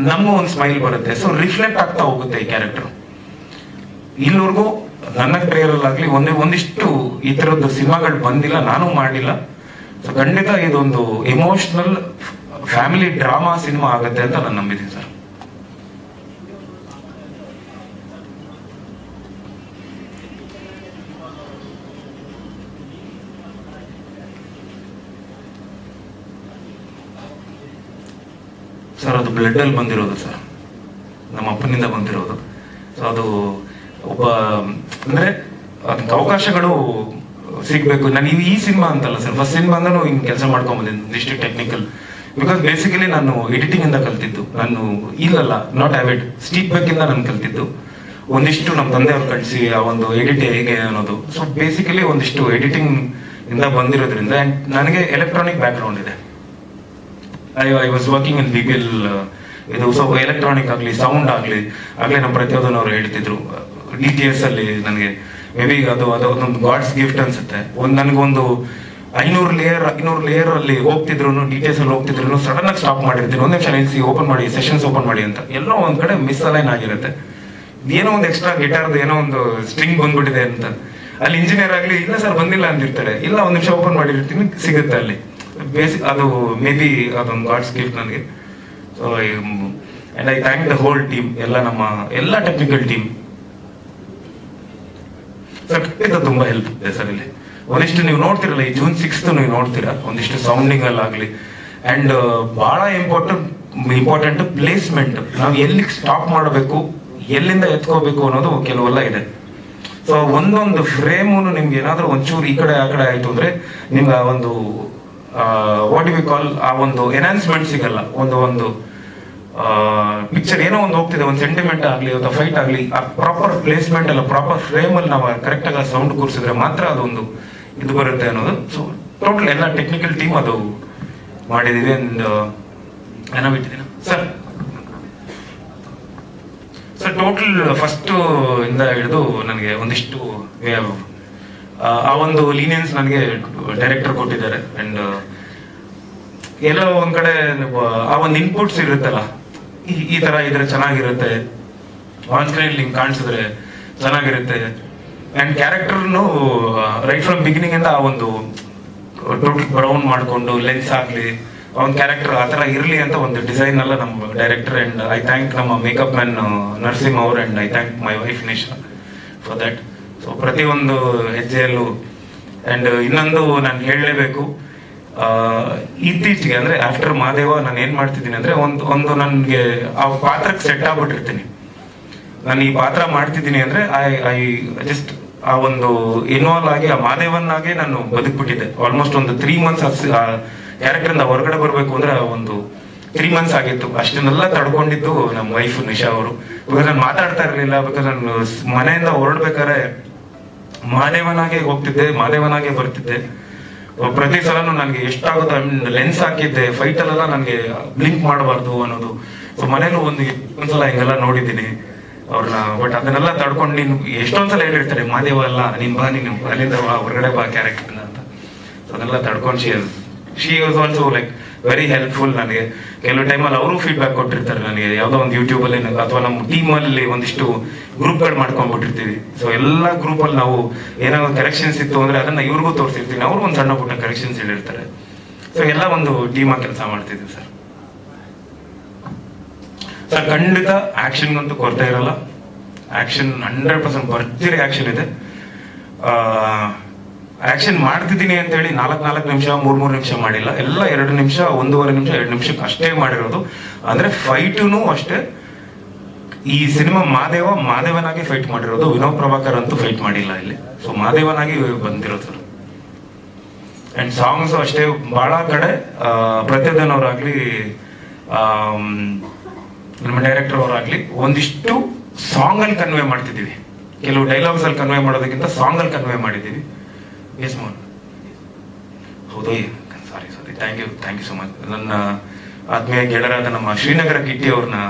ನಮಗೂ ಒಂದು ಸ್ಮೈಲ್ ಬರುತ್ತೆ. ಸೊ ರಿಫ್ಲೆಕ್ಟ್ ಆಗ್ತಾ ಹೋಗುತ್ತೆ ಈ ಕ್ಯಾರೆಕ್ಟರ್. ಇಲ್ಲಿವರೆಗೂ ನನ್ನ ಕರಿಯರಲ್ಲಾಗ್ಲಿ ಒಂದಿಷ್ಟು ಈ ತರದ್ದು ಸಿನಿಮಾಗಳು ಬಂದಿಲ್ಲ, ನಾನು ಮಾಡಿಲ್ಲ. ಸೊ ಖಂಡಿತ ಇದೊಂದು ಎಮೋಷನಲ್ ಫ್ಯಾಮಿಲಿ ಡ್ರಾಮಾ ಸಿನಿಮಾ ಆಗುತ್ತೆ ಅಂತ ನಾನು ನಂಬಿದ್ದೀನಿ ಸರ್. ಸರ್ ಅದು ಬ್ಲಡ್ ಅಲ್ಲಿ ಬಂದಿರೋದು ಸರ್, ನಮ್ಮ ಅಪ್ಪನಿಂದ ಬಂದಿರೋದು. ಸೊ ಅದು ಒಬ್ಬ ಅಂದ್ರೆ ಅದಕ್ಕೆ ಅವಕಾಶಗಳು ಸಿಗ್ಬೇಕು. ನಾನು ಈ ಸಿನಿಮಾ ಅಂತಲ್ಲ ಸರ್, ಫಸ್ಟ್ ಸಿನಿಮಾ ಅಂದೂ ಹಿಂಗೆ ಕೆಲಸ ಮಾಡ್ಕೊಂಬಂದಿದ್ದು ಒಂದಿಷ್ಟು ಟೆಕ್ನಿಕಲ್. ಬಿಕಾಸ್ ಬೇಸಿಕಲಿ ನಾನು ಎಡಿಟಿಂಗ್ ಇಂದ ಕಲ್ತಿದ್ದು, ನಾನು ಇಲ್ಲಲ್ಲ ನಾಟ್ ಆವಿಡ್ ಸ್ಟೀಪ್ ಬೇಕಿಂದ ನಾನು ಕಲ್ತಿದ್ದು. ಒಂದಿಷ್ಟು ನಮ್ಮ ತಂದೆಯವ್ರು ಕಳಿಸಿ ಆ ಒಂದು ಎಡಿಟ್ ಹೇಗೆ ಅನ್ನೋದು. ಸೊ ಬೇಸಿಕಲಿ ಒಂದಿಷ್ಟು ಎಡಿಟಿಂಗ್ ಇಂದ ಬಂದಿರೋದ್ರಿಂದ ನನಗೆ ಎಲೆಕ್ಟ್ರಾನಿಕ್ ಬ್ಯಾಕ್ ಗ್ರೌಂಡ್ ಇದೆ. I was working in BPL. ಇದು ಸೊ ಎಲೆಕ್ಟ್ರಾನಿಕ್ ಆಗಲಿ ಸೌಂಡ್ ಆಗಲಿ ನಮ್ಮ ಪ್ರತಿಯೊಂದನ್ನು ಅವರು ಹೇಳ್ತಿದ್ರು. DTS ಅಲ್ಲಿ ನನಗೆ ಮೇ ಬಿ ಅದೊಂದು ಗಾಡ್ಸ್ ಗಿಫ್ಟ್ ಅನ್ಸುತ್ತೆ. ನನಗೊಂದು 500 ಲೇಯರ್ ಅಲ್ಲಿ ಹೋಗ್ತಿದ್ರು, DTS ಅಲ್ಲಿ ಹೋಗ್ತಿದ್ರು, ಸಡನ್ ಆಗಿ ಸ್ಟಾಪ್ ಮಾಡಿರ್ತೀನಿ, ಒಂದ್ ನಿಮಿಷ ನಿಲ್ಸಿ, ಓಪನ್ ಮಾಡಿ, ಸೆಷನ್ಸ್ ಓಪನ್ ಮಾಡಿ ಅಂತ. ಎಲ್ಲೋ ಒಂದ್ ಕಡೆ ಮಿಸ್ ಅಲೈನ್ ಆಗಿರುತ್ತೆ. ಏನೋ ಒಂದು ಎಕ್ಸ್ಟ್ರಾ ಗಿಟಾರ್ದು ಏನೋ ಒಂದು ಸ್ಟ್ರಿಂಗ್ ಬಂದ್ಬಿಟ್ಟಿದೆ ಅಂತ. ಅಲ್ಲಿ ಇಂಜಿನಿಯರ್ ಆಗಲಿ ಇಲ್ಲ ಸರ್ ಬಂದಿಲ್ಲ ಅಂತಿರ್ತಾರೆ, ಇಲ್ಲ ಒಂದ್ ನಿಮಿಷ ಓಪನ್ ಮಾಡಿರ್ತೀನಿ, ಸಿಗುತ್ತೆ ಅಲ್ಲಿ. ಬೇಸಿಕ್ ಅದು ಮೇ ಬಿ ಅದೊಂದು ಗಾಡ್ಸ್ ಗಿಫ್ಟ್ ನನಗೆ. So and I thank the whole team, ಎಲ್ಲ ಟೆಕ್ನಿಕಲ್ ಟೀಮ್. ಸರ್ ಖಂಡಿತ ತುಂಬಾ ಹೆಲ್ಪ್ ಇದೆ ಸರ್. ಇಲ್ಲಿ ಒಂದಿಷ್ಟು ನೀವು ನೋಡ್ತಿರಲ್ಲ, ಈ June 6th ನೀವು ನೋಡ್ತೀರಾ, ಒಂದಿಷ್ಟು ಸೌಂಡಿಂಗ್ ಅಲ್ಲಾಗ್ಲಿ ಅಂಡ್ ಬಹಳ ಇಂಪಾರ್ಟೆಂಟ್ ಪ್ಲೇಸ್ಮೆಂಟ್. ನಾವು ಎಲ್ಲಿಗೆ ಸ್ಟಾಪ್ ಮಾಡಬೇಕು, ಎಲ್ಲಿಂದ ಎತ್ಕೋಬೇಕು ಅನ್ನೋದು ಕೆಲವೆಲ್ಲ ಇದೆ. ಸೊ ಒಂದೊಂದು ಫ್ರೇಮು ನಿಮ್ಗೆ ಏನಾದ್ರೂ ಒಂಚೂರು ಈ ಕಡೆ ಆ ಕಡೆ ಆಯ್ತು ಅಂದ್ರೆ ನಿಮ್ಗೆ ಆ ಒಂದು ವಾಟ್ ವಿ ಕಾಲ್ ಆ ಒಂದು ಎನ್ಹಾನ್ಸ್ಮೆಂಟ್ ಸಿಗಲ್ಲ. ಒಂದು ಪಿಕ್ಚರ್ ಏನೋ ಒಂದು ಹೋಗ್ತಿದೆ, ಒಂದು ಸೆಂಟಿಮೆಂಟ್ ಆಗಲಿ ಒಂದು ಫೈಟ್ ಆಗಲಿ, ಆ ಪ್ರಾಪರ್ ಪ್ಲೇಸ್ಮೆಂಟ್ ಅಲ್ಲ ಪ್ರಾಪರ್ ಫ್ರೇಮ್ ಅಲ್ಲಿ ನಾವು ಕರೆಕ್ಟ್ ಆಗಿ ಸೌಂಡ್ ಕೂರಿಸಿದ್ರೆ ಮಾತ್ರ ಅದೊಂದು ಇದು ಬರುತ್ತೆ ಅನ್ನೋದು. ಸೊ ಟೋಟಲ್ ಎಲ್ಲ ಟೆಕ್ನಿಕಲ್ ಟೀಮ್ ಅದು ಮಾಡಿದೀವಿ. ಅಂಡ್ ಏನೋ ಬಿಟ್ಟಿದ್ದೀನ ಸರ್. ಟೋಟಲ್ ಫಸ್ಟ್ ಇಂದ ಹಿಡಿದು ನನಗೆ ಒಂದಿಷ್ಟು ಆ ಒಂದು ಲೀನಿಯನ್ಸ್ ನನಗೆ ಡೈರೆಕ್ಟರ್ ಕೊಟ್ಟಿದ್ದಾರೆ. ಅಂಡ್ ಎಲ್ಲ ಒಂದ್ ಕಡೆ ಆ ಒಂದು ಇನ್ಪುಟ್ಸ್ ಇರುತ್ತಲ್ಲ, ಈ ತರ ಇದ್ರೆ ಚೆನ್ನಾಗಿರುತ್ತೆ, ಆನ್ ಸ್ಕ್ರೀನ್ ಹಿಂಗ್ ಕಾಣಿಸಿದ್ರೆ ಚೆನ್ನಾಗಿರುತ್ತೆ. ಅಂಡ್ ಕ್ಯಾರೆಕ್ಟರ್ನು ರೈಟ್ ಫ್ರಮ್ ಬಿಗಿನಿಂಗ್ ಇಂದ ಆ ಒಂದು ಟೋಟಲ್ ಬ್ರೌನ್ ಮಾಡ್ಕೊಂಡು ಲೆನ್ಸ್ ಆಗ್ಲಿ ಅವ್ನ ಕ್ಯಾರೆಕ್ಟರ್ ಆ ತರ ಇರ್ಲಿ ಅಂತ ಒಂದು ಡಿಸೈನ್ ಎಲ್ಲ ನಮ್ಮ ಡೈರೆಕ್ಟರ್. ಅಂಡ್ ಐ ಥ್ಯಾಂಕ್ ನಮ್ಮ ಮೇಕಪ್ ಮ್ಯಾನ್ ನರಸಿಂಹ ಅವ್ರು and I thank my wife Nisha for that. So ಪ್ರತಿಯೊಂದು ಹೆಜ್ಜೆಯಲ್ಲೂ. ಅಂಡ್ ಇನ್ನೊಂದು ನಾನು ಹೇಳಲೇಬೇಕು, ಇತ್ತೀಚೆಗೆ ಅಂದ್ರೆ ಆಫ್ಟರ್ ಮಾದೇವ ನಾನು ಏನ್ ಮಾಡ್ತಿದ್ದೀನಿ ಅಂದ್ರೆ ಒಂದು ನನ್ಗೆ ಆ ಪಾತ್ರಕ್ಕೆ ಸೆಟ್ ಆಗ್ಬಿಟ್ಟಿರ್ತೀನಿ. ನಾನು ಈ ಪಾತ್ರ ಮಾಡ್ತಿದ್ದೀನಿ ಅಂದ್ರೆ ಐ ಜಸ್ಟ್ ಆ ಒಂದು ಇನ್ವಾಲ್ವ್ ಆಗಿ ಆ ಮಾದೇವನ್ನಾಗೆ ನಾನು ಬದುಕ್ಬಿಟ್ಟಿದ್ದೆ. ಆಲ್ಮೋಸ್ಟ್ ಒಂದು 3 months ಕ್ಯಾರೆಕ್ಟರ್ ಇಂದ ಹೊರಗಡೆ ಬರ್ಬೇಕು ಅಂದ್ರೆ ಒಂದು 3 months ಆಗಿತ್ತು. ಅಷ್ಟನ್ನೆಲ್ಲ ತಡ್ಕೊಂಡಿದ್ದು ನಮ್ಮ ವೈಫ್ ನಿಶಾ ಅವರು. ಬಿಕಾಸ್ ನಾನು ಮಾತಾಡ್ತಾ ಇರ್ಲಿಲ್ಲ, ಬಿಕಾಸ್ ನಾನು ಮನೆಯಿಂದ ಹೊರಡ್ಬೇಕಾದ್ರೆ ಮಾದೇವನಾಗೆ ಹೋಗ್ತಿದ್ದೆ, ಮಾದೇವನಾಗೆ ಬರ್ತಿದ್ದೆ. ಪ್ರತಿ ಸಲನು ನನಗೆ ಎಷ್ಟಾಗುತ್ತೋ ಲೆನ್ಸ್ ಹಾಕಿದ್ದೆ, ಫೈಟ್ ಅಲ್ಲೆಲ್ಲ ನನಗೆ ಬ್ಲಿಂಕ್ ಮಾಡಬಾರ್ದು ಅನ್ನೋದು. ಸೊ ಮನೇಲೂ ಒಂದ್ಸಲ ಹಿಂಗೆಲ್ಲ ನೋಡಿದ್ದೀನಿ ಅವ್ರನ್ನ. ಬಟ್ ಅದನ್ನೆಲ್ಲ ತಡ್ಕೊಂಡು ನೀನು ಎಷ್ಟೊಂದ್ಸಲ ಹೇಳಿರ್ತಾರೆ ಮಾದೇವ ಅಲ್ಲ ನೀನ್ ಬಾ, ನೀನು ಅಲ್ಲಿಂದ ಹೊರಗಡೆ ಬಾ ಕ್ಯಾರೆಕ್ಟರ್ ಅಂತ. ಸೊ ಅದನ್ನೆಲ್ಲ ತಡ್ಕೊಂಡು she was also like very helpful ನನಗೆ. ಕೆಲವು ಟೈಮಲ್ಲಿ ಅವರು ಫೀಡ್ಬ್ಯಾಕ್ ಕೊಟ್ಟಿರ್ತಾರೆ ನನಗೆ, ಯಾವುದೋ ಒಂದು ಯೂಟ್ಯೂಬ್ ಅಲ್ಲಿ ಅಥವಾ ನಮ್ಮ ಟೀಮಲ್ಲಿ ಒಂದಿಷ್ಟು ಗ್ರೂಪ್ಗಳು ಮಾಡ್ಕೊಂಡ್ಬಿಟ್ಟಿರ್ತೀವಿ. ಸೊ ಎಲ್ಲ ಗ್ರೂಪಲ್ಲಿ ನಾವು ಏನಾದ್ರು ಕರೆಕ್ಷನ್ಸ್ ಇತ್ತು ಅಂದ್ರೆ ಅದನ್ನ ಇವ್ರಿಗೂ ತೋರಿಸಿರ್ತೀನಿ, ಅವ್ರು ಒಂದು ಸಣ್ಣ ಪುಟ್ಟ ಕರೆಕ್ಷನ್ಸ್ ಹೇಳಿರ್ತಾರೆ. ಸೊ ಎಲ್ಲ ಒಂದು ಟೀಮ್ ಆಗಿ ಕೆಲಸ ಮಾಡ್ತಿದ್ವಿ ಸರ್. ಸರ್ ಖಂಡಿತ ಆಕ್ಷನ್ಗಂತೂ ಕೊರತೆ ಇರಲ್ಲ. ಆಕ್ಷನ್ 100% ಭರ್ಜರಿ ಆಕ್ಷನ್ ಇದೆ. ಆಕ್ಷನ್ ಮಾಡ್ತಿದ್ದೀನಿ ಅಂತ ಹೇಳಿ 4 ನಿಮಿಷ 3 ನಿಮಿಷ ಮಾಡಿಲ್ಲ, ಎಲ್ಲ 2 ನಿಮಿಷ 1.5 ನಿಮಿಷ 2 ನಿಮಿಷಕ್ಕೆ ಅಷ್ಟೇ ಮಾಡಿರೋದು. ಅಂದ್ರೆ ಫೈಟುನು ಅಷ್ಟೇ ಈ ಸಿನಿಮಾ ಮಾದೇವನಾಗಿ ಫೈಟ್ ಮಾಡಿರೋದು, ವಿನೋದ್ ಪ್ರಭಾಕರ್ ಅಂತೂ ಫೈಟ್ ಮಾಡಿಲ್ಲ ಇಲ್ಲಿ. ಸೊ ಮಾದೇವನಾಗಿ ಬಂದಿರೋದು ಸರ್. ಅಂಡ್ ಸಾಂಗ್ಸ್ ಅಷ್ಟೇ ಬಹಳ ಕಡೆ ಪ್ರತ್ಯೇಧನ್ ಅವರಾಗ್ಲಿ ನಮ್ಮ ಡೈರೆಕ್ಟರ್ ಅವರಾಗ್ಲಿ ಒಂದಿಷ್ಟು ಸಾಂಗ್ ಅಲ್ಲಿ ಕನ್ವೆ ಮಾಡ್ತಿದ್ದೀವಿ. ಕೆಲವು ಡೈಲಾಗ್ಸ್ ಅಲ್ಲಿ ಕನ್ವೆ ಮಾಡೋದಕ್ಕಿಂತ ಸಾಂಗ್ ಅಲ್ಲಿ ಕನ್ವೆ ಮಾಡಿದ್ದೀವಿ. ಎಸ್ ಮೋಹನ್, ಹೌದು, sorry thank you so much. ನನ್ನ ಆತ್ಮೀಯ ಗೆಳೆಯರಾದ ನಮ್ಮ ಶ್ರೀನಗರ ಕಿಟ್ಟಿ ಅವ್ರನ್ನ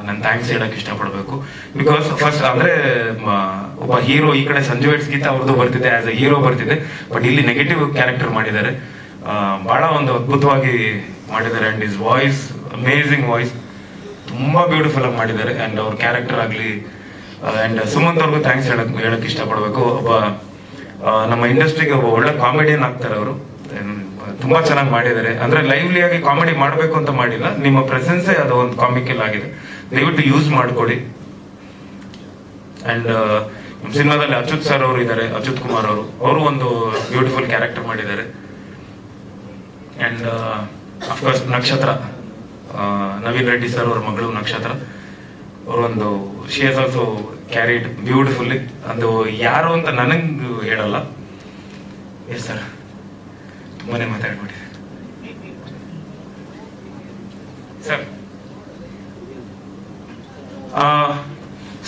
ನಾನು ಥ್ಯಾಂಕ್ಸ್ ಹೇಳಕ್ ಇಷ್ಟಪಡಬೇಕು. ಬಿಕಾಸ್ ಫಸ್ಟ್ ಅಂದ್ರೆ ಒಬ್ಬ ಹೀರೋ, ಈ ಕಡೆ ಸಂಜು ವೆಟ್ಸ್ ಗೀತಾ ಅವ್ರದ್ದು ಬರ್ತಿದೆ, ಆಸ್ ಎ ಹೀರೋ ಬರ್ತಿದೆ, ಬಟ್ ಇಲ್ಲಿ ನೆಗೆಟಿವ್ ಕ್ಯಾರೆಕ್ಟರ್ ಮಾಡಿದ್ದಾರೆ. ಬಹಳ ಒಂದು ಅದ್ಭುತವಾಗಿ ಮಾಡಿದ್ದಾರೆ. And is voice amazing voice, ತುಂಬಾ ಬ್ಯೂಟಿಫುಲ್ ಆಗಿ ಮಾಡಿದ್ದಾರೆ. ಅಂಡ್ ಅವ್ರ ಕ್ಯಾರೆಕ್ಟರ್ ಆಗ್ಲಿ, ಅಂಡ್ ಸುಮಂತ್ ಅವ್ರಿಗೂ ಥ್ಯಾಂಕ್ಸ್ ಹೇಳಕ್ ಇಷ್ಟಪಡಬೇಕು. ಒಬ್ಬ ನಮ್ಮ ಇಂಡಸ್ಟ್ರಿಗೆ ಒಬ್ಬ ಒಳ್ಳೆ ಕಾಮಿಡಿಯನ್ ಆಗ್ತಾರೆ ಅವರು. ತುಂಬಾ ಚೆನ್ನಾಗಿ ಮಾಡಿದ್ದಾರೆ. ಅಂದ್ರೆ ಲೈವ್ಲಿ ಆಗಿ ಕಾಮಿಡಿ ಮಾಡಬೇಕು ಅಂತ ಮಾಡಿಲ್ಲ, ನಿಮ್ಮ ಪ್ರೆಸೆನ್ಸೇ ಅದು ಒಂದು ಕಾಮಿಕಲ್ ಆಗಿದೆ. ದಯವಿಟ್ಟು ಯೂಸ್ ಮಾಡ್ಕೊಳ್ಳಿ. ಅಂಡ್ ಸಿನಿಮಾದಲ್ಲಿ ಅಚ್ಯುತ್ ಸರ್ ಅವರು ಇದ್ದಾರೆ, ಅಚ್ಯುತ್ ಕುಮಾರ್ ಅವರು ಒಂದು ಬ್ಯೂಟಿಫುಲ್ ಕ್ಯಾರೆಕ್ಟರ್ ಮಾಡಿದ್ದಾರೆ. ಅಂಡ್ ಅಫ್ಕೋರ್ಸ್ ನಕ್ಷತ್ರ, ನವೀನ್ ರೆಡ್ಡಿ ಸರ್ ಅವ್ರ ಮಗಳು ನಕ್ಷತ್ರ, ಅವರೊಂದು she has also carried beautifully. ಅದು ಯಾರು ಅಂತ ನನಗೆ ಹೇಳಲ್ಲ. ಎಸ್ ಸರ್, ತುಂಬಾನೇ ಮಾತಾಡ್ಬಿಟ್ಟಿದೆ ಸರ್.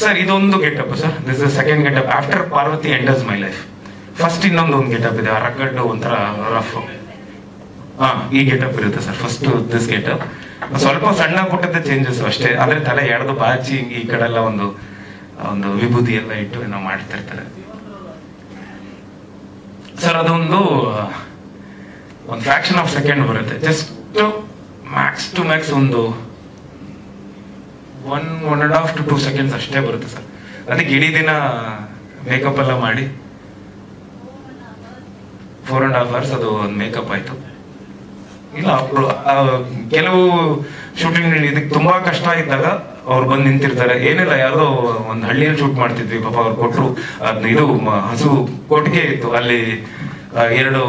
ಸರ್ ಇದೊಂದು getup sir, this is second getup after Parvati enders my life. First ಇನ್ನೊಂದು ಗೆಟಪ್ ಇದೆ, ರಗಡ್ ಒಂಥರ ರಫ್. ಈ ಗೆಟಪ್ ಇರುತ್ತೆ ಸರ್. ಫಸ್ಟ್ ದಿಸ್ ಗೆಟಪ್ ಸ್ವಲ್ಪ ಸಣ್ಣ ಪುಟ್ಟದ ಚೇಂಜಸ್ ಅಷ್ಟೇ. ಆದ್ರೆ ತಲೆ ಎಳೆದು ಬಾಚಿ ಈ ಕಡೆ ಎಲ್ಲ ಒಂದು ವಿಭೂತಿ ಎಲ್ಲ ಇಟ್ಟು ಏನೋ ಮಾಡ್ತಿರ್ತಾರೆ ಸರ್. ಅದೊಂದು ಫ್ರಾಕ್ಷನ್ ಆಫ್ ಸೆಕೆಂಡ್ ಬರುತ್ತೆ, ಜಸ್ಟ್ ಮ್ಯಾಕ್ಸ್ ಟು ಮ್ಯಾಕ್ಸ್ ಒಂದು 1.5 to 2 seconds ಅಷ್ಟೇ ಬರುತ್ತೆ ಸರ್. ಅದಕ್ಕೆ ಇಡೀ ದಿನ ಮೇಕಪ್ ಎಲ್ಲ ಮಾಡಿ 4.5 hours ಅದು ಒಂದು ಮೇಕಪ್ ಆಯ್ತು. ಇಲ್ಲ ಕೆಲವು ಶೂಟಿಂಗ್ ಇದಕ್ಕೆ ತುಂಬಾ ಕಷ್ಟ ಇದ್ದಾಗ ಅವ್ರು ಬಂದು ನಿಂತಿರ್ತಾರೆ. ಏನಿಲ್ಲ, ಯಾವ್ದೋ ಒಂದು ಹಳ್ಳಿಯಲ್ಲಿ ಶೂಟ್ ಮಾಡ್ತಿದ್ವಿ, ಪಾಪ ಅವ್ರು ಕೊಟ್ರು ಇದು ಹಸು ಕೊಟ್ಟಿಗೆ ಇತ್ತು, ಅಲ್ಲಿ 2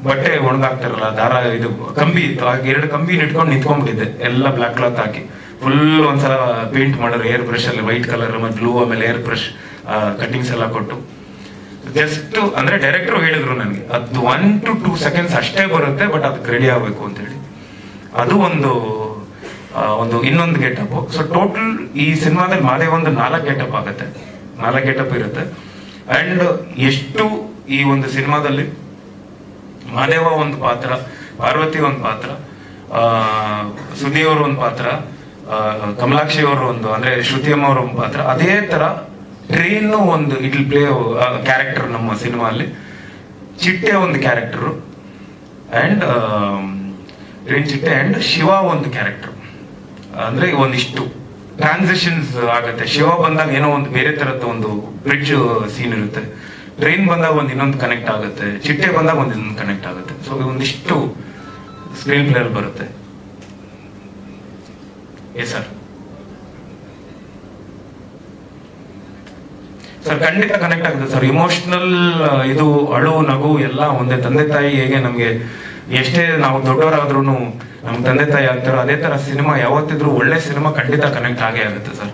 ಬಟ್ಟೆ ಒಣಗಾಕ್ತಾರಲ್ಲ, ದಾರ ಇದು ಕಂಬಿ ಇತ್ತು, ಆ 2 ಕಂಬಿ ಇಟ್ಕೊಂಡು ನಿಂತ್ಕೊಂಡ್ಬಿಟ್ಟಿದ್ದೆ. ಎಲ್ಲ ಬ್ಲಾಕ್ ಕ್ಲಾತ್ ಹಾಕಿ ಫುಲ್ ಒಂದ್ಸಲ ಪೇಂಟ್ ಮಾಡೋರು ಏರ್ ಬ್ರಷ್ ಅಲ್ಲಿ, ವೈಟ್ ಕಲರ್ ಮತ್ತೆ ಬ್ಲೂ, ಆಮೇಲೆ ಏರ್ ಬ್ರಷ್ ಕಟಿಂಗ್ಸ್ ಎಲ್ಲ ಕೊಟ್ಟು ಜಸ್ಟ್ ಅಂದ್ರೆ ಡೈರೆಕ್ಟರ್ ಹೇಳಿದ್ರು ನನಗೆ ಅದು 1 to 2 seconds ಅಷ್ಟೇ ಬರುತ್ತೆ, ಬಟ್ ಅದಕ್ಕೆ ರೆಡಿ ಆಗ್ಬೇಕು ಅಂತ ಹೇಳಿ. ಅದು ಒಂದು ಇನ್ನೊಂದು ಗೆಟಪ್. ಸೊ ಟೋಟಲ್ ಈ ಸಿನಿಮಾದಲ್ಲಿ ಮಾದೇವ ಒಂದು 4 ಗೆಟಪ್ ಆಗುತ್ತೆ, 4 ಗೆಟಪ್ ಇರುತ್ತೆ. ಅಂಡ್ ಎಷ್ಟು ಈ ಒಂದು ಸಿನಿಮಾದಲ್ಲಿ ಮಾದೇವ ಒಂದು ಪಾತ್ರ, ಪಾರ್ವತಿ ಒಂದು ಪಾತ್ರ, ಸುದ್ದಿ ಅವರು ಒಂದು ಪಾತ್ರ, ಕಮಲಾಕ್ಷಿ ಅವರು ಒಂದು ಅಂದ್ರೆ ಶ್ರುತಿಯಮ್ಮ ಅವರ ಒಂದು ಪಾತ್ರ, ಅದೇ ತರ ಟ್ರೈನ್ ಒಂದು ಇಟ್ ವಿಲ್ ಪ್ಲೇ ಕ್ಯಾರೆಕ್ಟರ್ ನಮ್ಮ ಸಿನಿಮಾ ಅಲ್ಲಿ. ಚಿಟ್ಟೆ ಒಂದು ಕ್ಯಾರೆಕ್ಟರ್, ಅಂಡ್ ಟ್ರೈನ್ ಚಿಟ್ಟೆ ಅಂಡ್ ಶಿವ ಒಂದು ಕ್ಯಾರೆಕ್ಟರ್. ಅಂದ್ರೆ ಒಂದಿಷ್ಟು ಟ್ರಾನ್ಸಿಷನ್ಸ್ ಆಗುತ್ತೆ. ಶಿವ ಬಂದಾಗ ಏನೋ ಒಂದು ಬೇರೆ ತರದ ಒಂದು ಬ್ರಿಡ್ಜ್ ಸೀನ್ ಇರುತ್ತೆ, ಟ್ರೈನ್ ಬಂದಾಗ ಒಂದು ಇನ್ನೊಂದು ಕನೆಕ್ಟ್ ಆಗುತ್ತೆ, ಚಿಟ್ಟೆ ಬಂದಾಗ ಒಂದು ಇನ್ನೊಂದು ಕನೆಕ್ಟ್ ಆಗುತ್ತೆ. ಸೊ ಒಂದಿಷ್ಟು ಸ್ಕ್ರೀನ್ ಪ್ಲೇ ಅಲ್ಲಿ ಬರುತ್ತೆ. Yes sir. ಸರ್ ಖಂಡಿತ ಕನೆಕ್ಟ್ ಆಗುತ್ತೆ ಸರ್. ಇಮೋಷನಲ್ ಇದು ಅಳು ನಗು ಎಲ್ಲ ಒಂದೇ. ತಂದೆ ತಾಯಿ ಹೇಗೆ ನಮ್ಗೆ ಎಷ್ಟೇ ನಾವು ದೊಡ್ಡವರಾದ್ರೂ ನಮ್ ತಂದೆ ತಾಯಿ ಆಗ್ತಾರೋ ಅದೇ ತರ ಸಿನಿಮಾ ಯಾವತ್ತಿದ್ರು ಒಳ್ಳೆ ಸಿನಿಮಾ ಖಂಡಿತ ಕನೆಕ್ಟ್ ಆಗೇ ಆಗುತ್ತೆ ಸರ್.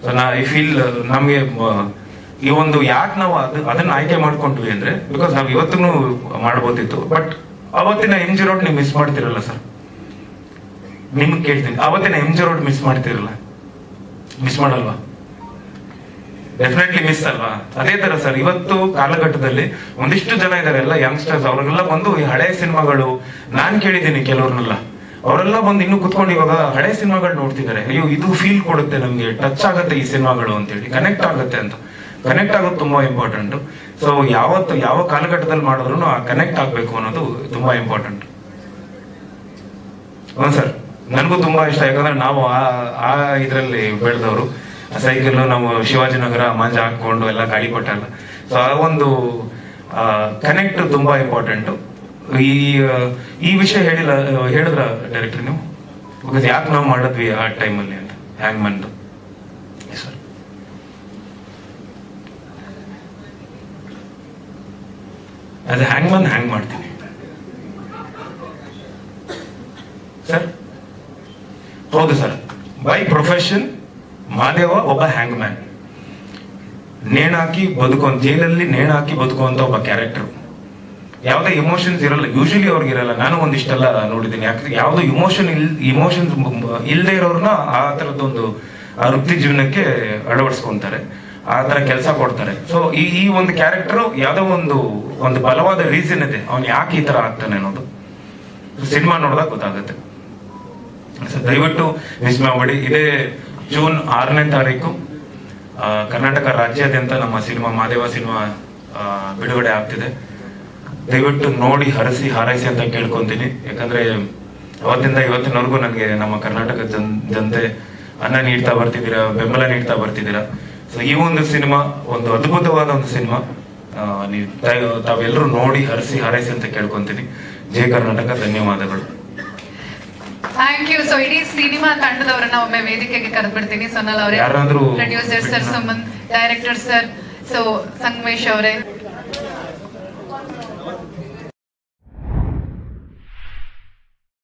ಸೊ ಐ ಫೀಲ್ ನಮ್ಗೆ ಈ ಒಂದು ಯಾಕೆ ನಾವು ಅದನ್ನ ಆಯ್ಕೆ ಮಾಡ್ಕೊಂಡ್ವಿ ಅಂದ್ರೆ ಬಿಕಾಸ್ ನಾವು ಇವತ್ತೂ ಮಾಡ್ಬೋದಿತ್ತು, ಬಟ್ ಅವತ್ತಿನ MG ರೋಡ್ ನೀವು ಮಿಸ್ ಮಾಡ್ತಿರಲ್ಲ ಸರ್. ನಿಮ್ಗೆ ಕೇಳ್ತೀನಿ, ಅವತ್ತಿನ MG ರೋಡ್ ಮಿಸ್ ಮಾಡ್ತಿರಲ್ಲ? ಮಿಸ್ ಮಾಡಲ್ವಾ? ಡೆಫಿನೆಟ್ಲಿ ಮಿಸ್ ಅಲ್ವಾ? ಅದೇ ತರ ಸರ್ ಇವತ್ತು ಕಾಲಘಟ್ಟದಲ್ಲಿ ಒಂದಿಷ್ಟು ಜನ ಇದಾರೆ, ಎಲ್ಲ ಯಂಗ್ಸ್ಟರ್ಸ್, ಅವ್ರಿಗೆಲ್ಲ ಬಂದು ಈ ಹಳೆ ಸಿನಿಮಾಗಳು, ನಾನ್ ಕೇಳಿದ್ದೀನಿ ಕೆಲವ್ರನ್ನೆಲ್ಲ, ಅವರೆಲ್ಲ ಬಂದು ಇನ್ನು ಕುತ್ಕೊಂಡು ಇವಾಗ ಹಳೆ ಸಿನಿಮಾಗಳು ನೋಡ್ತಿದ್ದಾರೆ. ಅಯ್ಯೋ ಇದು ಫೀಲ್ ಕೊಡುತ್ತೆ ನಮ್ಗೆ, ಟಚ್ ಆಗುತ್ತೆ ಈ ಸಿನಿಮಾಗಳು ಅಂತೇಳಿ, ಕನೆಕ್ಟ್ ಆಗುತ್ತೆ ಅಂತ. ಕನೆಕ್ಟ್ ಆಗೋದು ತುಂಬಾ ಇಂಪಾರ್ಟೆಂಟ್. ಸೊ ಯಾವ ಕಾಲಘಟ್ಟದಲ್ಲಿ ಮಾಡಿದ್ರು ಆ ಕನೆಕ್ಟ್ ಆಗ್ಬೇಕು ಅನ್ನೋದು ತುಂಬಾ ಇಂಪಾರ್ಟೆಂಟ್. ಹೌದು ಸರ್, ನನಗೂ ತುಂಬಾ ಇಷ್ಟ. ಯಾಕಂದ್ರೆ ನಾವು ಆ ಇದ್ರಲ್ಲಿ ಬೆಳೆದವರು, ಸೈಕಲ್ ನಾವು ಶಿವಾಜಿನಗರ ಮಾಂಜ ಹಾಕೊಂಡು ಎಲ್ಲ ಗಾಳಿ ಕೊಟ್ಟಲ್ಲ. ಸೊ ಆ ಒಂದು ಕನೆಕ್ಟ್ ತುಂಬಾ ಇಂಪಾರ್ಟೆಂಟ್. ಈ ವಿಷಯ ಹೇಳಿದ್ರ ಡೈರೆಕ್ಟರ್ ನೀವು? ಬಿಕಾಸ್ ಯಾಕೆ ನಾವು ಮಾಡಿದ್ವಿ ಆ ಟೈಮಲ್ಲಿ ಅಂತ, ಹ್ಯಾಂಗ್ ಬಂದು ಸರ್. ಆಸ್ ಎ ಹ್ಯಾಂಗ್ ಮನ್ ಹ್ಯಾಂಗ್ ಮಾಡ್ತೀನಿ ಸರ್. ಹೌದು ಸರ್, ಬೈ ಪ್ರೊಫೆಷನ್ ಮಾದೇವ ಒಬ್ಬ ಹ್ಯಾಂಗ್ ಮ್ಯಾನ್, ನೇಣಾಕಿ ಜೈಲಲ್ಲಿ ನೇಣಾಕಿ ಬದುಕುವಂತ ಒಬ್ಬ ಕ್ಯಾರೆಕ್ಟರ್. ಯಾವುದೇ ಇಮೋಷನ್ಸ್ ಇರಲ್ಲ, ಯೂಶಲಿ ಅವ್ರಿಗೆ ಇರಲ್ಲ. ನಾನು ಒಂದಿಷ್ಟೆಲ್ಲ ನೋಡಿದ್ದೀನಿ, ಯಾಕಂದ್ರೆ ಯಾವ್ದು ಇಮೋಷನ್ಸ್ ಇಲ್ಲದೆ ಇರೋರ್ನ ಆ ತರದೊಂದು ಆ ವೃತ್ತಿ ಜೀವನಕ್ಕೆ ಅಳವಡಿಸ್ಕೊಂತಾರೆ, ಆ ತರ ಕೆಲಸ ಕೊಡ್ತಾರೆ. ಸೊ ಈ ಒಂದು ಕ್ಯಾರೆಕ್ಟರ್ ಯಾವ್ದೋ ಒಂದು ಬಲವಾದ ರೀಸನ್ ಇದೆ ಅವ್ನು ಯಾಕೆ ಈ ತರ ಆಗ್ತಾನೆ ಅನ್ನೋದು ಸಿನಿಮಾ ನೋಡಿದಾಗ ಗೊತ್ತಾಗುತ್ತೆ. ಸೊ ದಯವಿಟ್ಟು ಮಿಸ್ ಮಾಡಬೇಡಿ. ಇದೇ ಜೂನ್ 6ನೇ ತಾರೀಕು ಕರ್ನಾಟಕ ರಾಜ್ಯಾದ್ಯಂತ ನಮ್ಮ ಸಿನಿಮಾ ಮಾದೇವ ಸಿನಿಮಾ ಬಿಡುಗಡೆ ಆಗ್ತಿದೆ. ದಯವಿಟ್ಟು ನೋಡಿ ಹರಸಿ ಹಾರೈಸಿ ಅಂತ ಕೇಳ್ಕೊಂತೀನಿ. ಯಾಕಂದ್ರೆ ಅವತ್ತಿಂದ ಇವತ್ತಿನವರೆಗೂ ನನಗೆ ನಮ್ಮ ಕರ್ನಾಟಕ ಜನತೆ ಅನ್ನ ನೀಡ್ತಾ ಬರ್ತಿದ್ದೀರಾ, ಬೆಂಬಲ ನೀಡ್ತಾ ಬರ್ತಿದ್ದೀರಾ. ಸೊ ಈ ಒಂದು ಸಿನಿಮಾ ಒಂದು ಅದ್ಭುತವಾದ ಒಂದು ಸಿನಿಮಾ, ನೀವು ತಾವೆಲ್ಲರೂ ನೋಡಿ ಹರಸಿ ಹಾರೈಸಿ ಅಂತ ಕೇಳ್ಕೊಂತೀನಿ. ಜೈ ಕರ್ನಾಟಕ. ಧನ್ಯವಾದಗಳು. Thank you. ಸೊ ಇಡೀ ಸಿನಿಮಾ ತಂಡದವರನ್ನ ಒಮ್ಮೆ ವೇದಿಕೆಗೆ ಕರೆದ್ಬಿಡ್ತೀನಿ. ಸೊನಲ್ ಅವರೇ, ಯಾರಾದ್ರೂ producer sir, Suman, director sir, so Sangamesh ಅವರೇ.